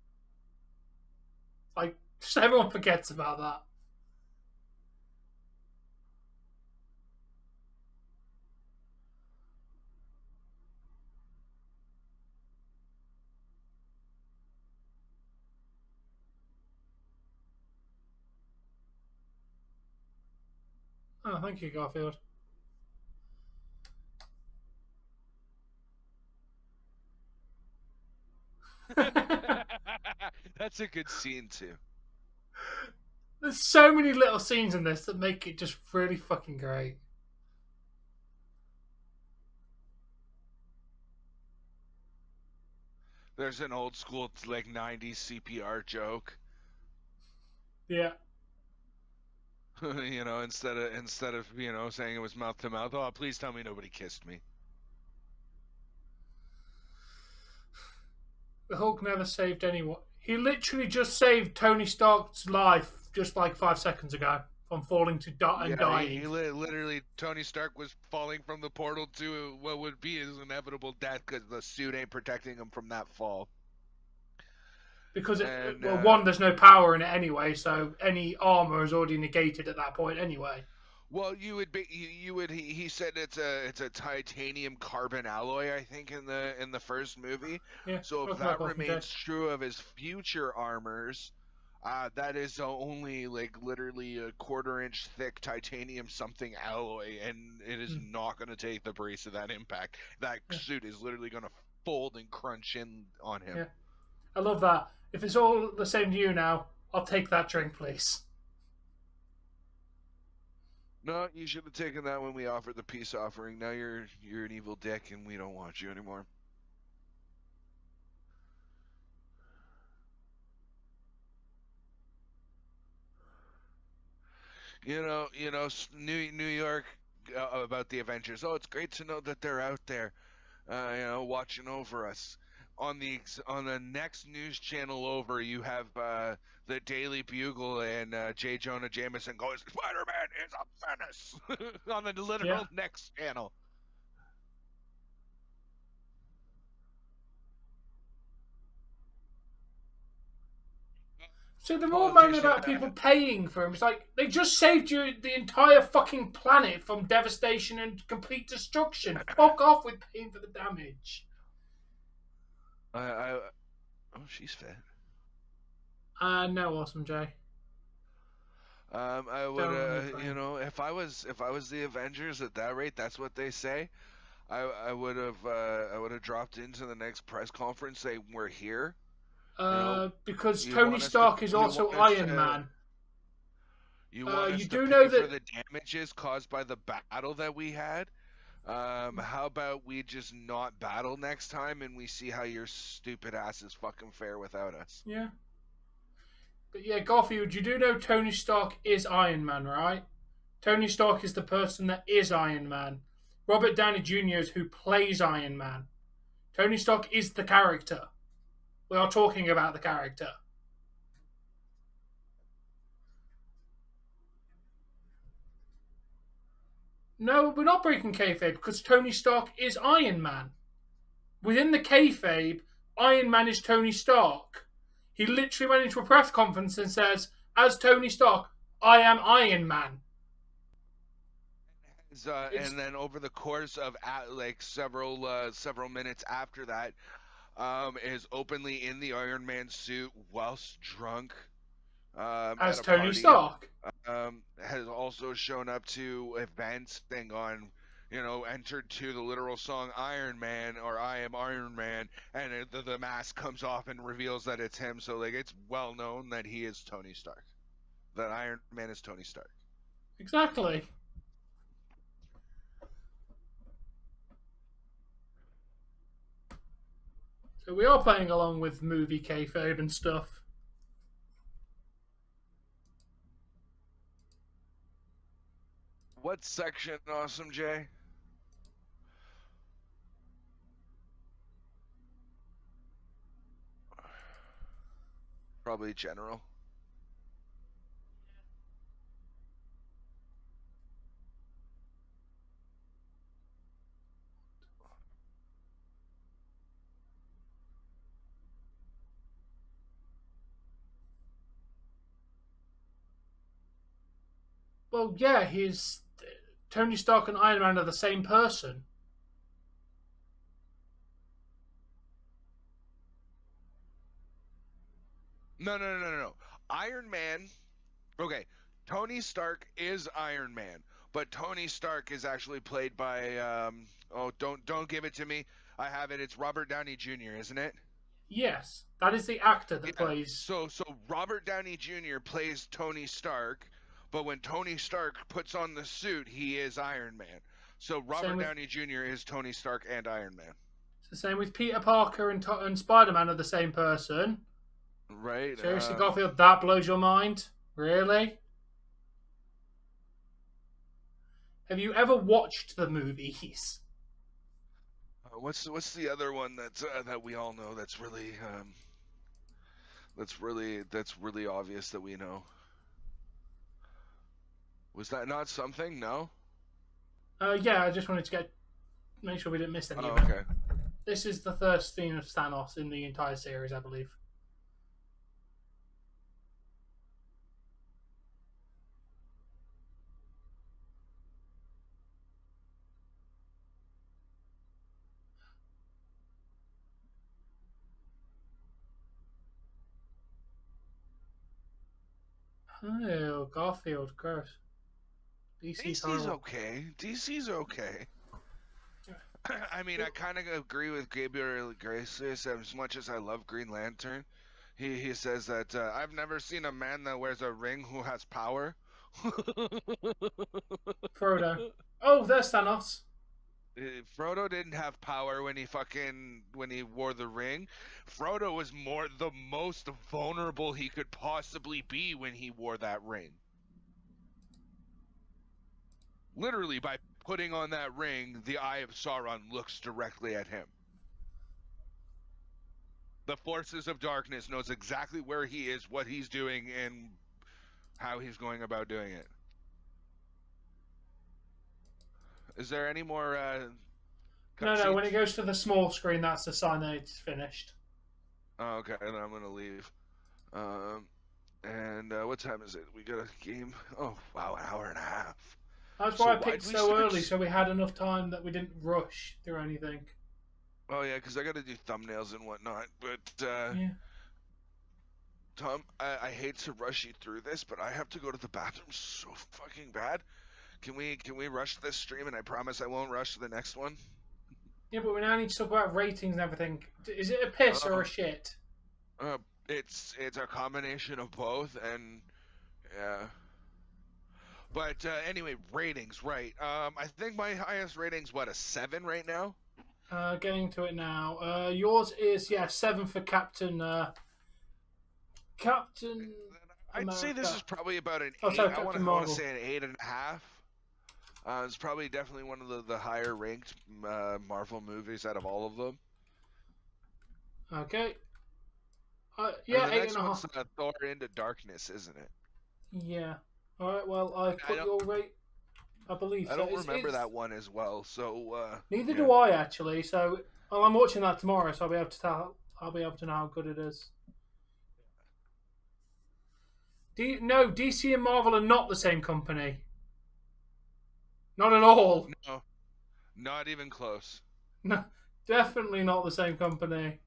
Like, just everyone forgets about that. Oh, thank you, Garfield. That's a good scene too. There's so many little scenes in this that make it just really fucking great. There's an old school like '90s CPR joke. Yeah. You know, instead of saying it was mouth to mouth. Oh, please tell me nobody kissed me. The Hulk never saved anyone. He literally just saved Tony Stark's life just like 5 seconds ago from falling to and Yeah, he dying. literally Tony Stark was falling from the portal to what would be his inevitable death because the suit ain't protecting him from that fall. Because, And well, one, there's no power in it anyway, so any armor is already negated at that point anyway. well, you would he said it's a titanium carbon alloy, I think, in the first movie. Yeah, So if welcome back, that Walking Dead. remains true of his future armors, that is only like literally a quarter-inch thick titanium something alloy, and it is not going to take the brace of that impact. That Yeah. suit is literally going to fold and crunch in on him. Yeah. I love that. If it's all the same to you now, I'll take that drink, please. No, you should have taken that when we offered the peace offering. Now you're an evil dick, and we don't want you anymore. New York about the Avengers. Oh, it's great to know that they're out there, watching over us. On the next news channel over, you have the Daily Bugle and J. Jonah Jameson goes, "Spider-Man is a menace" on the literal next channel. So they're all moaning about people paying for him. It's like, they just saved you the entire fucking planet from devastation and complete destruction. Fuck off with paying for the damage. Oh, she's fat. No, Awesome Jay. I would, if I was the Avengers at that rate, that's what they say. I would have dropped into the next press conference. Say, we're here. Because Tony Stark is also Iron Man. You want us to pay for the damages caused by the battle that we had? How about we just not battle next time and we see how your stupid asses fucking fare without us? Yeah. But yeah, Garfield, you do know Tony Stark is Iron Man, right? Tony Stark is the person that is Iron Man. Robert Downey Jr. is who plays Iron Man. Tony Stark is the character. We are talking about the character. No, we're not breaking kayfabe because Tony Stark is Iron Man. Within the kayfabe, Iron Man is Tony Stark. He literally went into a press conference and says, as Tony Stark, I am Iron Man. And then over the course of several minutes after that, is openly in the Iron Man suit whilst drunk. As Tony Stark. Has also shown up to events and gone, entered to the literal song Iron Man or I Am Iron Man, and the mask comes off and reveals that it's him. So it's well known that he is Tony Stark. That Iron Man is Tony Stark. Exactly. So we are playing along with movie kayfabe and stuff. What section, Awesome Jay? Probably general. Well, yeah, Tony Stark and Iron Man are the same person. No. Iron Man. Okay, Tony Stark is Iron Man, but Tony Stark is actually played by don't give it to me. I have it. It's Robert Downey Jr., isn't it? Yes, that is the actor that plays. So Robert Downey Jr. plays Tony Stark, but when Tony Stark puts on the suit, he is Iron Man. So Robert Downey Jr. is Tony Stark and Iron Man. It's the same with Peter Parker and Spider-Man are the same person. Right. Seriously, Garfield, that blows your mind? Really? Have you ever watched the movies? What's the other one that we all know that's really obvious that we know? Was that not something? No. Yeah, I just wanted to make sure we didn't miss any of it. Okay. This is the first theme of Thanos in the entire series, I believe. Oh, Garfield, gross. DC's okay. DC's okay. I mean, I kind of agree with Gabriel Iglesias as much as I love Green Lantern. He says that I've never seen a man that wears a ring who has power. Frodo. Oh, there's Thanos. Frodo didn't have power when he wore the ring. Frodo was the most vulnerable he could possibly be when he wore that ring. Literally, by putting on that ring, the Eye of Sauron looks directly at him. The forces of darkness knows exactly where he is, what he's doing, and how he's going about doing it. Is there any more No. When cutscenes? it goes to the small screen, that's the sign that it's finished. Oh, okay, then I'm gonna leave. And what time is it? We got a game. Oh wow, an hour and a half. That's So why I why'd picked we so start early, so we had enough time that we didn't rush through anything. Oh yeah, because I got to do thumbnails and whatnot. But Yeah. Tom, I hate to rush you through this, but I have to go to the bathroom so fucking bad. Can we rush this stream? And I promise I won't rush the next one. Yeah, but we now need to talk about ratings and everything. Is it a piss or a shit? It's a combination of both, and yeah. But anyway, ratings, right? I think my highest rating's what, a 7 right now? Getting to it now. Yours is 7 for Captain. Captain. I'd say this is probably about an 8. Oh, sorry, I want Captain to Marvel. say an 8.5. It's probably definitely one of the higher ranked Marvel movies out of all of them. Okay. Yeah, the 8.5. next one's Thor Into Darkness, isn't it? Yeah. All right. Well, I've put your rate. I believe. I don't remember that one as well. So neither do I actually. So I'm watching that tomorrow, so I'll be able to tell. I'll be able to know how good it is. No, DC and Marvel are not the same company. Not at all. No, not even close. No, definitely not the same company.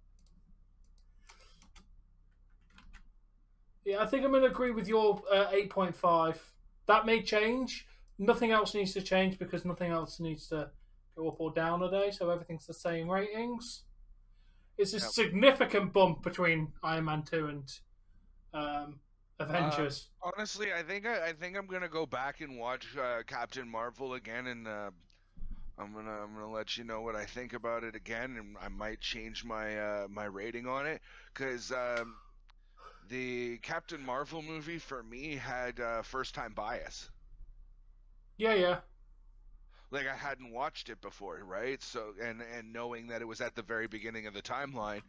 Yeah, I think I'm going to agree with your 8.5. That may change. Nothing else needs to change because nothing else needs to go up or down a day, so everything's the same ratings. It's a significant bump between Iron Man 2 and Avengers. Honestly, I think I'm gonna go back and watch Captain Marvel again, and I'm gonna let you know what I think about it again, and I might change my my rating on it, because the Captain Marvel movie for me had first time bias. Yeah. Like, I hadn't watched it before, right? So and knowing that it was at the very beginning of the timeline,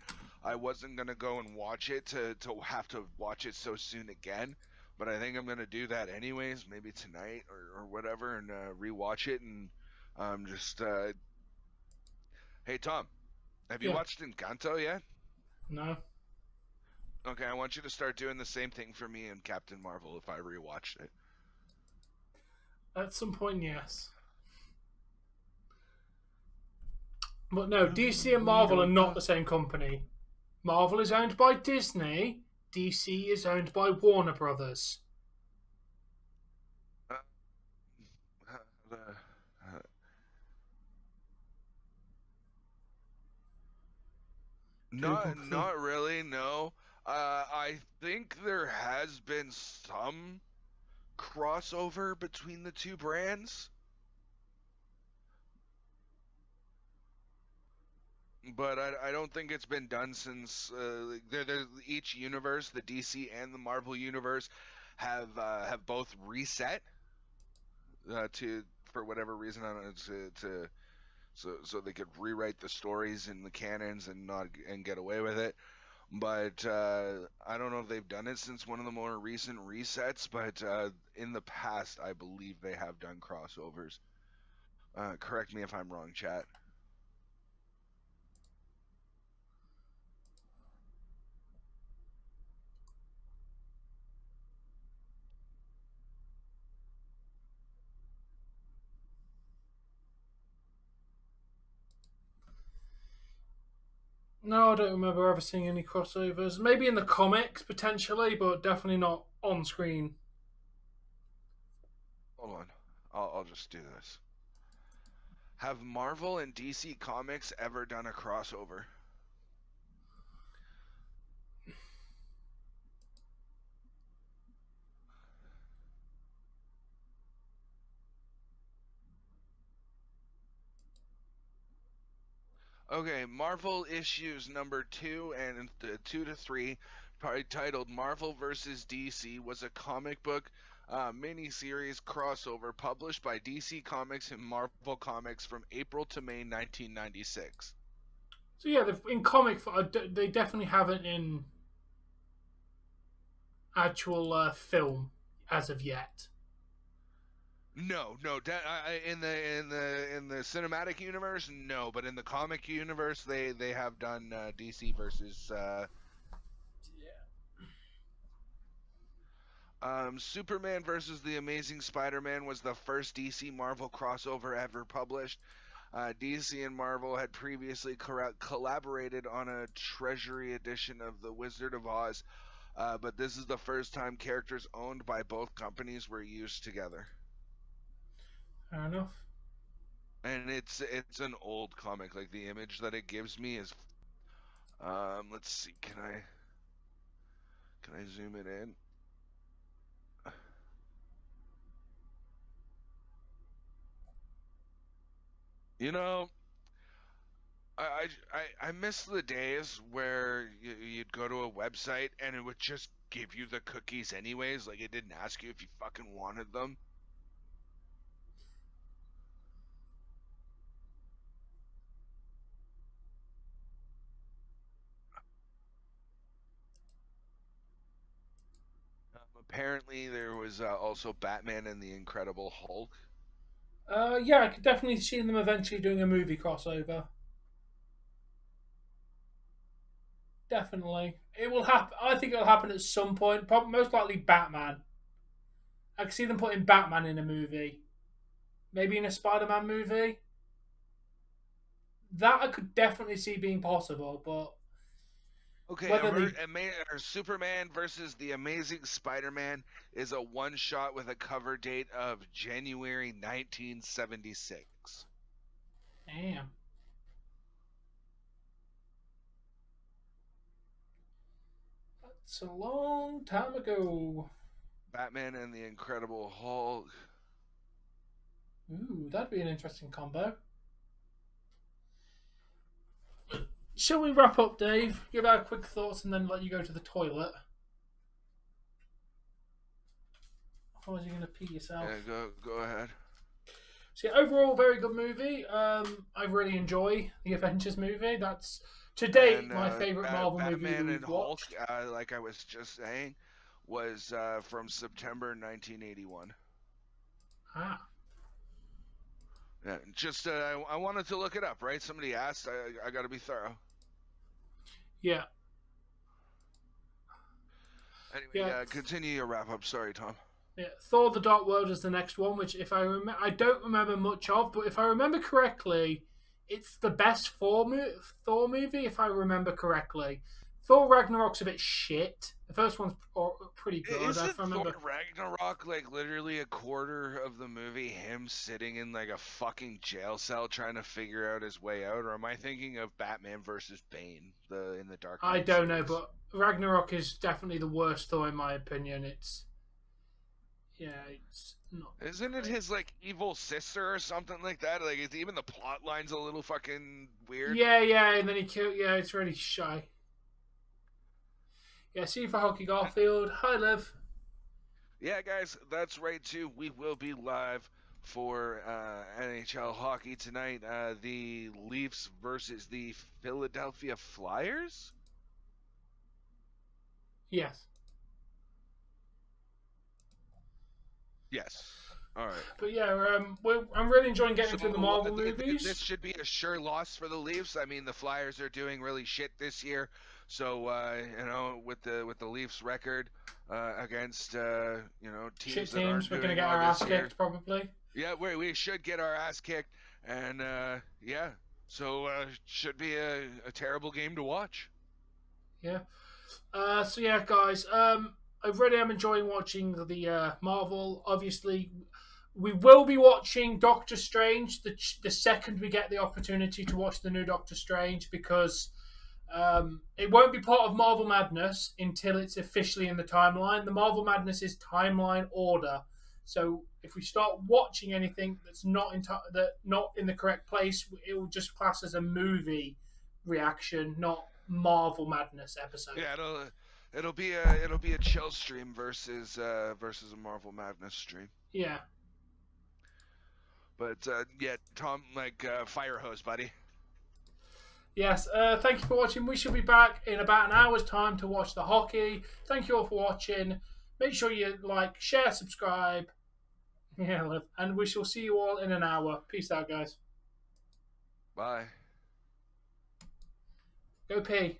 I wasn't gonna go and watch it to have to watch it so soon again. But I think I'm gonna do that anyways, maybe tonight or whatever, and rewatch it and just. Hey Tom, have you watched Encanto yet? No. Okay, I want you to start doing the same thing for me in Captain Marvel if I rewatched it. At some point, yes. But no, DC and Marvel are not the same company. Marvel is owned by Disney. DC is owned by Warner Brothers. Not really, no. I think there has been some crossover between the two brands. But I don't think it's been done since each universe, the DC and the Marvel universe, have both reset to, for whatever reason, I don't know, so they could rewrite the stories in the canons and get away with it. But I don't know if they've done it since one of the more recent resets. But in the past, I believe they have done crossovers. Correct me if I'm wrong, chat. No, I don't remember ever seeing any crossovers. Maybe in the comics, potentially, but definitely not on screen. Hold on. I'll just do this. Have Marvel and DC Comics ever done a crossover? Okay, Marvel issues number 2 and 2 to 3, titled Marvel vs. DC, was a comic book mini-series crossover published by DC Comics and Marvel Comics from April to May 1996. So yeah, in comic, they definitely haven't in actual film as of yet. No, in the cinematic universe, no, but in the comic universe, they have done DC versus. Superman versus the Amazing Spider-Man was the first DC Marvel crossover ever published. DC and Marvel had previously collaborated on a Treasury edition of The Wizard of Oz, but this is the first time characters owned by both companies were used together. Fair enough. And it's an old comic. Like, the image that it gives me is, let's see, can I zoom it in? You know, I miss the days where you'd go to a website and it would just give you the cookies anyways. Like, it didn't ask you if you fucking wanted them. Apparently, there was also Batman and the Incredible Hulk. Yeah, I could definitely see them eventually doing a movie crossover. Definitely, it will happen. I think it'll happen at some point. Probably, most likely, Batman. I could see them putting Batman in a movie, maybe in a Spider-Man movie. That I could definitely see being possible, but okay, Superman versus the Amazing Spider-Man is a one-shot with a cover date of January 1976. Damn. That's a long time ago. Batman and the Incredible Hulk. Ooh, that'd be an interesting combo. Shall we wrap up, Dave? Give our quick thoughts and then let you go to the toilet. Otherwise, you're going to pee yourself. Yeah, go ahead. So, yeah, overall, very good movie. I really enjoy the Avengers movie. That's, to date, my favourite Marvel movie we've watched. Hulk, like I was just saying, was from September 1981. Ah. Yeah, just I wanted to look it up, right? Somebody asked. I got to be thorough. Yeah. Anyway, yeah, continue your wrap up. Sorry, Tom. Yeah, Thor: The Dark World is the next one, which if I don't remember much of, but if I remember correctly, it's the best Thor movie. If I remember correctly, Thor Ragnarok's a bit shit. The first one's pretty good. Isn't Thor Ragnarok like literally a quarter of the movie him sitting in like a fucking jail cell trying to figure out his way out? Or am I thinking of Batman versus Bane in the Dark Knight I don't series? know, but Ragnarok is definitely the worst Thor in my opinion. It's not. Isn't it his like evil sister or something like that? Like, even the plot line's a little fucking weird. Yeah, and then he killed. Yeah, it's really shy. Yeah, see you for Hockey Garfield. Hi, Liv. Yeah, guys, that's right too. We will be live for NHL hockey tonight. The Leafs versus the Philadelphia Flyers. Yes. Yes. All right. But yeah, I'm really enjoying getting through the Marvel movies. This should be a sure loss for the Leafs. I mean, the Flyers are doing really shit this year. So with the Leafs record against teams shit that aren't we're doing gonna get our ass kicked probably. Yeah, we should get our ass kicked, and so should be a terrible game to watch. Yeah. So yeah, guys. I really am enjoying watching the Marvel. Obviously, We will be watching Doctor Strange the second we get the opportunity to watch the new Doctor Strange, because it won't be part of Marvel Madness until it's officially in the timeline. The Marvel Madness is timeline order. So if we start watching anything that's not in the correct place, it will just class as a movie reaction, not Marvel Madness episode. Yeah, it'll be a chill stream versus a Marvel Madness stream. Yeah. But yeah, Tom, fire hose, buddy. Yes, thank you for watching. We shall be back in about an hour's time to watch the hockey. Thank you all for watching. Make sure you like, share, subscribe. Yeah, and we shall see you all in an hour. Peace out, guys. Bye. Go pee.